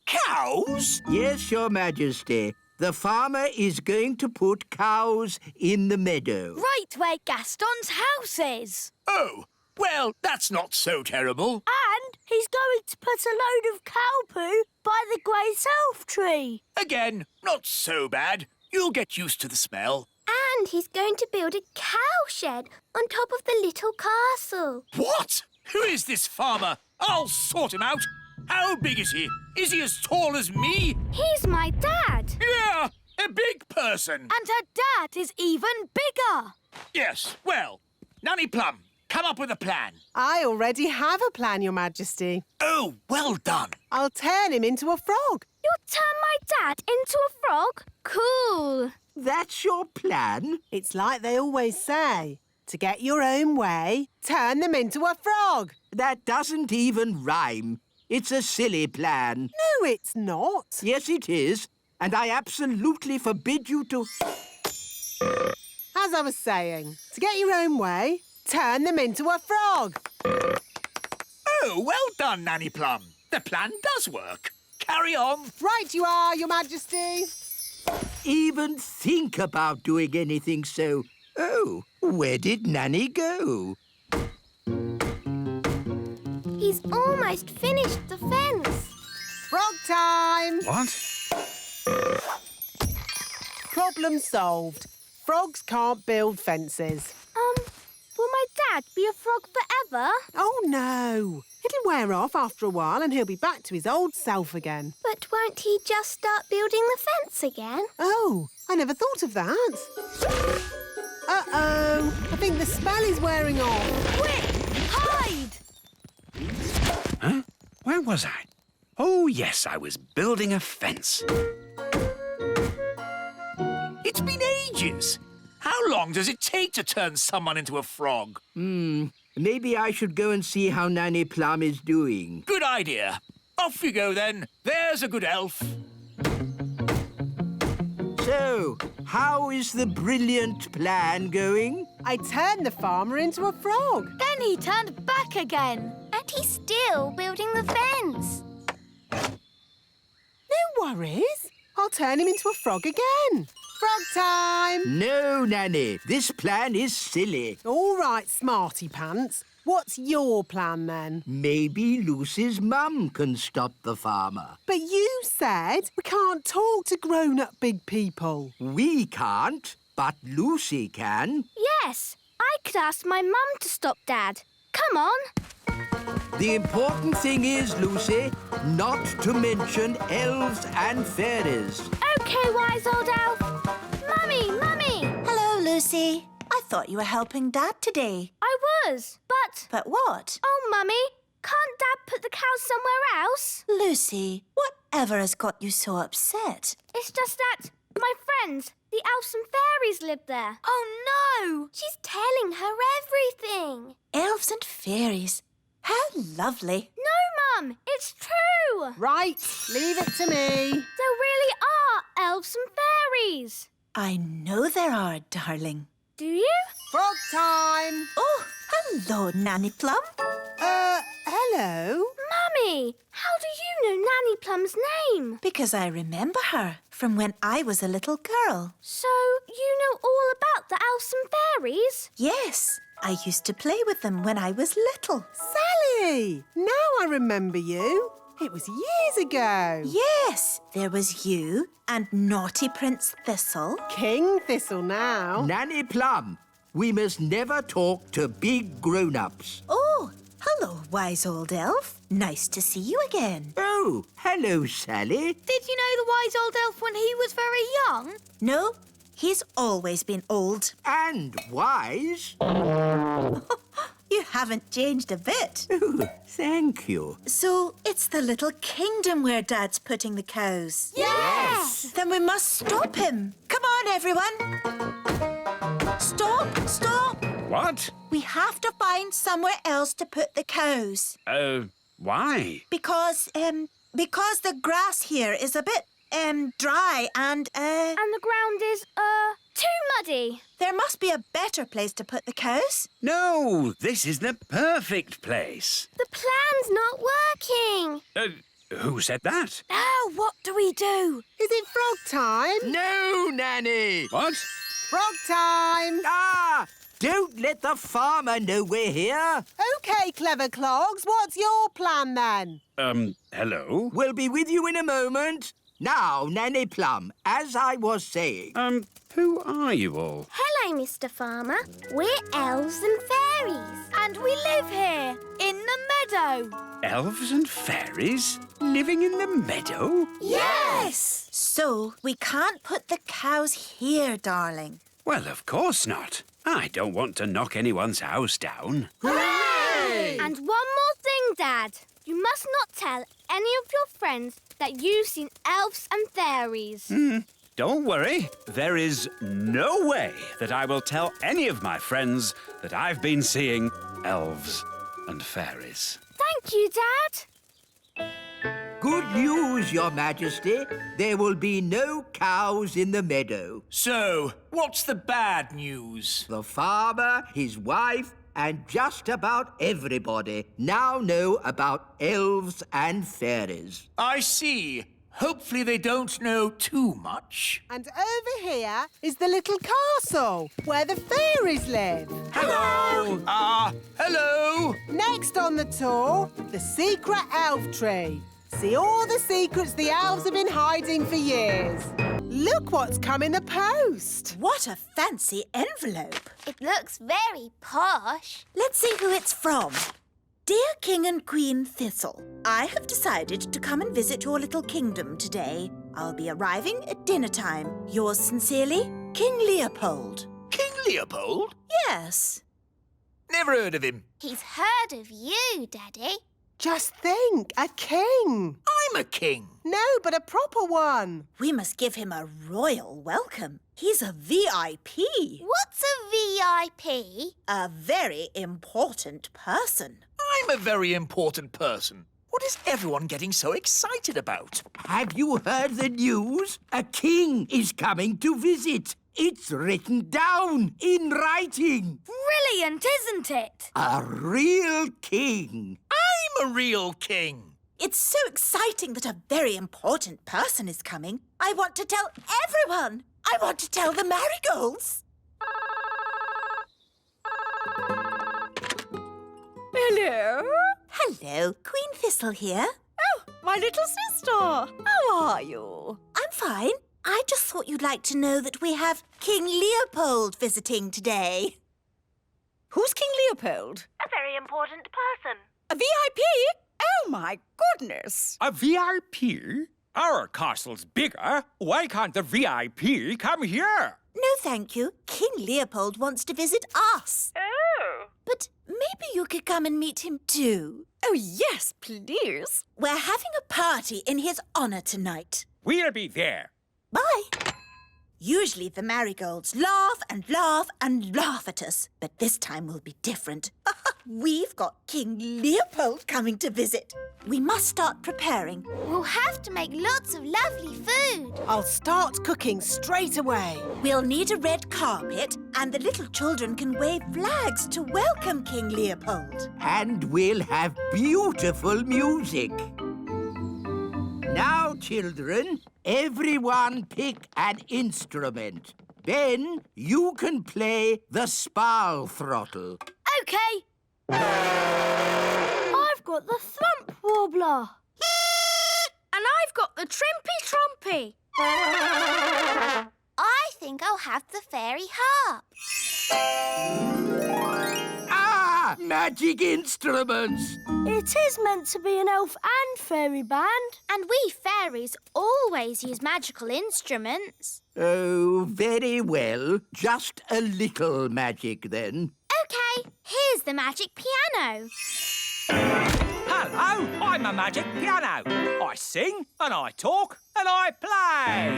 Cows? Yes, Your Majesty. The farmer is going to put cows in the meadow. Right where Gaston's house is. Oh, well, that's not so terrible. And he's going to put a load of cow poo by the great elf tree. Again, not so bad. You'll get used to the smell. And he's going to build a cowshed on top of the little castle. What? Who is this farmer? I'll sort him out. How big is he? Is he as tall as me? He's my dad. Yeah, a big person. And her dad is even bigger. Yes, well, Nanny Plum, come up with a plan. I already have a plan, Your Majesty. Oh, well done. I'll turn him into a frog. You'll turn my dad into a frog? Cool. That's your plan? It's like they always say. To get your own way, turn them into a frog. That doesn't even rhyme. It's a silly plan. No, it's not. Yes, it is. And I absolutely forbid you to... As I was saying, to get your own way, turn them into a frog. Oh, well done, Nanny Plum. The plan does work. Carry on. Right you are, Your Majesty. Even think about doing anything so... Oh, where did Nanny go? He's almost finished the fence. Frog time. What? Problem solved. Frogs can't build fences. Will my dad be a frog forever? Oh, no. It'll wear off after a while and he'll be back to his old self again. But won't he just start building the fence again? Oh, I never thought of that. Uh-oh. I think the spell is wearing off. Quick, hide! Huh? Where was I? Oh, yes, I was building a fence. It's been ages. How long does it take to turn someone into a frog? Maybe I should go and see how Nanny Plum is doing. Good idea. Off you go, then. There's a good elf. So, how is the brilliant plan going? I turned the farmer into a frog. Then he turned back again. he's still building the fence. No worries. I'll turn him into a frog again. Frog time! No, Nanny. This plan is silly. All right, Smarty Pants. What's your plan, then? Maybe Lucy's mum can stop the farmer. But you said we can't talk to grown-up big people. We can't, but Lucy can. Yes, I could ask my mum to stop Dad. Come on. The important thing is, Lucy, not to mention elves and fairies. OK, wise old elf. Mummy, Mummy! Hello, Lucy. I thought you were helping Dad today. I was, but... But what? Oh, Mummy, can't Dad put the cows somewhere else? Lucy, whatever has got you so upset? It's just that my friends, the elves and fairies, live there. Oh, no! She's telling her everything. Elves and fairies. How lovely. No, Mum, it's true. Right, leave it to me. There really are elves and fairies. I know there are, darling. Do you? Frog time. Oh, hello, Nanny Plum. Hello? Mummy, how do you know Nanny Plum's name? Because I remember her from when I was a little girl. So you know all about the elves and fairies? Yes, I used to play with them when I was little. Sally! Now I remember you. It was years ago. Yes, there was you and naughty Prince Thistle. King Thistle now. Nanny Plum, we must never talk to big grown-ups. Oh, hello, wise old elf. Nice to see you again. Oh, hello, Sally. Did you know the wise old elf when he was very young? No, he's always been old. And wise. You haven't changed a bit. Oh, thank you. So it's the little kingdom where Dad's putting the cows? Yes! Then we must stop him. Come on, everyone. Stop, stop. What? We have to find somewhere else to put the cows. Why? Because the grass here is a bit, dry and, And the ground is, too muddy. There must be a better place to put the cows. No, this is the perfect place. The plan's not working. Who said that? Now what do we do? Is it frog time? No, Nanny. What? Frog time. Ah! Don't let the farmer know we're here. OK, clever clogs, what's your plan then? Hello? We'll be with you in a moment. Now, Nanny Plum, as I was saying... Who are you all? Hello, Mr. Farmer. We're elves and fairies. And we live here, in the meadow. Elves and fairies living in the meadow? Yes! So we can't put the cows here, darling. Well, of course not. I don't want to knock anyone's house down. Hooray! And one more thing, Dad. You must not tell any of your friends that you've seen elves and fairies. Don't worry. There is no way that I will tell any of my friends that I've been seeing elves and fairies. Thank you, Dad. Good news, Your Majesty. There will be no cows in the meadow. So, what's the bad news? The farmer, his wife, and just about everybody now know about elves and fairies. I see. Hopefully they don't know too much. And over here is the little castle where the fairies live. Hello! Hello! Next on the tour, the secret elf tree. See all the secrets the elves have been hiding for years. Look what's come in the post. What a fancy envelope. It looks very posh. Let's see who it's from. Dear King and Queen Thistle, I have decided to come and visit your little kingdom today. I'll be arriving at dinner time. Yours sincerely, King Leopold. King Leopold? Yes. Never heard of him. He's heard of you, Daddy. Just think, a king. I'm a king. No, but a proper one. We must give him a royal welcome. He's a VIP. What's a VIP? A very important person. I'm a very important person. What is everyone getting so excited about? Have you heard the news? A king is coming to visit. It's written down in writing. Brilliant, isn't it? A real king. a real king. It's so exciting that a very important person is coming. I want to tell everyone. I want to tell the marigolds. Hello? Hello, Queen Thistle here. Oh, my little sister. How are you? I'm fine. I just thought you'd like to know that we have King Leopold visiting today. Who's King Leopold? A very important person. A VIP? Oh, my goodness. A VIP? Our castle's bigger. Why can't the VIP come here? No, thank you. King Leopold wants to visit us. Oh. But maybe you could come and meet him too. Oh, yes, please. We're having a party in his honour tonight. We'll be there. Bye. Usually the marigolds laugh and laugh and laugh at us, but this time will be different. We've got King Leopold coming to visit. We must start preparing. We'll have to make lots of lovely food. I'll start cooking straight away. We'll need a red carpet, and the little children can wave flags to welcome King Leopold. And we'll have beautiful music. Now, children, everyone pick an instrument. Then you can play the spal throttle. OK. I've got the thump warbler. And I've got the trimpy trompy. I think I'll have the fairy harp. Ah! Magic instruments! It is meant to be an elf and fairy band. And we fairies always use magical instruments. Oh, very well. Just a little magic, then. OK, here's the magic piano. Hello, I'm a magic piano. I sing and I talk and I play.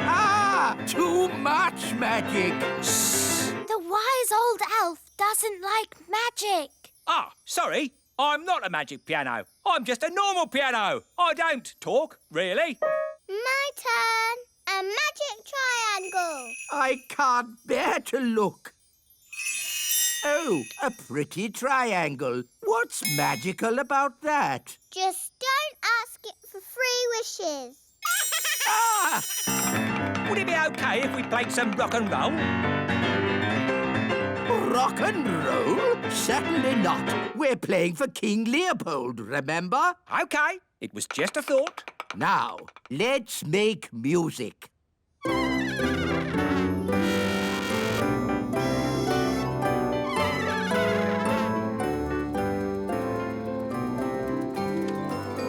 Ah! Too much magic! The wise old elf doesn't like magic. Ah, sorry, I'm not a magic piano. I'm just a normal piano. I don't talk, really. My turn. A magic triangle. I can't bear to look. Oh, a pretty triangle. What's magical about that? Just don't ask it for 3 wishes. Ah! Would it be OK if we played some rock and roll? Rock and roll? Certainly not. We're playing for King Leopold, remember? OK, it was just a thought. Now, let's make music.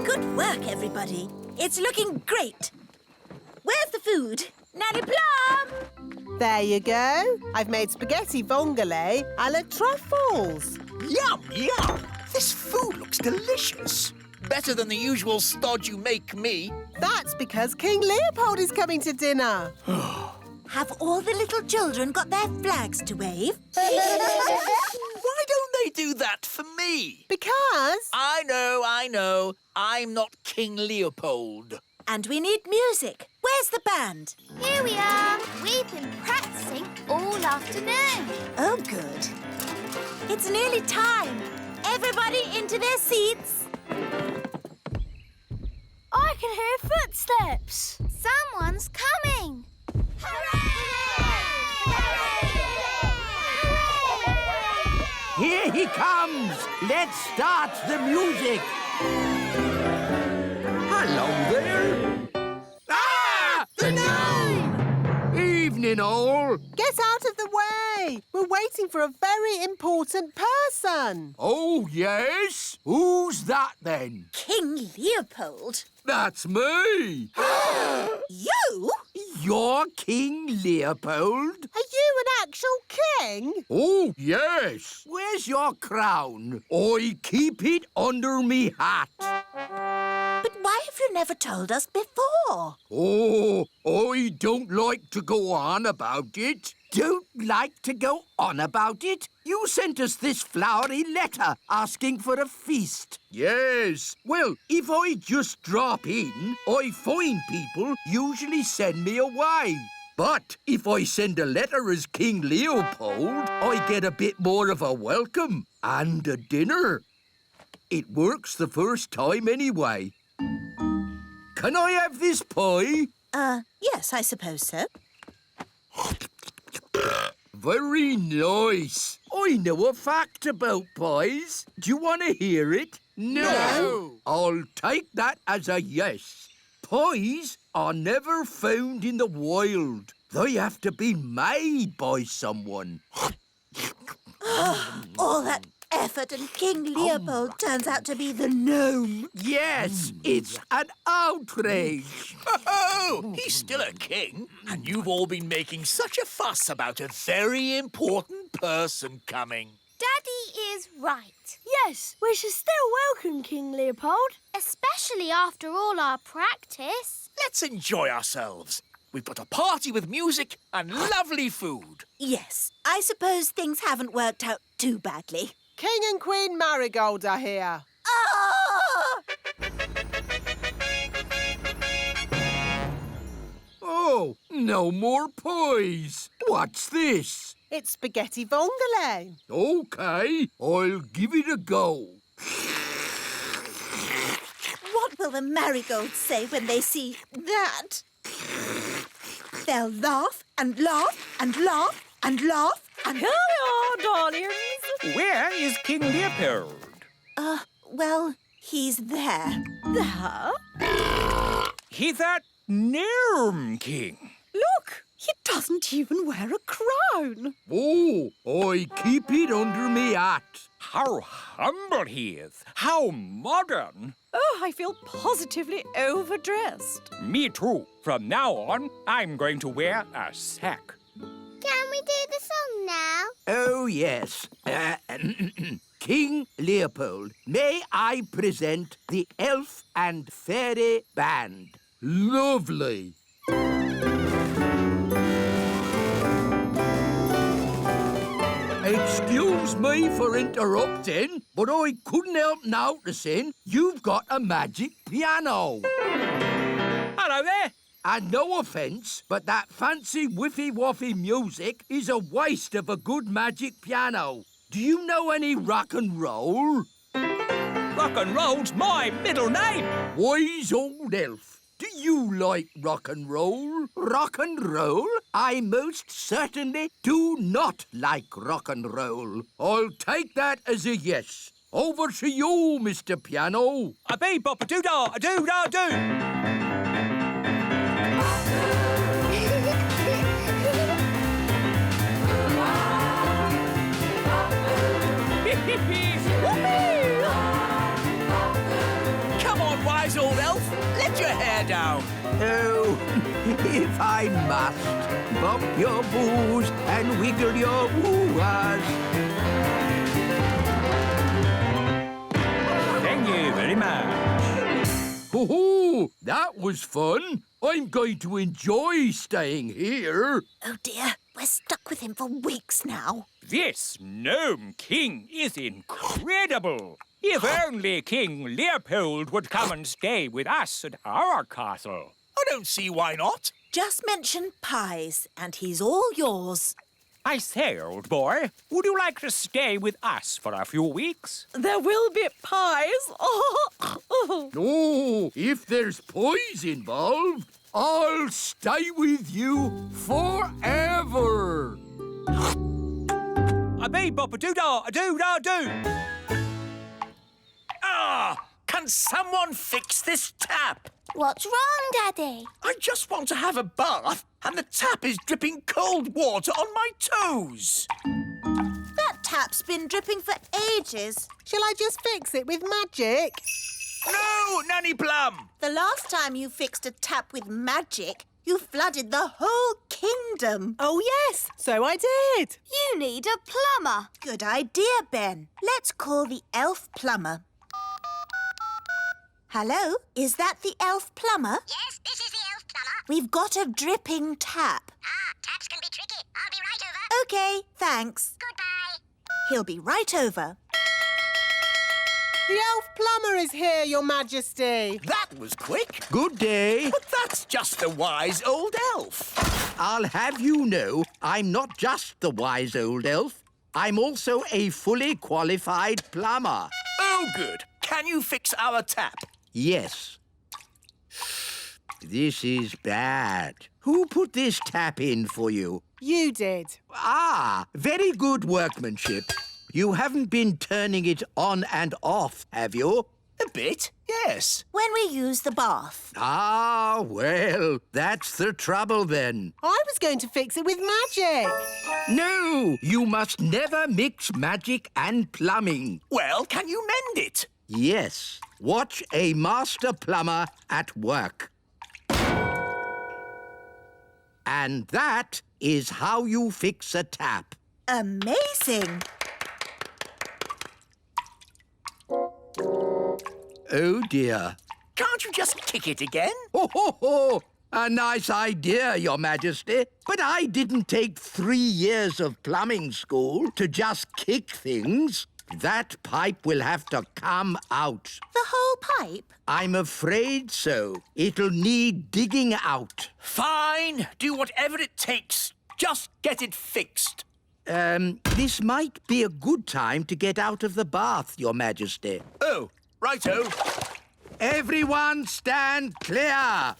Good work, everybody. It's looking great. Where's the food? Nanny Plum! There you go. I've made spaghetti vongole a la truffles. Yum, yum! This food looks delicious. Better than the usual stodge you make me. That's because King Leopold is coming to dinner. Have all the little children got their flags to wave? Why don't they do that for me? Because... I know. I'm not King Leopold. And we need music. Where's the band? Here we are. We've been practicing all afternoon. Oh, good. It's nearly time. Everybody into their seats. I can hear footsteps. Someone's coming. Here he comes! Let's start the music! Hello there! Ah! The gnome! Evening, all! Get out of the way! We're waiting for a very important person. Oh, yes? Who's that, then? King Leopold. That's me! You? You're King Leopold? Are you an actual king? Oh, yes. Where's your crown? I keep it under me hat. But why have you never told us before? Oh, I don't like to go on about it. Don't like to go on about it? You sent us this flowery letter asking for a feast. Yes. Well, if I just drop in, I find people usually send me away. But if I send a letter as King Leopold, I get a bit more of a welcome and a dinner. It works the first time anyway. Can I have this pie? Yes, I suppose so. Very nice. I know a fact about pies. Do you want to hear it? No. I'll take that as a yes. Pies are never found in the wild. They have to be made by someone. All that effort and King Leopold turns out to be the gnome. Yes, it's an outrage. Oh, he's still a king, and you've all been making such a fuss about a very important person coming. Daddy is right. Yes, we should still welcome King Leopold. Especially after all our practice. Let's enjoy ourselves. We've got a party with music and lovely food. Yes, I suppose things haven't worked out too badly. King and Queen Marigold are here. Oh, no more pies. What's this? It's spaghetti vongole. OK, I'll give it a go. What will the marigolds say when they see that? They'll laugh and laugh and laugh and laugh and... Hello, darlings. Where is King Leopold? Well, he's there. There? He's that gnome king. Look, he doesn't even wear a crown. Oh, I keep it under me hat. How humble he is. How modern. Oh, I feel positively overdressed. Me too. From now on, I'm going to wear a sack. Can we do the song now? Oh, yes. King Leopold, may I present the Elf and Fairy Band? Lovely. Excuse me for interrupting, but I couldn't help noticing you've got a magic piano. Hello there. And no offence, but that fancy whiffy-woffy music is a waste of a good magic piano. Do you know any rock and roll? Rock and roll's my middle name. Wise old elf. Do you like rock and roll? Rock and roll? I most certainly do not like rock and roll. I'll take that as a yes. Over to you, Mr. Piano. A bee bop a doo-dah, a doo-dah doo. Come on, wise old elf. Let your hair down. Oh, if I must, bop your boos and wiggle your woo-ahs. Thank you very much. Ho-ho! That was fun. I'm going to enjoy staying here. Oh, dear. We're stuck with him for weeks now. This gnome king is incredible. If only King Leopold would come and stay with us at our castle. I don't see why not. Just mention pies, and he's all yours. I say, old boy, would you like to stay with us for a few weeks? There will be pies. Oh, if there's pies involved, I'll stay with you forever. A bee bop a doo-dah, a doo-dah doo. Ah, can someone fix this tap? What's wrong, Daddy? I just want to have a bath and the tap is dripping cold water on my toes. That tap's been dripping for ages. Shall I just fix it with magic? No, Nanny Plum. The last time you fixed a tap with magic, you flooded the whole kingdom. Oh, yes, so I did. You need a plumber. Good idea, Ben. Let's call the elf plumber. Hello, is that the elf plumber? Yes, this is the elf plumber. We've got a dripping tap. Taps can be tricky. I'll be right over. OK, thanks. Goodbye. He'll be right over. The elf plumber is here, Your Majesty. That was quick. Good day. But that's just the wise old elf. I'll have you know I'm not just the wise old elf. I'm also a fully qualified plumber. Oh, good. can you fix our tap? Yes. This is bad. Who put this tap in for you? You did. Ah, very good workmanship. You haven't been turning it on and off, have you? A bit, yes. When we use the bath. Ah, well, that's the trouble then. I was going to fix it with magic. No, you must never mix magic and plumbing. Well, can you mend it? Yes. Watch a master plumber at work. And that is how you fix a tap. Amazing. Oh, dear. Can't you just kick it again? Ho, ho, ho! A nice idea, Your Majesty. But I didn't take 3 years of plumbing school to just kick things. That pipe will have to come out. The whole pipe? I'm afraid so. It'll need digging out. Fine. Do whatever it takes. Just get it fixed. This might be a good time to get out of the bath, Your Majesty. Oh, righto. Everyone stand clear.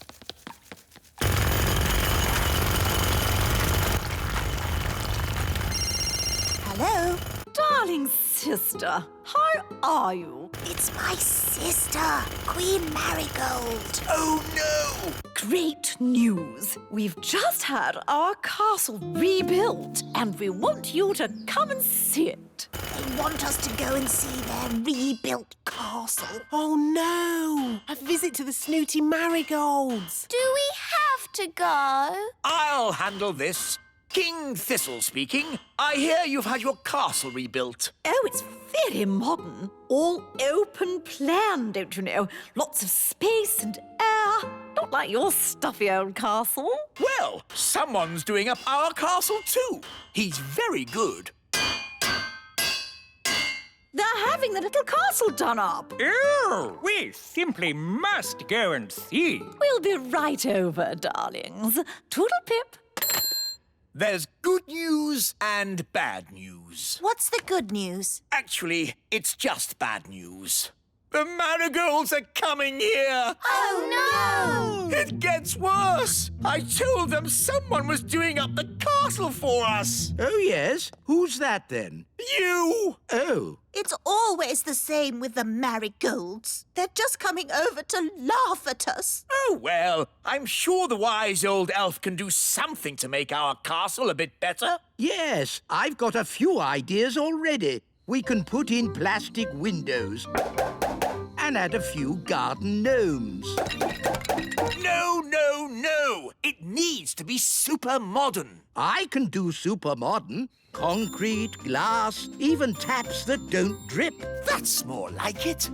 Hello? Darling sister, how are you? It's my sister, Queen Marigold. Oh, no! Great news! We've just had our castle rebuilt, and we want you to come and see it. They want us to go and see their rebuilt castle. Oh, no. A visit to the snooty marigolds. Do we have to go? I'll handle this. King Thistle speaking. I hear you've had your castle rebuilt. Oh, it's very modern. All open plan, don't you know? Lots of space and air. Not like your stuffy old castle. Well, someone's doing up our castle too. He's very good. They're having the little castle done up. Oh, we simply must go and see. We'll be right over, darlings. Toodle-pip. There's good news and bad news. What's the good news? Actually, it's just bad news. The marigolds are coming here! Oh, no! It gets worse! I told them someone was doing up the castle for us! Oh, yes? Who's that, then? You! Oh. It's always the same with the marigolds. They're just coming over to laugh at us. Oh, well, I'm sure the wise old elf can do something to make our castle a bit better. Yes, I've got a few ideas already. We can put in plastic windows and add a few garden gnomes. No, no, no! It needs to be super modern. I can do super modern. Concrete, glass, even taps that don't drip. That's more like it.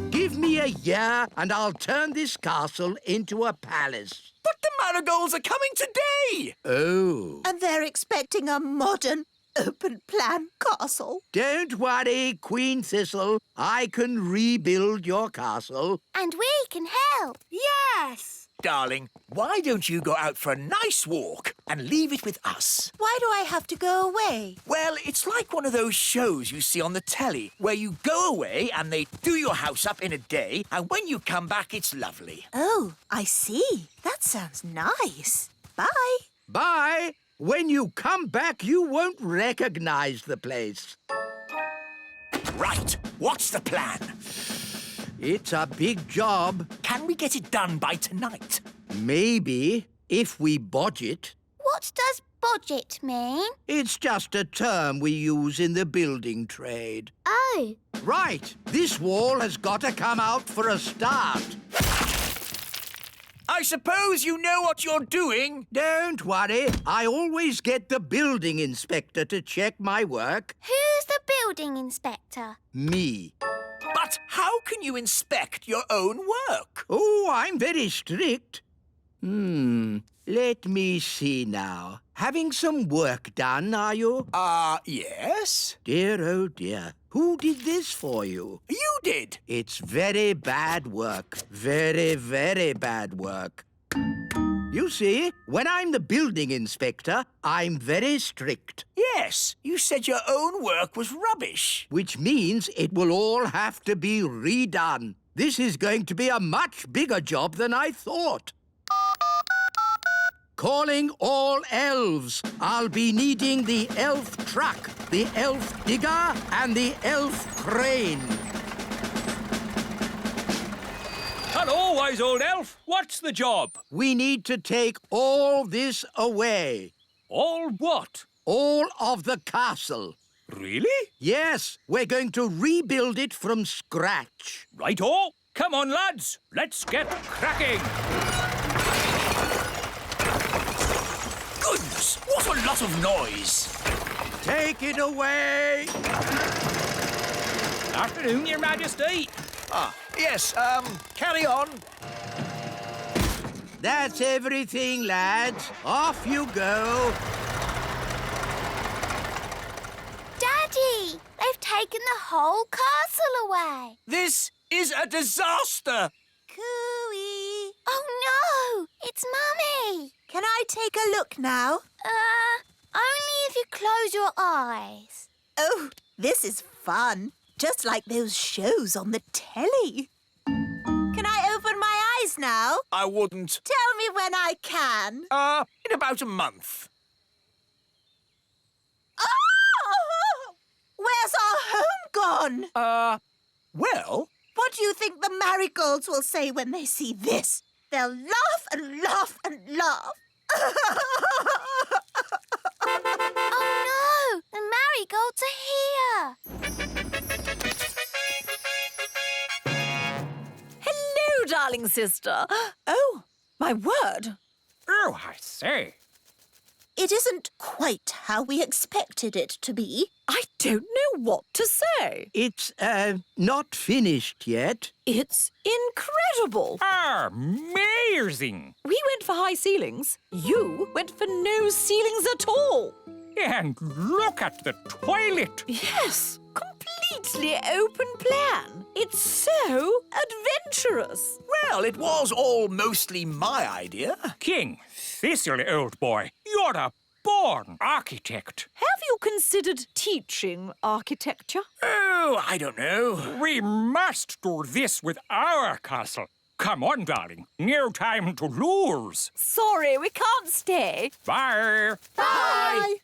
Give me a year and I'll turn this castle into a palace. But the marigolds are coming today! Oh. And they're expecting a modern, open-plan castle. Don't worry, Queen Thistle. I can rebuild your castle. And we can help. Yes! Darling, why don't you go out for a nice walk and leave it with us? Why do I have to go away? Well, it's like one of those shows you see on the telly where you go away and they do your house up in a day, and when you come back, it's lovely. Oh, I see. That sounds nice. Bye. Bye. When you come back, you won't recognize the place. Right. What's the plan? It's a big job. Can we get it done by tonight? Maybe, if we budget. What does budget mean? It's just a term we use in the building trade. Oh. Right. This wall has got to come out for a start. I suppose you know what you're doing. Don't worry. I always get the building inspector to check my work. Who's the building inspector? Me. But how can you inspect your own work? Oh, I'm very strict. Let me see now. Having some work done, are you? Yes. Dear, oh dear. Who did this for you? You did. It's very bad work. Very, very bad work. You see, when I'm the building inspector, I'm very strict. Yes, you said your own work was rubbish. Which means it will all have to be redone. This is going to be a much bigger job than I thought. Calling all elves. I'll be needing the elf truck, the elf digger, and the elf crane. Hello, wise old elf. What's the job? We need to take all this away. All what? All of the castle. Really? Yes, we're going to rebuild it from scratch. Right-o. Come on, lads. Let's get cracking. Goodness, what a lot of noise. Take it away. Afternoon, Your Majesty. Ah, yes, carry on. That's everything, lads. Off you go. Daddy, they've taken the whole castle away. This is a disaster. Cooey! Oh, no! It's Mummy! Can I take a look now? Only if you close your eyes. Oh, this is fun. Just like those shows on the telly. Can I open my eyes now? I wouldn't. Tell me when I can. In about a month. Oh! Where's our home gone? Well... What do you think the marigolds will say when they see this? They'll laugh and laugh and laugh. Oh, no! The marigolds are here! Hello, darling sister. Oh, my word. Oh, I say. It isn't quite how we expected it to be. I don't know what to say. It's, not finished yet. It's incredible. Amazing. We went for high ceilings. You went for no ceilings at all. And look at the toilet. Yes, completely open plan. It's so adventurous. Well, it was all mostly my idea. King Cecily, old boy, you're a born architect. Have you considered teaching architecture? Oh, I don't know. We must do this with our castle. Come on, darling. No time to lose. Sorry, we can't stay. Bye. Bye.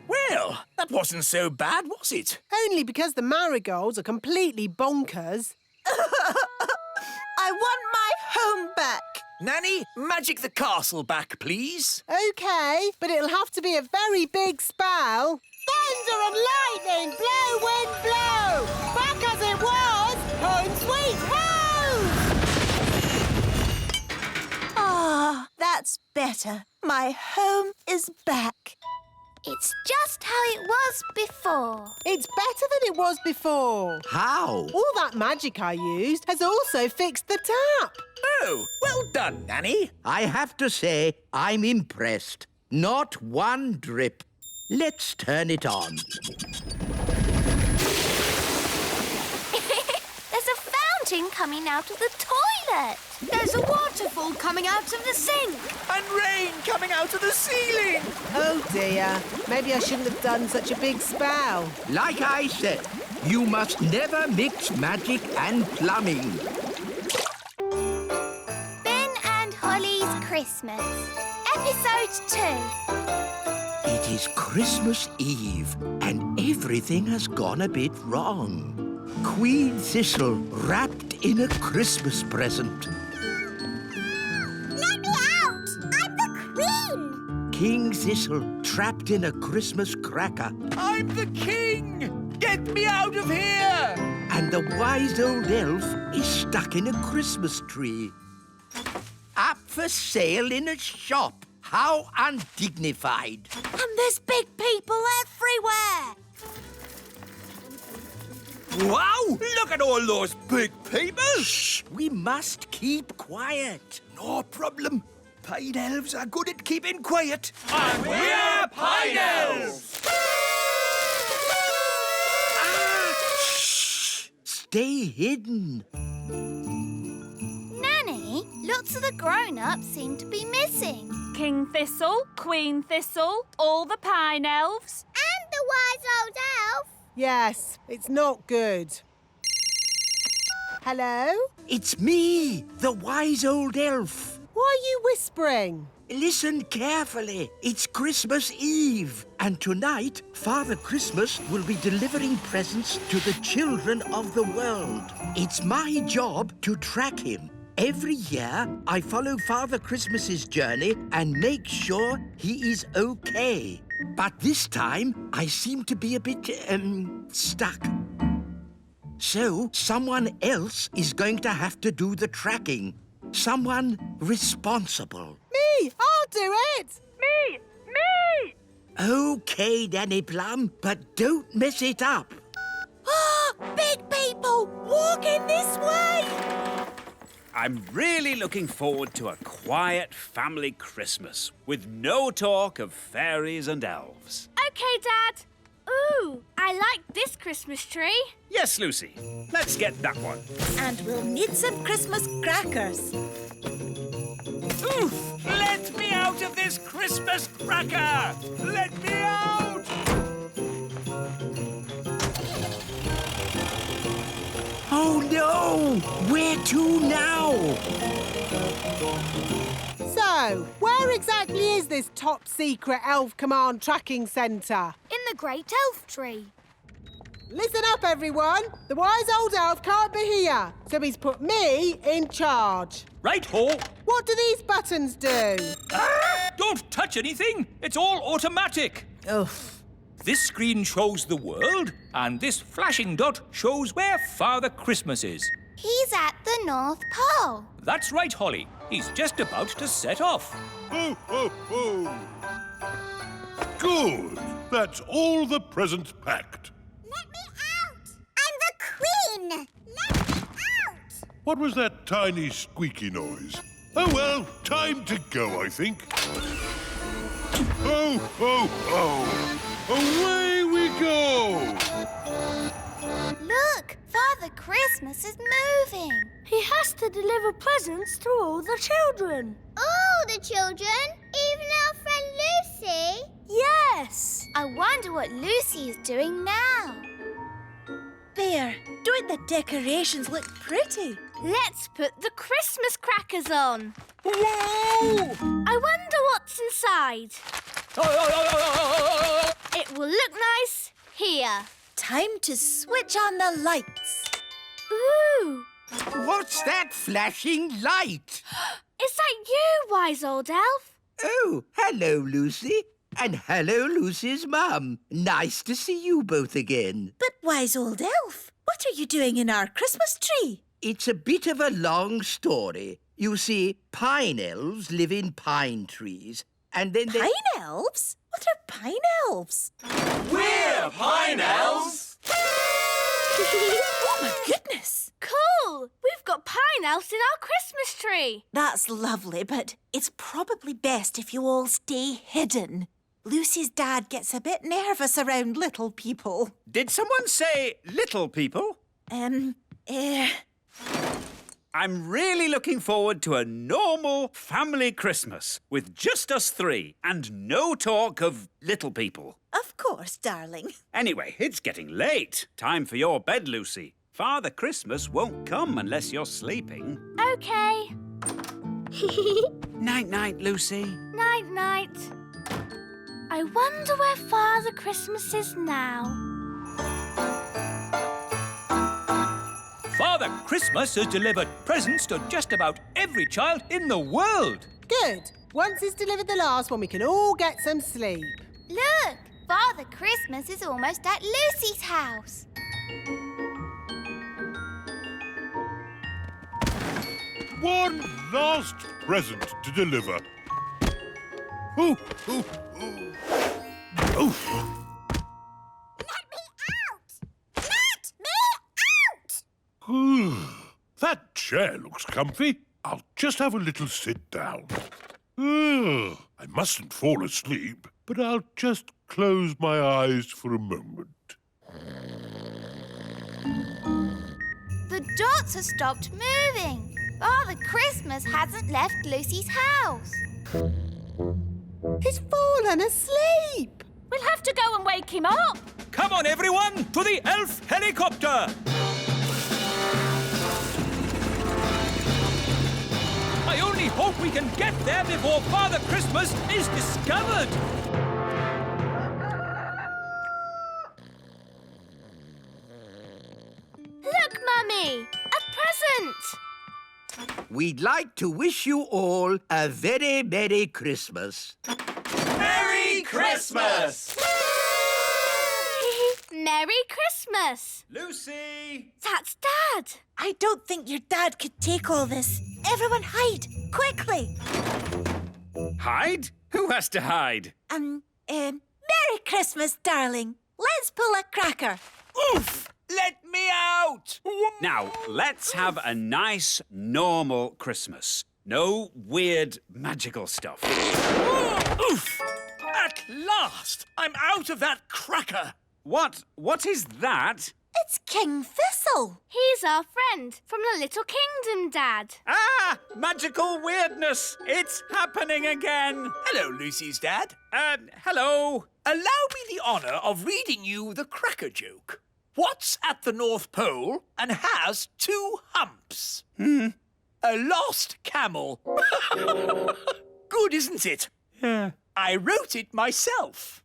Well, that wasn't so bad, was it? Only because the marigolds are completely bonkers. I want my home back. Nanny, magic the castle back, please. OK, but it'll have to be a very big spell. Thunder and lightning, blow, wind, blow. Back as it was, home sweet home! Ah, that's better. My home is back. It's just how it was before. It's better than it was before. How? All that magic I used has also fixed the tap. Oh, well done, Nanny. I have to say, I'm impressed. Not one drip. Let's turn it on. There's a fountain coming out of the toilet. There's a waterfall coming out of the sink. And rain coming out of the ceiling. Oh, dear. Maybe I shouldn't have done such a big spell. Like I said, you must never mix magic and plumbing. Ben and Holly's Christmas. Episode 2. It is Christmas Eve, and everything has gone a bit wrong. Queen Thistle wrapped in a Christmas present. Let me out! I'm the Queen! King Thistle trapped in a Christmas cracker. I'm the king! Get me out of here! And the wise old elf is stuck in a Christmas tree. Up for sale in a shop. How undignified. And there's big people everywhere. Wow! Look at all those big people! Shh! We must keep quiet. No problem. Pine elves are good at keeping quiet. And we're Pine Elves! Shh! Stay hidden. Nanny, Lots of the grown-ups seem to be missing. King Thistle, Queen Thistle, all the pine elves. And the wise old elf. Yes, it's not good. Hello? It's me, the wise old elf. Why are you whispering? Listen carefully. It's Christmas Eve, and tonight Father Christmas will be delivering presents to the children of the world. It's my job to track him. Every year, I follow Father Christmas's journey and make sure he is okay. But this time, I seem to be a bit, stuck. So, someone else is going to have to do the tracking. Someone responsible. Me! I'll do it! Me! Me! Okay, Danny Plum, but don't mess it up. Big people, walking this way! I'm really looking forward to a quiet family Christmas with no talk of fairies and elves. OK, Dad. Ooh, I like this Christmas tree. Yes, Lucy. Let's get that one. And we'll need some Christmas crackers. Oof! Let me out of this Christmas cracker! Let me out! Oh, no! Where to now? So, where exactly is this top-secret elf command tracking centre? In the great elf tree. Listen up, everyone. The wise old elf can't be here, so he's put me in charge. Right, Ho. What do these buttons do? Don't touch anything. It's all automatic. Ugh. This screen shows the world, and this flashing dot shows where Father Christmas is. He's at the North Pole. That's right, Holly. He's just about to set off. Ho, ho, ho! Good. That's all the presents packed. Let me out! I'm the Queen! Let me out! What was that tiny squeaky noise? Oh, well, time to go, I think. Ho, ho, ho! Away we go! Look! Father Christmas is moving. He has to deliver presents to all the children. All the children? Even our friend Lucy? Yes. I wonder what Lucy is doing now. There, don't the decorations look pretty? Let's put the Christmas crackers on. Whoa! I wonder what's inside. It will look nice here. Time to switch on the lights. Ooh! What's that flashing light? Is that you, wise old elf? Oh, hello, Lucy. And hello, Lucy's mum. Nice to see you both again. But wise old elf, what are you doing in our Christmas tree? It's a bit of a long story. You see, pine elves live in pine trees. And then they... Pine elves? What are pine elves? We're Pine Elves! Oh, my goodness! Cool! We've got pine elves in our Christmas tree. That's lovely, but it's probably best if you all stay hidden. Lucy's dad gets a bit nervous around little people. Did someone say little people? I'm really looking forward to a normal family Christmas with just us three and no talk of little people. Of course, darling. Anyway, it's getting late. Time for your bed, Lucy. Father Christmas won't come unless you're sleeping. OK. Night-night, Lucy. Night-night. I wonder where Father Christmas is now. Father Christmas has delivered presents to just about every child in the world. Good. Once he's delivered the last one, we can all get some sleep. Look! Father Christmas is almost at Lucy's house. One last present to deliver. Oh, oh, oh. Oh. Let me out! Let me out! That chair looks comfy. I'll just have a little sit down. I mustn't fall asleep, but I'll just close my eyes for a moment. The dots have stopped moving. Father Christmas hasn't left Lucy's house. He's fallen asleep. We'll have to go and wake him up. Come on, everyone, to the elf helicopter! I only hope we can get there before Father Christmas is discovered. Look, Mummy! A present! We'd like to wish you all a very Merry Christmas. Merry Christmas! Merry Christmas! Lucy! That's Dad! I don't think your dad could take all this. Everyone hide, quickly. Hide? Who has to hide? Merry Christmas, darling. Let's pull a cracker. Oof! Let me out! Now, let's have a nice, normal Christmas. No weird, magical stuff. Oof! At last! I'm out of that cracker! What is that? It's King Thistle. He's our friend from the Little Kingdom, Dad. Ah! Magical weirdness! It's happening again! Hello, Lucy's dad. Hello. Allow me the honour of reading you the cracker joke. What's at the North Pole and has 2 humps? A lost camel. Good, isn't it? Yeah. I wrote it myself.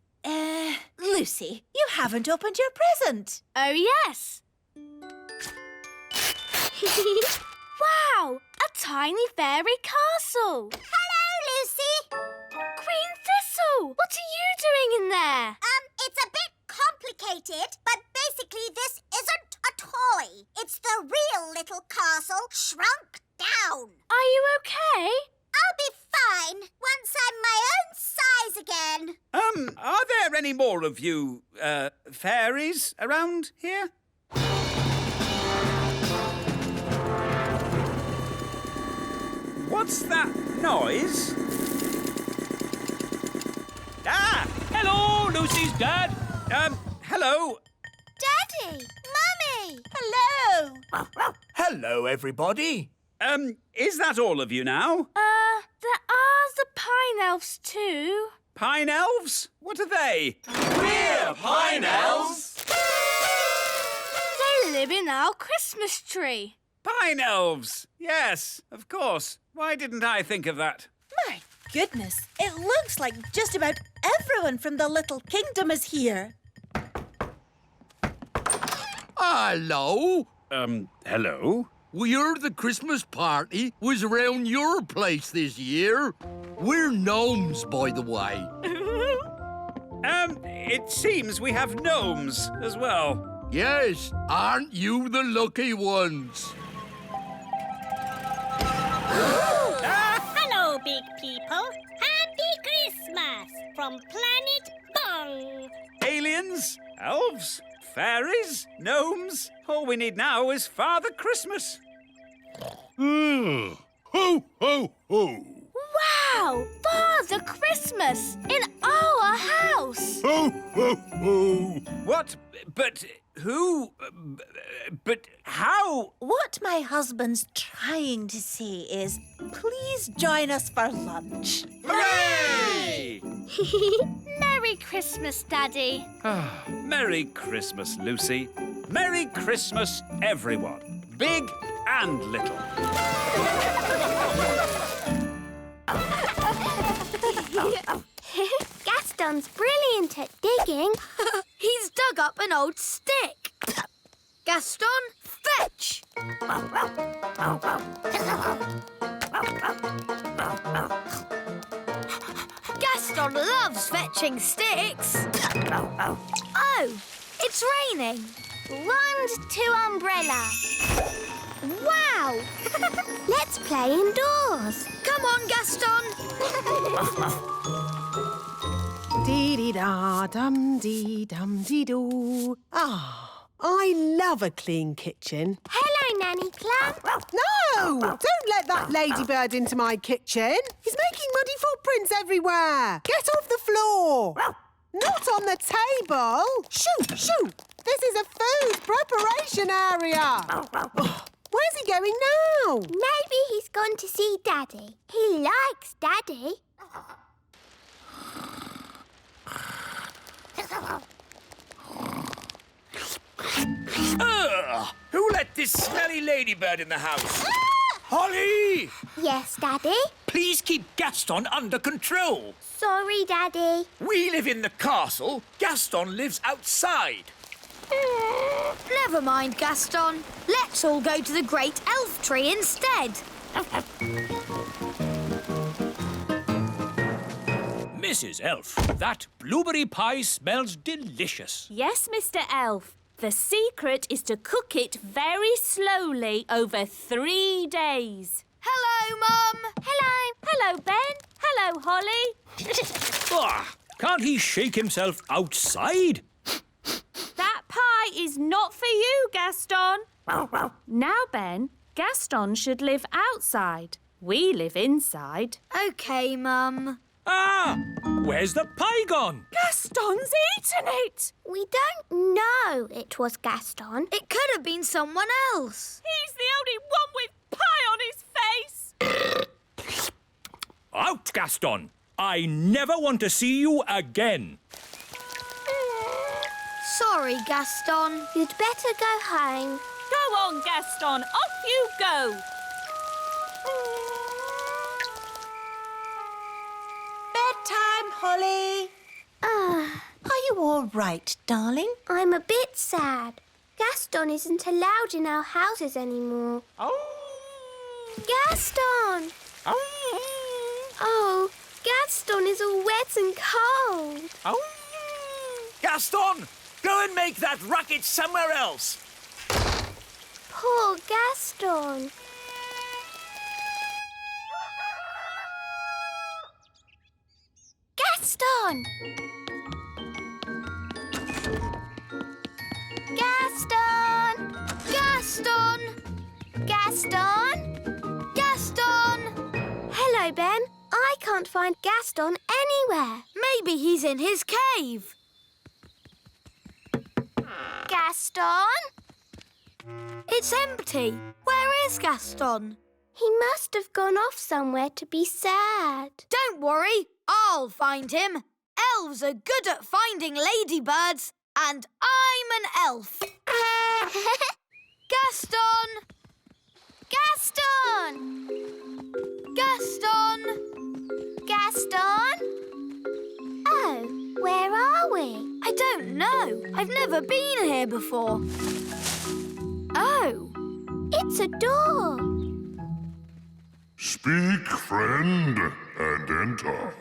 Lucy, you haven't opened your present. Oh, yes. Wow! A tiny fairy castle. Hello, Lucy. Queen Thistle, what are you doing in there? It's a bit complicated, but basically this isn't a toy. It's the real little castle shrunk down. Are you okay? I'll be fine once I'm my own size again. Are there any more of you, fairies around here? What's that noise? Ah! Hello, Lucy's dad. Hello. Daddy! Mummy! Hello! Hello, everybody. Is that all of you now? There are the Pine Elves too. Pine elves? What are they? We're Pine Elves! They live in our Christmas tree. Pine elves! Yes, of course. Why didn't I think of that? My goodness, it looks like just about everyone from the Little Kingdom is here. Hello. Hello? We heard the Christmas party was around your place this year. We're gnomes, by the way. It seems we have gnomes as well. Yes, aren't you the lucky ones? Hello, big people. Happy Christmas from Planet Bung. Aliens, elves, fairies, gnomes. All we need now is Father Christmas. Ho, ho, ho. Wow! Father Christmas in our house. Ho, ho, ho. What? But who? But how? What my husband's trying to say is, please join us for lunch. Hooray! Merry Christmas, Daddy. Merry Christmas, Lucy. Merry Christmas, everyone. Big and little. Gaston's brilliant at digging. He's dug up an old stick. Gaston, fetch! Gaston loves fetching sticks. Oh, it's raining. Wand to umbrella. Wow! Let's play indoors. Come on, Gaston. Dee-dee-da-dum-dee-dum-dee-doo. Ah, I love a clean kitchen. Hello, Nanny Clam. No! Don't let that ladybird into my kitchen. He's making muddy footprints everywhere. Get off the floor. Not on the table. Shoo, shoo. This is a food preparation area. Oh, Where's he going now? Maybe he's gone to see Daddy. He likes Daddy. Who let this smelly ladybird in the house? Holly! Yes, Daddy? Please keep Gaston under control. Sorry, Daddy. We live in the castle. Gaston lives outside. Never mind, Gaston. Let's all go to the great elf tree instead. Mrs. Elf, that blueberry pie smells delicious. Yes, Mr. Elf. The secret is to cook it very slowly over 3 days. Hello, Mum. Hello. Hello, Ben. Hello, Holly. Can't he shake himself outside? That pie is not for you, Gaston. Now, Ben, Gaston should live outside. We live inside. OK, Mum. Where's the pie gone? Gaston's eaten it. We don't know it was Gaston. It could have been someone else. He's the only one with pie on his face. Out, Gaston. I never want to see you again. Sorry, Gaston. You'd better go home. Go on, Gaston. Off you go. Bedtime, Holly. Are you all right, darling? I'm a bit sad. Gaston isn't allowed in our houses anymore. Gaston! Oh, Gaston is all wet and cold. Gaston, go and make that racket somewhere else. Poor Gaston. Gaston! Gaston! Gaston! Gaston! Gaston! Hello, Ben. I can't find Gaston anywhere. Maybe he's in his cave. Gaston? It's empty. Where is Gaston? He must have gone off somewhere to be sad. Don't worry, I'll find him. Elves are good at finding ladybirds, and I'm an elf. Gaston! Gaston! Gaston! Gaston? Oh, where are we? I don't know. I've never been here before. Oh, it's a door. Speak, friend, and enter.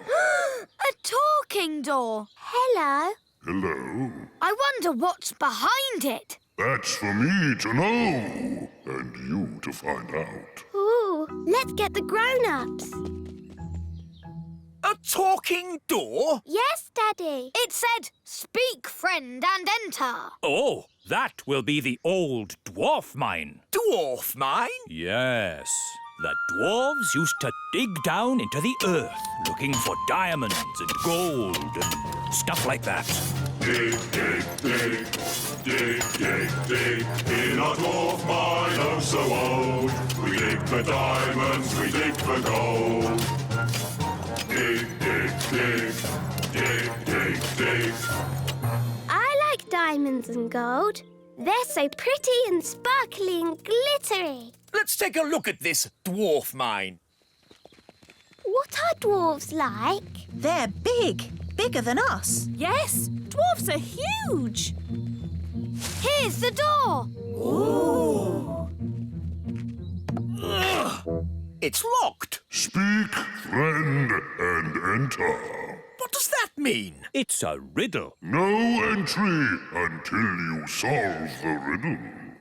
A talking door. Hello. Hello. I wonder what's behind it. That's for me to know, and you to find out. Ooh, let's get the grown-ups. A talking door? Yes, Daddy. It said, speak, friend, and enter. Oh, that will be the old Dwarf Mine. Dwarf Mine? Yes. The dwarves used to dig down into the earth looking for diamonds and gold and stuff like that. Dig, dig, dig, dig, dig, dig. In our dwarf mine, oh so old, we dig for diamonds, we dig for gold. Dig, dig, dig, dig, dig, dig. I like diamonds and gold. They're so pretty and sparkly and glittery. Let's take a look at this dwarf mine. What are dwarves like? They're big. Bigger than us. Yes, dwarfs are huge. Here's the door. Ooh. It's locked. Speak, friend, and enter. What does that mean? It's a riddle. No entry until you solve the riddle.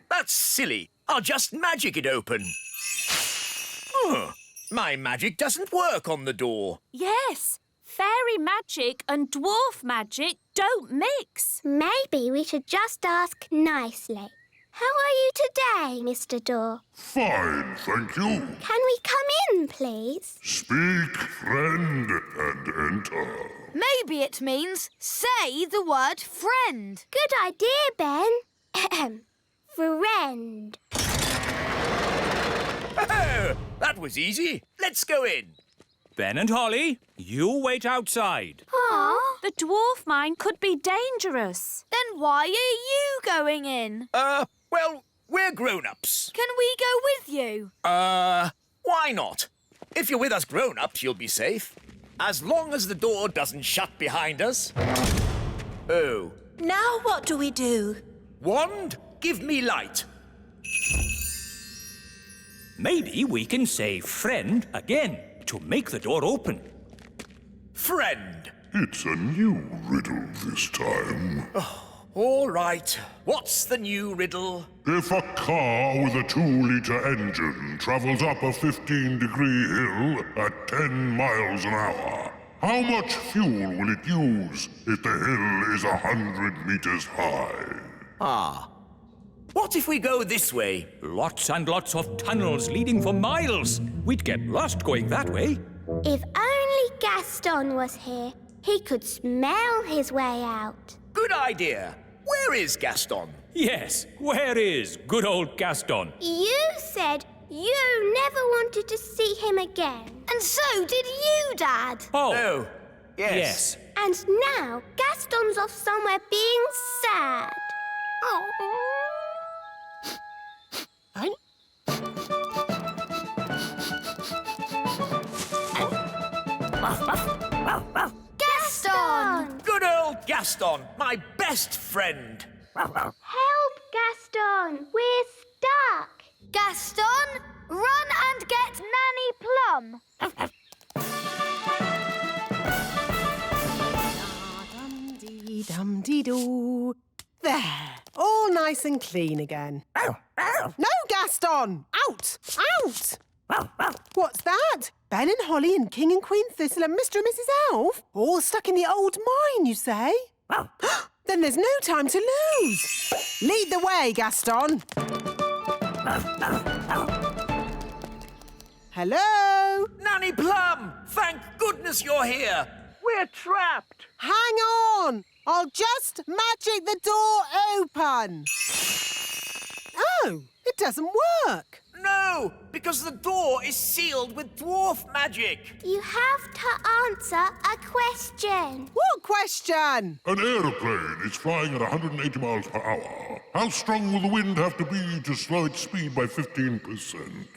That's silly. I'll just magic it open. My magic doesn't work on the door. Yes, fairy magic and dwarf magic don't mix. Maybe we should just ask nicely. How are you today, Mr. Door? Fine, thank you. Can we come in, please? Speak, friend, and enter. Maybe it means say the word friend. Good idea, Ben. Friend. Oh, that was easy. Let's go in. Ben and Holly, you wait outside. The dwarf mine could be dangerous. Then why are you going in? Well, we're grown-ups. Can we go with you? Why not? If you're with us grown-ups, you'll be safe. As long as the door doesn't shut behind us. Oh. Now what do we do? Wand, give me light. Maybe we can say friend again to make the door open. Friend. It's a new riddle this time. All right. What's the new riddle? If a car with a 2-liter engine travels up a 15-degree hill at 10 miles an hour, how much fuel will it use if the hill is 100 meters high? What if we go this way? Lots and lots of tunnels leading for miles. We'd get lost going that way. If only Gaston was here, he could smell his way out. Good idea. Where is Gaston? Yes, where is good old Gaston? You said you never wanted to see him again. And so did you, Dad. Oh, yes. And now Gaston's off somewhere being sad. Oh. Gaston! Good old Gaston, my best friend. Help, Gaston! We're stuck! Gaston, run and get Nanny Plum. Dum-dee-dum-dee-doo. There, all nice and clean again. No, Gaston! Out! Out! What's that? Ben and Holly and King and Queen Thistle and Mr. and Mrs. Elf? All stuck in the old mine, you say? Then there's no time to lose. Lead the way, Gaston. Hello? Nanny Plum, thank goodness you're here. We're trapped. Hang on. I'll just magic the door open. Oh, it doesn't work. No, because the door is sealed with dwarf magic. You have to answer a question. What question? An aeroplane is flying at 180 miles per hour. How strong will the wind have to be to slow its speed by 15%?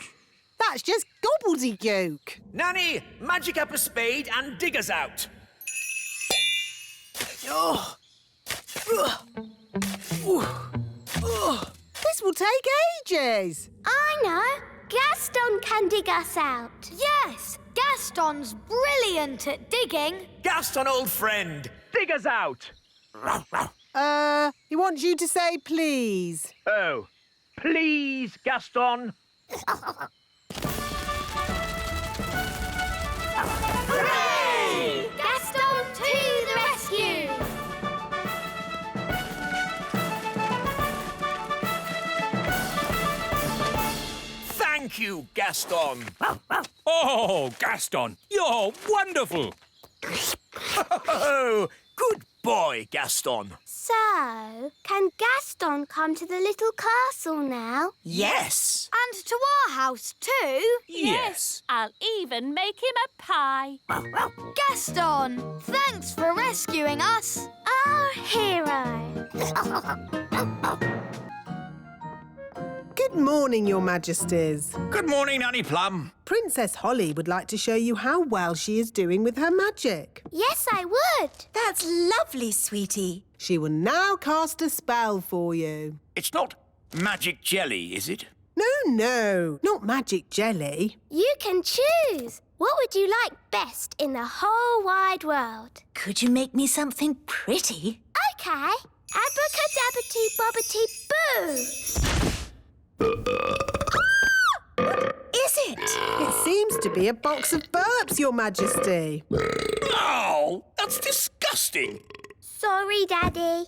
That's just gobbledygook. Nanny, magic up a spade and dig us out. This will take ages. I know. Gaston can dig us out. Yes, Gaston's brilliant at digging. Gaston, old friend, dig us out. He wants you to say please. Oh, please, Gaston. Hooray! Gaston to the rescue! Thank you, Gaston. Oh, Gaston, you're wonderful. Oh, good boy, Gaston. So, can Gaston come to the little castle now? Yes. And to our house too. Yes. I'll even make him a pie. Gaston, thanks for rescuing us. Our hero. Good morning, Your Majesties. Good morning, Nanny Plum. Princess Holly would like to show you how well she is doing with her magic. Yes, I would. That's lovely, sweetie. She will now cast a spell for you. It's not magic jelly, is it? No, not magic jelly. You can choose. What would you like best in the whole wide world? Could you make me something pretty? Okay. Abracadabra-tee bobbity-boo. Is it? It seems to be a box of burps, Your Majesty. Oh, that's disgusting. Sorry, Daddy.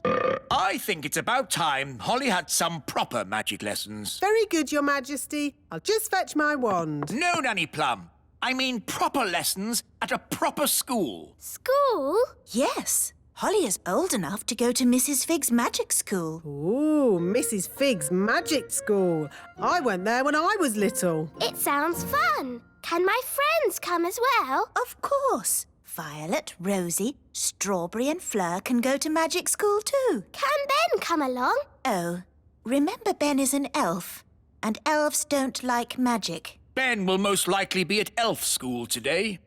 I think it's about time Holly had some proper magic lessons. Very good, Your Majesty. I'll just fetch my wand. No, Nanny Plum. I mean proper lessons at a proper school. School? Yes. Holly is old enough to go to Mrs. Fig's magic school. Ooh, Mrs. Fig's magic school. I went there when I was little. It sounds fun. Can my friends come as well? Of course. Violet, Rosie, Strawberry and Fleur can go to magic school too. Can Ben come along? Oh, remember Ben is an elf, and elves don't like magic. Ben will most likely be at elf school today.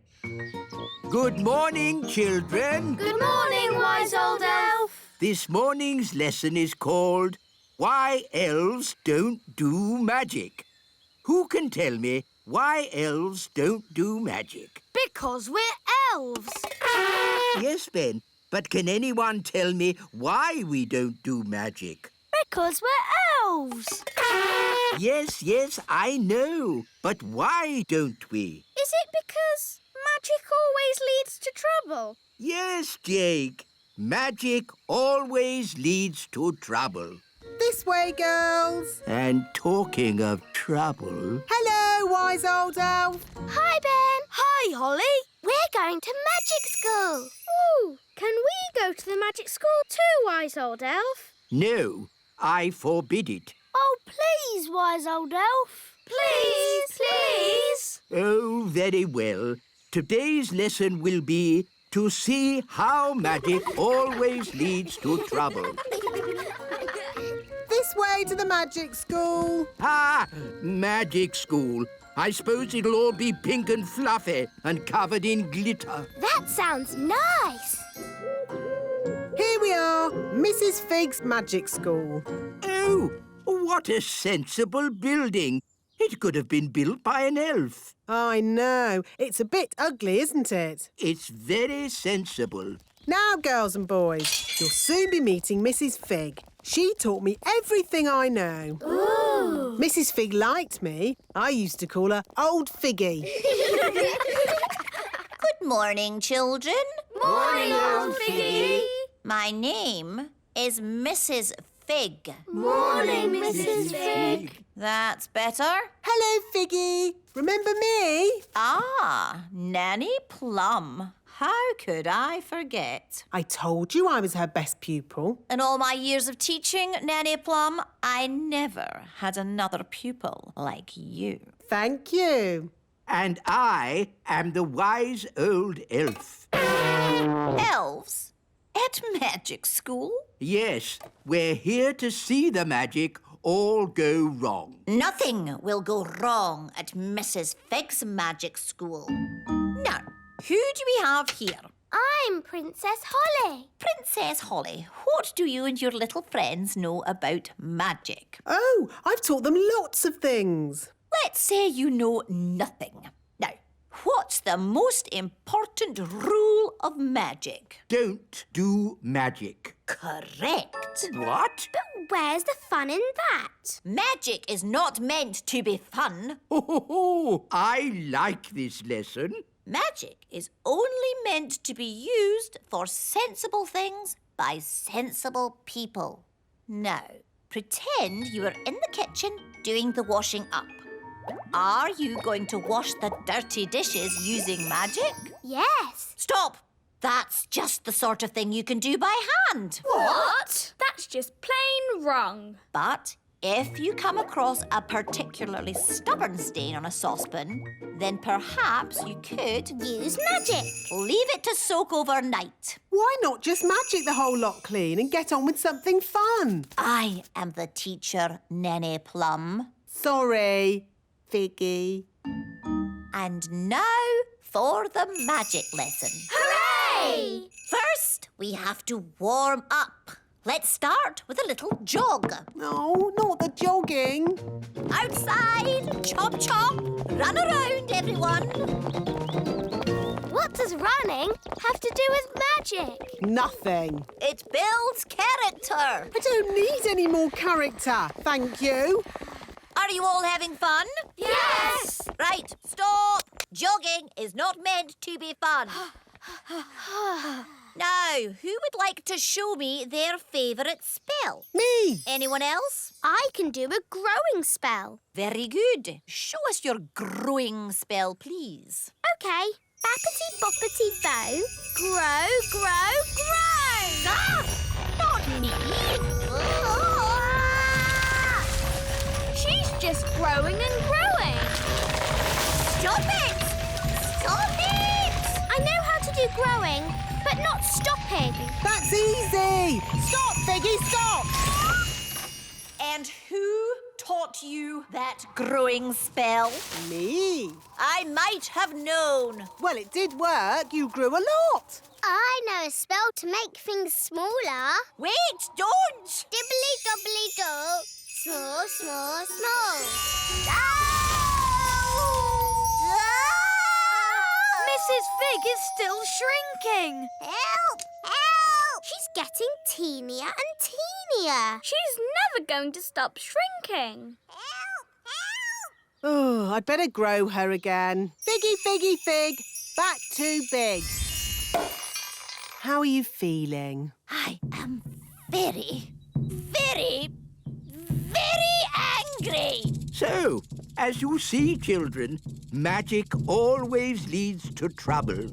Good morning, children. Good morning, wise old elf. This morning's lesson is called Why Elves Don't Do Magic. Who can tell me why elves don't do magic? Because we're elves. Yes, Ben, but can anyone tell me why we don't do magic? Because we're elves. Yes, I know. But why don't we? Is it because magic always leads to trouble? Yes, Jake. Magic always leads to trouble. This way, girls. And talking of trouble... Hello, wise old elf. Hi, Ben. Hi, Holly. We're going to magic school. Ooh, can we go to the magic school too, wise old elf? No, I forbid it. Oh, please, wise old elf. Please. Oh, very well. Today's lesson will be to see how magic always leads to trouble. This way to the magic school. Ah, magic school. I suppose it'll all be pink and fluffy and covered in glitter. That sounds nice. Here we are, Mrs. Fig's magic school. Oh, what a sensible building. It could have been built by an elf. I know. It's a bit ugly, isn't it? It's very sensible. Now, girls and boys, you'll soon be meeting Mrs. Fig. She taught me everything I know. Ooh. Mrs. Fig liked me. I used to call her Old Figgy. Good morning, children. Morning, Old Figgy. My name is Mrs. Fig. Morning, Mrs. Fig. That's better. Hello, Figgy. Remember me? Ah, Nanny Plum. How could I forget? I told you I was her best pupil. In all my years of teaching, Nanny Plum, I never had another pupil like you. Thank you. And I am the wise old elf. Elves? At magic school? Yes, we're here to see the magic all go wrong. Nothing will go wrong at Mrs. Fig's magic school. Now, who do we have here? I'm Princess Holly. Princess Holly, what do you and your little friends know about magic? Oh, I've taught them lots of things. Let's say you know nothing. Now, what's the most important rule of magic? Don't do magic. Correct. What? But where's the fun in that? Magic is not meant to be fun. Oh, I like this lesson. Magic is only meant to be used for sensible things by sensible people. Now, pretend you are in the kitchen doing the washing up. Are you going to wash the dirty dishes using magic? Yes. Stop! That's just the sort of thing you can do by hand. What? That's just plain wrong. But if you come across a particularly stubborn stain on a saucepan, then perhaps you could use magic. Leave it to soak overnight. Why not just magic the whole lot clean and get on with something fun? I am the teacher, Nanny Plum. Sorry, Figgy. And now for the magic lesson. Hooray! First, we have to warm up. Let's start with a little jog. No, not the jogging. Outside, chop chop, run around, everyone. What does running have to do with magic? Nothing. It builds character. I don't need any more character, thank you. Are you all having fun? Yes! Right, stop. Jogging is not meant to be fun. Now, who would like to show me their favourite spell? Me! Anyone else? I can do a growing spell. Very good. Show us your growing spell, please. OK. Bappity boppity bow. Grow, grow, grow! Ah! Not me! She's just growing and growing. Stop it! Stop it! I know how to do growing, but not stopping. That's easy! Stop, Figgy, stop! And who taught you that growing spell? Me. I might have known. Well, it did work. You grew a lot. I know a spell to make things smaller. Wait, don't! Dibbly-dobbly-do. Small, small, small. Mrs. Fig is still shrinking. Help! Help! She's getting teenier and teenier. She's never going to stop shrinking. Oh, I'd better grow her again. Figgy, Figgy, Fig. Back too big. How are you feeling? I am very, very, very angry. So, as you see, children, magic always leads to trouble.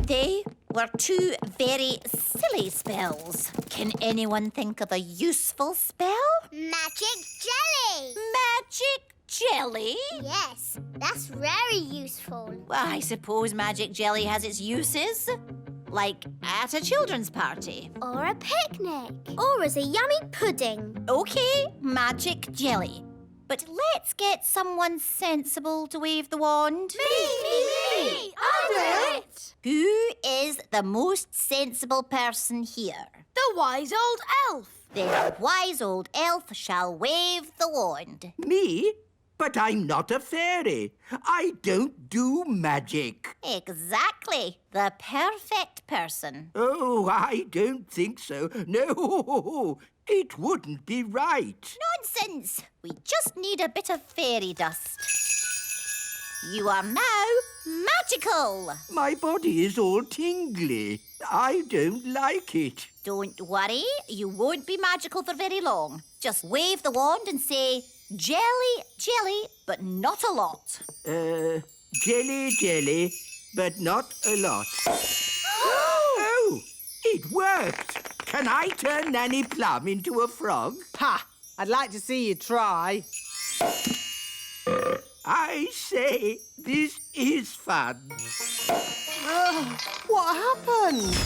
They were two very silly spells. Can anyone think of a useful spell? Magic jelly. Magic jelly? Yes, that's very useful. Well, I suppose magic jelly has its uses. Like at a children's party. Or a picnic. Or as a yummy pudding. OK, magic jelly. But let's get someone sensible to wave the wand. Me! I'll do it! Who is the most sensible person here? The wise old elf. Then the wise old elf shall wave the wand. Me? But I'm not a fairy. I don't do magic. Exactly. The perfect person. Oh, I don't think so. No, it wouldn't be right. Nonsense. We just need a bit of fairy dust. You are now magical. My body is all tingly. I don't like it. Don't worry. You won't be magical for very long. Just wave the wand and say, jelly, jelly, but not a lot. Jelly, jelly, but not a lot. Oh, it worked. Can I turn Nanny Plum into a frog? Ha! I'd like to see you try. I say, this is fun. What happened?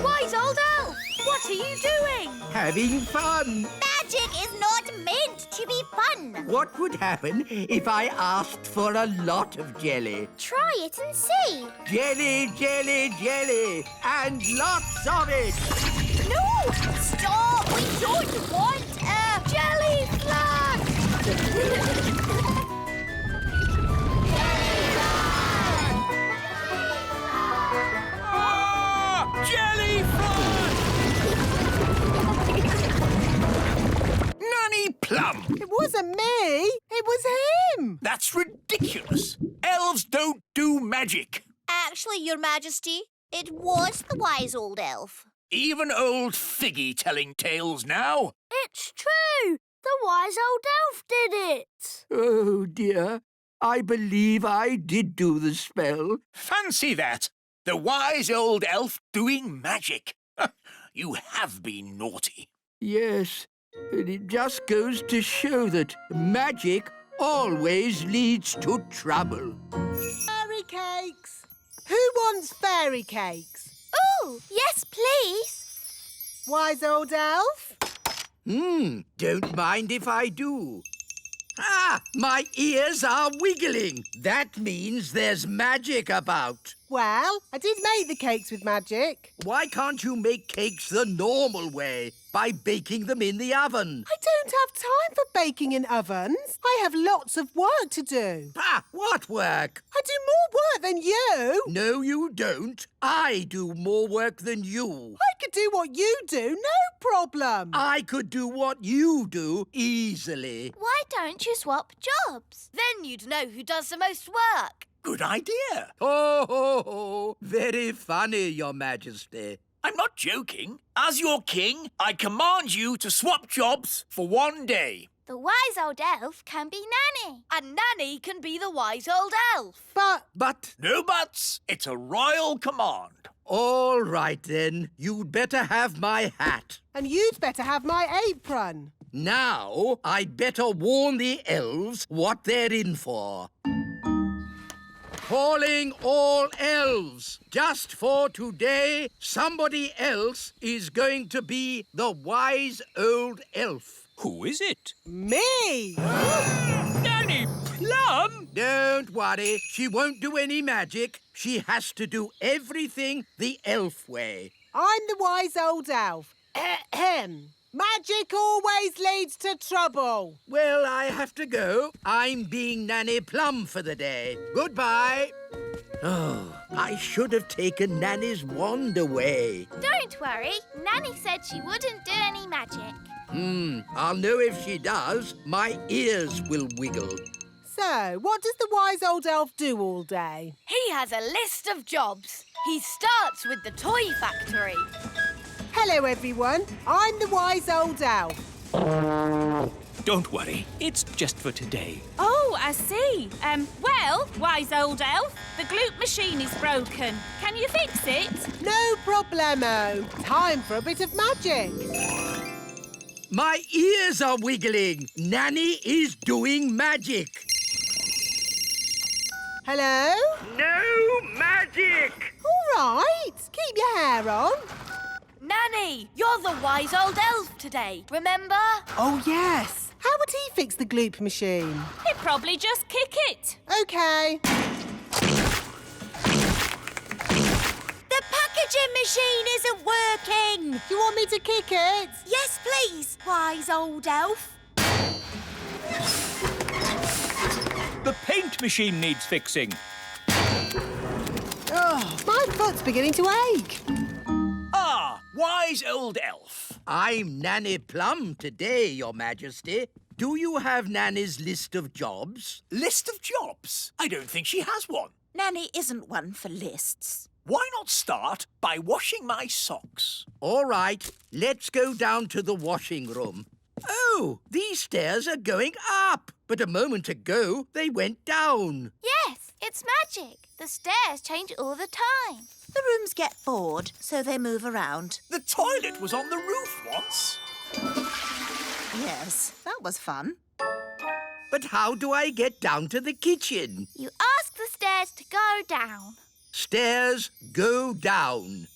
Wise old elf, what are you doing? Having fun. Magic is not meant to be fun. What would happen if I asked for a lot of jelly? Try it and see. Jelly, jelly, jelly, and lots of it. No! Stop! We don't want a jelly flag! Jelly Nanny Plum! It wasn't me. It was him. That's ridiculous. Elves don't do magic. Actually, Your Majesty, it was the wise old elf. Even old Figgy telling tales now. It's true. The wise old elf did it. Oh, dear. I believe I did do the spell. Fancy that. The wise old elf doing magic. You have been naughty. Yes, and it just goes to show that magic always leads to trouble. Fairy cakes. Who wants fairy cakes? Ooh, yes, please. Wise old elf? Don't mind if I do. Ah, my ears are wiggling. That means there's magic about. Well, I did make the cakes with magic. Why can't you make cakes the normal way, by baking them in the oven? I don't have time for baking in ovens. I have lots of work to do. Ah, what work? I do more work than you. No, you don't. I do more work than you. I could do what you do, no problem. I could do what you do easily. Why don't you swap jobs? Then you'd know who does the most work. Good idea. Ho, ho, ho. Very funny, Your Majesty. I'm not joking. As your king, I command you to swap jobs for one day. The wise old elf can be Nanny. And Nanny can be the wise old elf. But... No buts. It's a royal command. All right, then. You'd better have my hat. And you'd better have my apron. Now, I'd better warn the elves what they're in for. Calling all elves. Just for today, somebody else is going to be the wise old elf. Who is it? Me! Nanny Plum? Don't worry, she won't do any magic. She has to do everything the elf way. I'm the wise old elf. Ahem. Magic always leads to trouble. Well, I have to go. I'm being Nanny Plum for the day. Goodbye. Oh, I should have taken Nanny's wand away. Don't worry. Nanny said she wouldn't do any magic. I'll know if she does. My ears will wiggle. So, what does the wise old elf do all day? He has a list of jobs. He starts with the toy factory. Hello, everyone. I'm the wise old elf. Don't worry, it's just for today. Oh, I see. Well, wise old elf, the gloop machine is broken. Can you fix it? No problemo. Time for a bit of magic. My ears are wiggling. Nanny is doing magic. Hello? No magic! All right. Keep your hair on. Nanny, you're the wise old elf today, remember? Oh, yes. How would he fix the gloop machine? He'd probably just kick it. OK. The packaging machine isn't working. Do you want me to kick it? Yes, please, wise old elf. The paint machine needs fixing. Oh, my foot's beginning to ache. Ah, wise old elf. I'm Nanny Plum today, Your Majesty. Do you have Nanny's list of jobs? List of jobs? I don't think she has one. Nanny isn't one for lists. Why not start by washing my socks? All right, let's go down to the washing room. Oh, these stairs are going up. But a moment ago, they went down. Yes, it's magic. The stairs change all the time. The rooms get bored, so they move around. The toilet was on the roof once. Yes, that was fun. But how do I get down to the kitchen? You ask the stairs to go down. Stairs go down.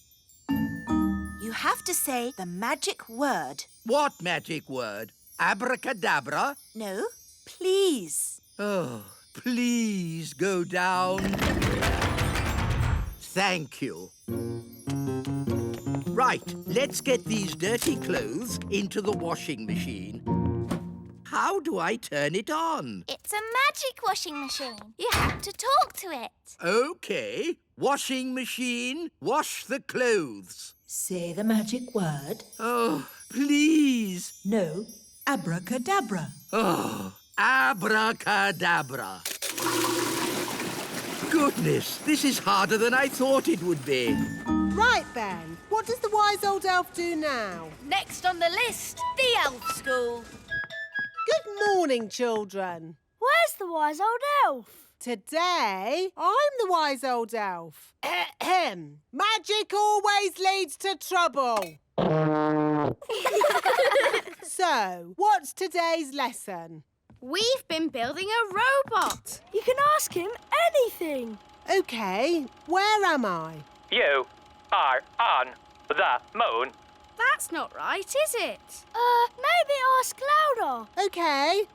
You have to say the magic word. What magic word? Abracadabra? No, please. Oh, please go down. Thank you. Right, let's get these dirty clothes into the washing machine. How do I turn it on? It's a magic washing machine. You have to talk to it. OK. Washing machine, wash the clothes. Say the magic word. Oh, please. No, abracadabra. Oh, abracadabra. Goodness, this is harder than I thought it would be. Right then, what does the wise old elf do now? Next on the list, the elf school. Good morning, children. Where's the wise old elf? Today, I'm the wise old elf. Ahem. Magic always leads to trouble. So, what's today's lesson? We've been building a robot. You can ask him anything. OK, where am I? You are on the moon. That's not right, is it? Maybe ask louder. OK.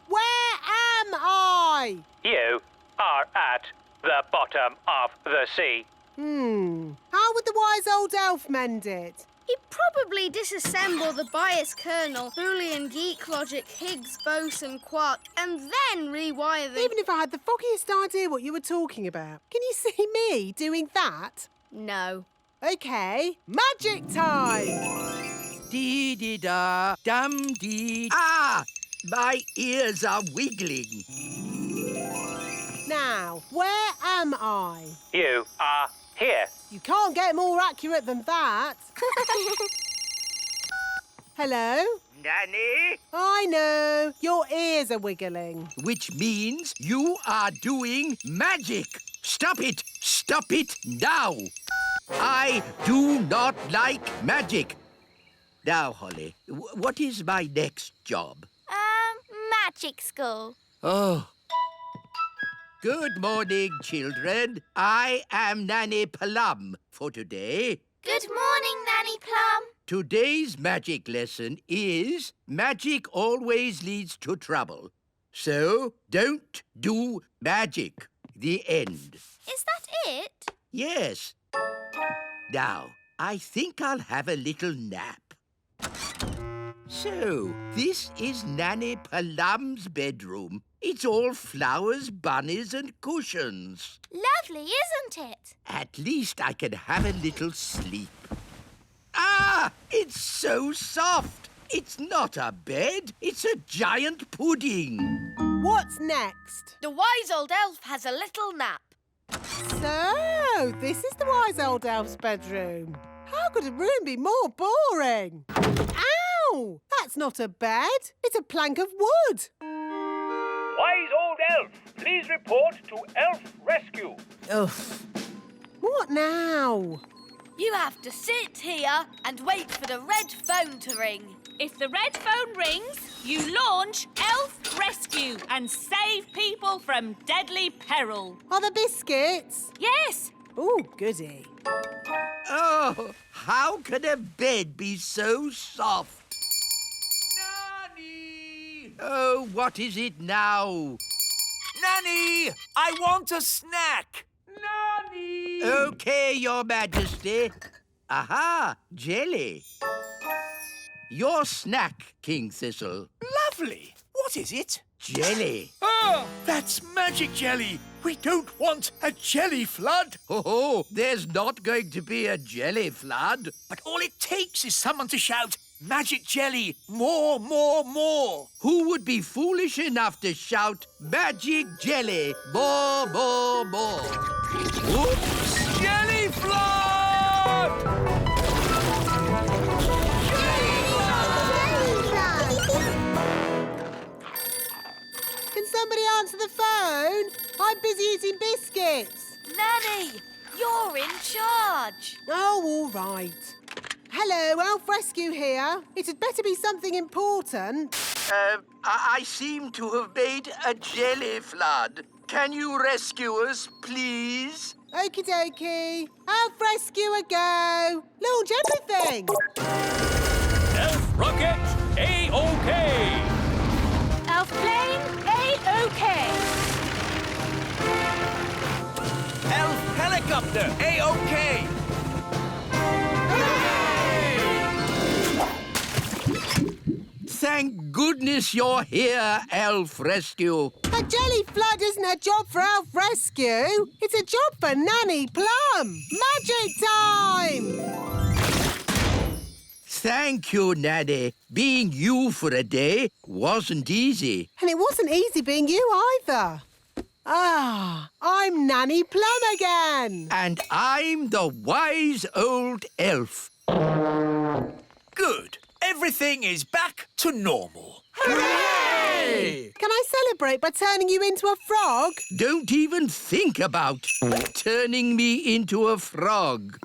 Where am I? You are at the bottom of the sea. How would the wise old elf mend it? He'd probably disassemble the bias kernel, Boolean geek logic, Higgs boson quark, and then rewire the... Even if I had the foggiest idea what you were talking about, can you see me doing that? No. OK, magic time! Dee-dee-da, dum-dee. Ah! My ears are wiggling. Now, where am I? You are here. You can't get more accurate than that. Hello? Nanny? I know. Your ears are wiggling. Which means you are doing magic. Stop it! Stop it now! I do not like magic. Now, Holly, what is my next job? Magic school. Oh. Good morning, children. I am Nanny Plum for today. Good morning, Nanny Plum. Today's magic lesson is magic always leads to trouble. So, don't do magic. The end. Is that it? Yes. Now, I think I'll have a little nap. So, this is Nanny Plum's bedroom. It's all flowers, bunnies and cushions. Lovely, isn't it? At least I can have a little sleep. Ah! It's so soft. It's not a bed. It's a giant pudding. What's next? The wise old elf has a little nap. So, this is the wise old elf's bedroom. How could a room be more boring? Ow! That's not a bed. It's a plank of wood. Wise old elf, please report to Elf Rescue. Ugh. What now? You have to sit here and wait for the red phone to ring. If the red phone rings, you launch Elf Rescue and save people from deadly peril. Are there biscuits? Yes. Ooh, goody. Oh, how can a bed be so soft? Nanny! Oh, what is it now? Nanny! I want a snack! Nanny! OK, Your Majesty. Aha, jelly. Your snack, King Thistle. Lovely. What is it? Jelly. Ah, that's magic jelly. We don't want a jelly flood. Oh, there's not going to be a jelly flood. But all it takes is someone to shout, magic jelly, more, more, more. Who would be foolish enough to shout, magic jelly, more, more, more? Oops! Jelly flood! Can somebody answer the phone? I'm busy eating biscuits. Nanny, you're in charge. Oh, all right. Hello, Elf Rescue here. It had better be something important. I seem to have made a jelly flood. Can you rescue us, please? Okie dokie. Elf Rescuer, go. Launch everything. Elf rocket, A-OK. Elf plane, A-OK. Elf helicopter, A-OK. Thank goodness you're here, Elf Rescue. A jelly flood isn't a job for Elf Rescue. It's a job for Nanny Plum. Magic time! Thank you, Nanny. Being you for a day wasn't easy. And it wasn't easy being you either. Ah, I'm Nanny Plum again. And I'm the wise old elf. Good. Everything is back to normal. Hooray! Can I celebrate by turning you into a frog? Don't even think about turning me into a frog.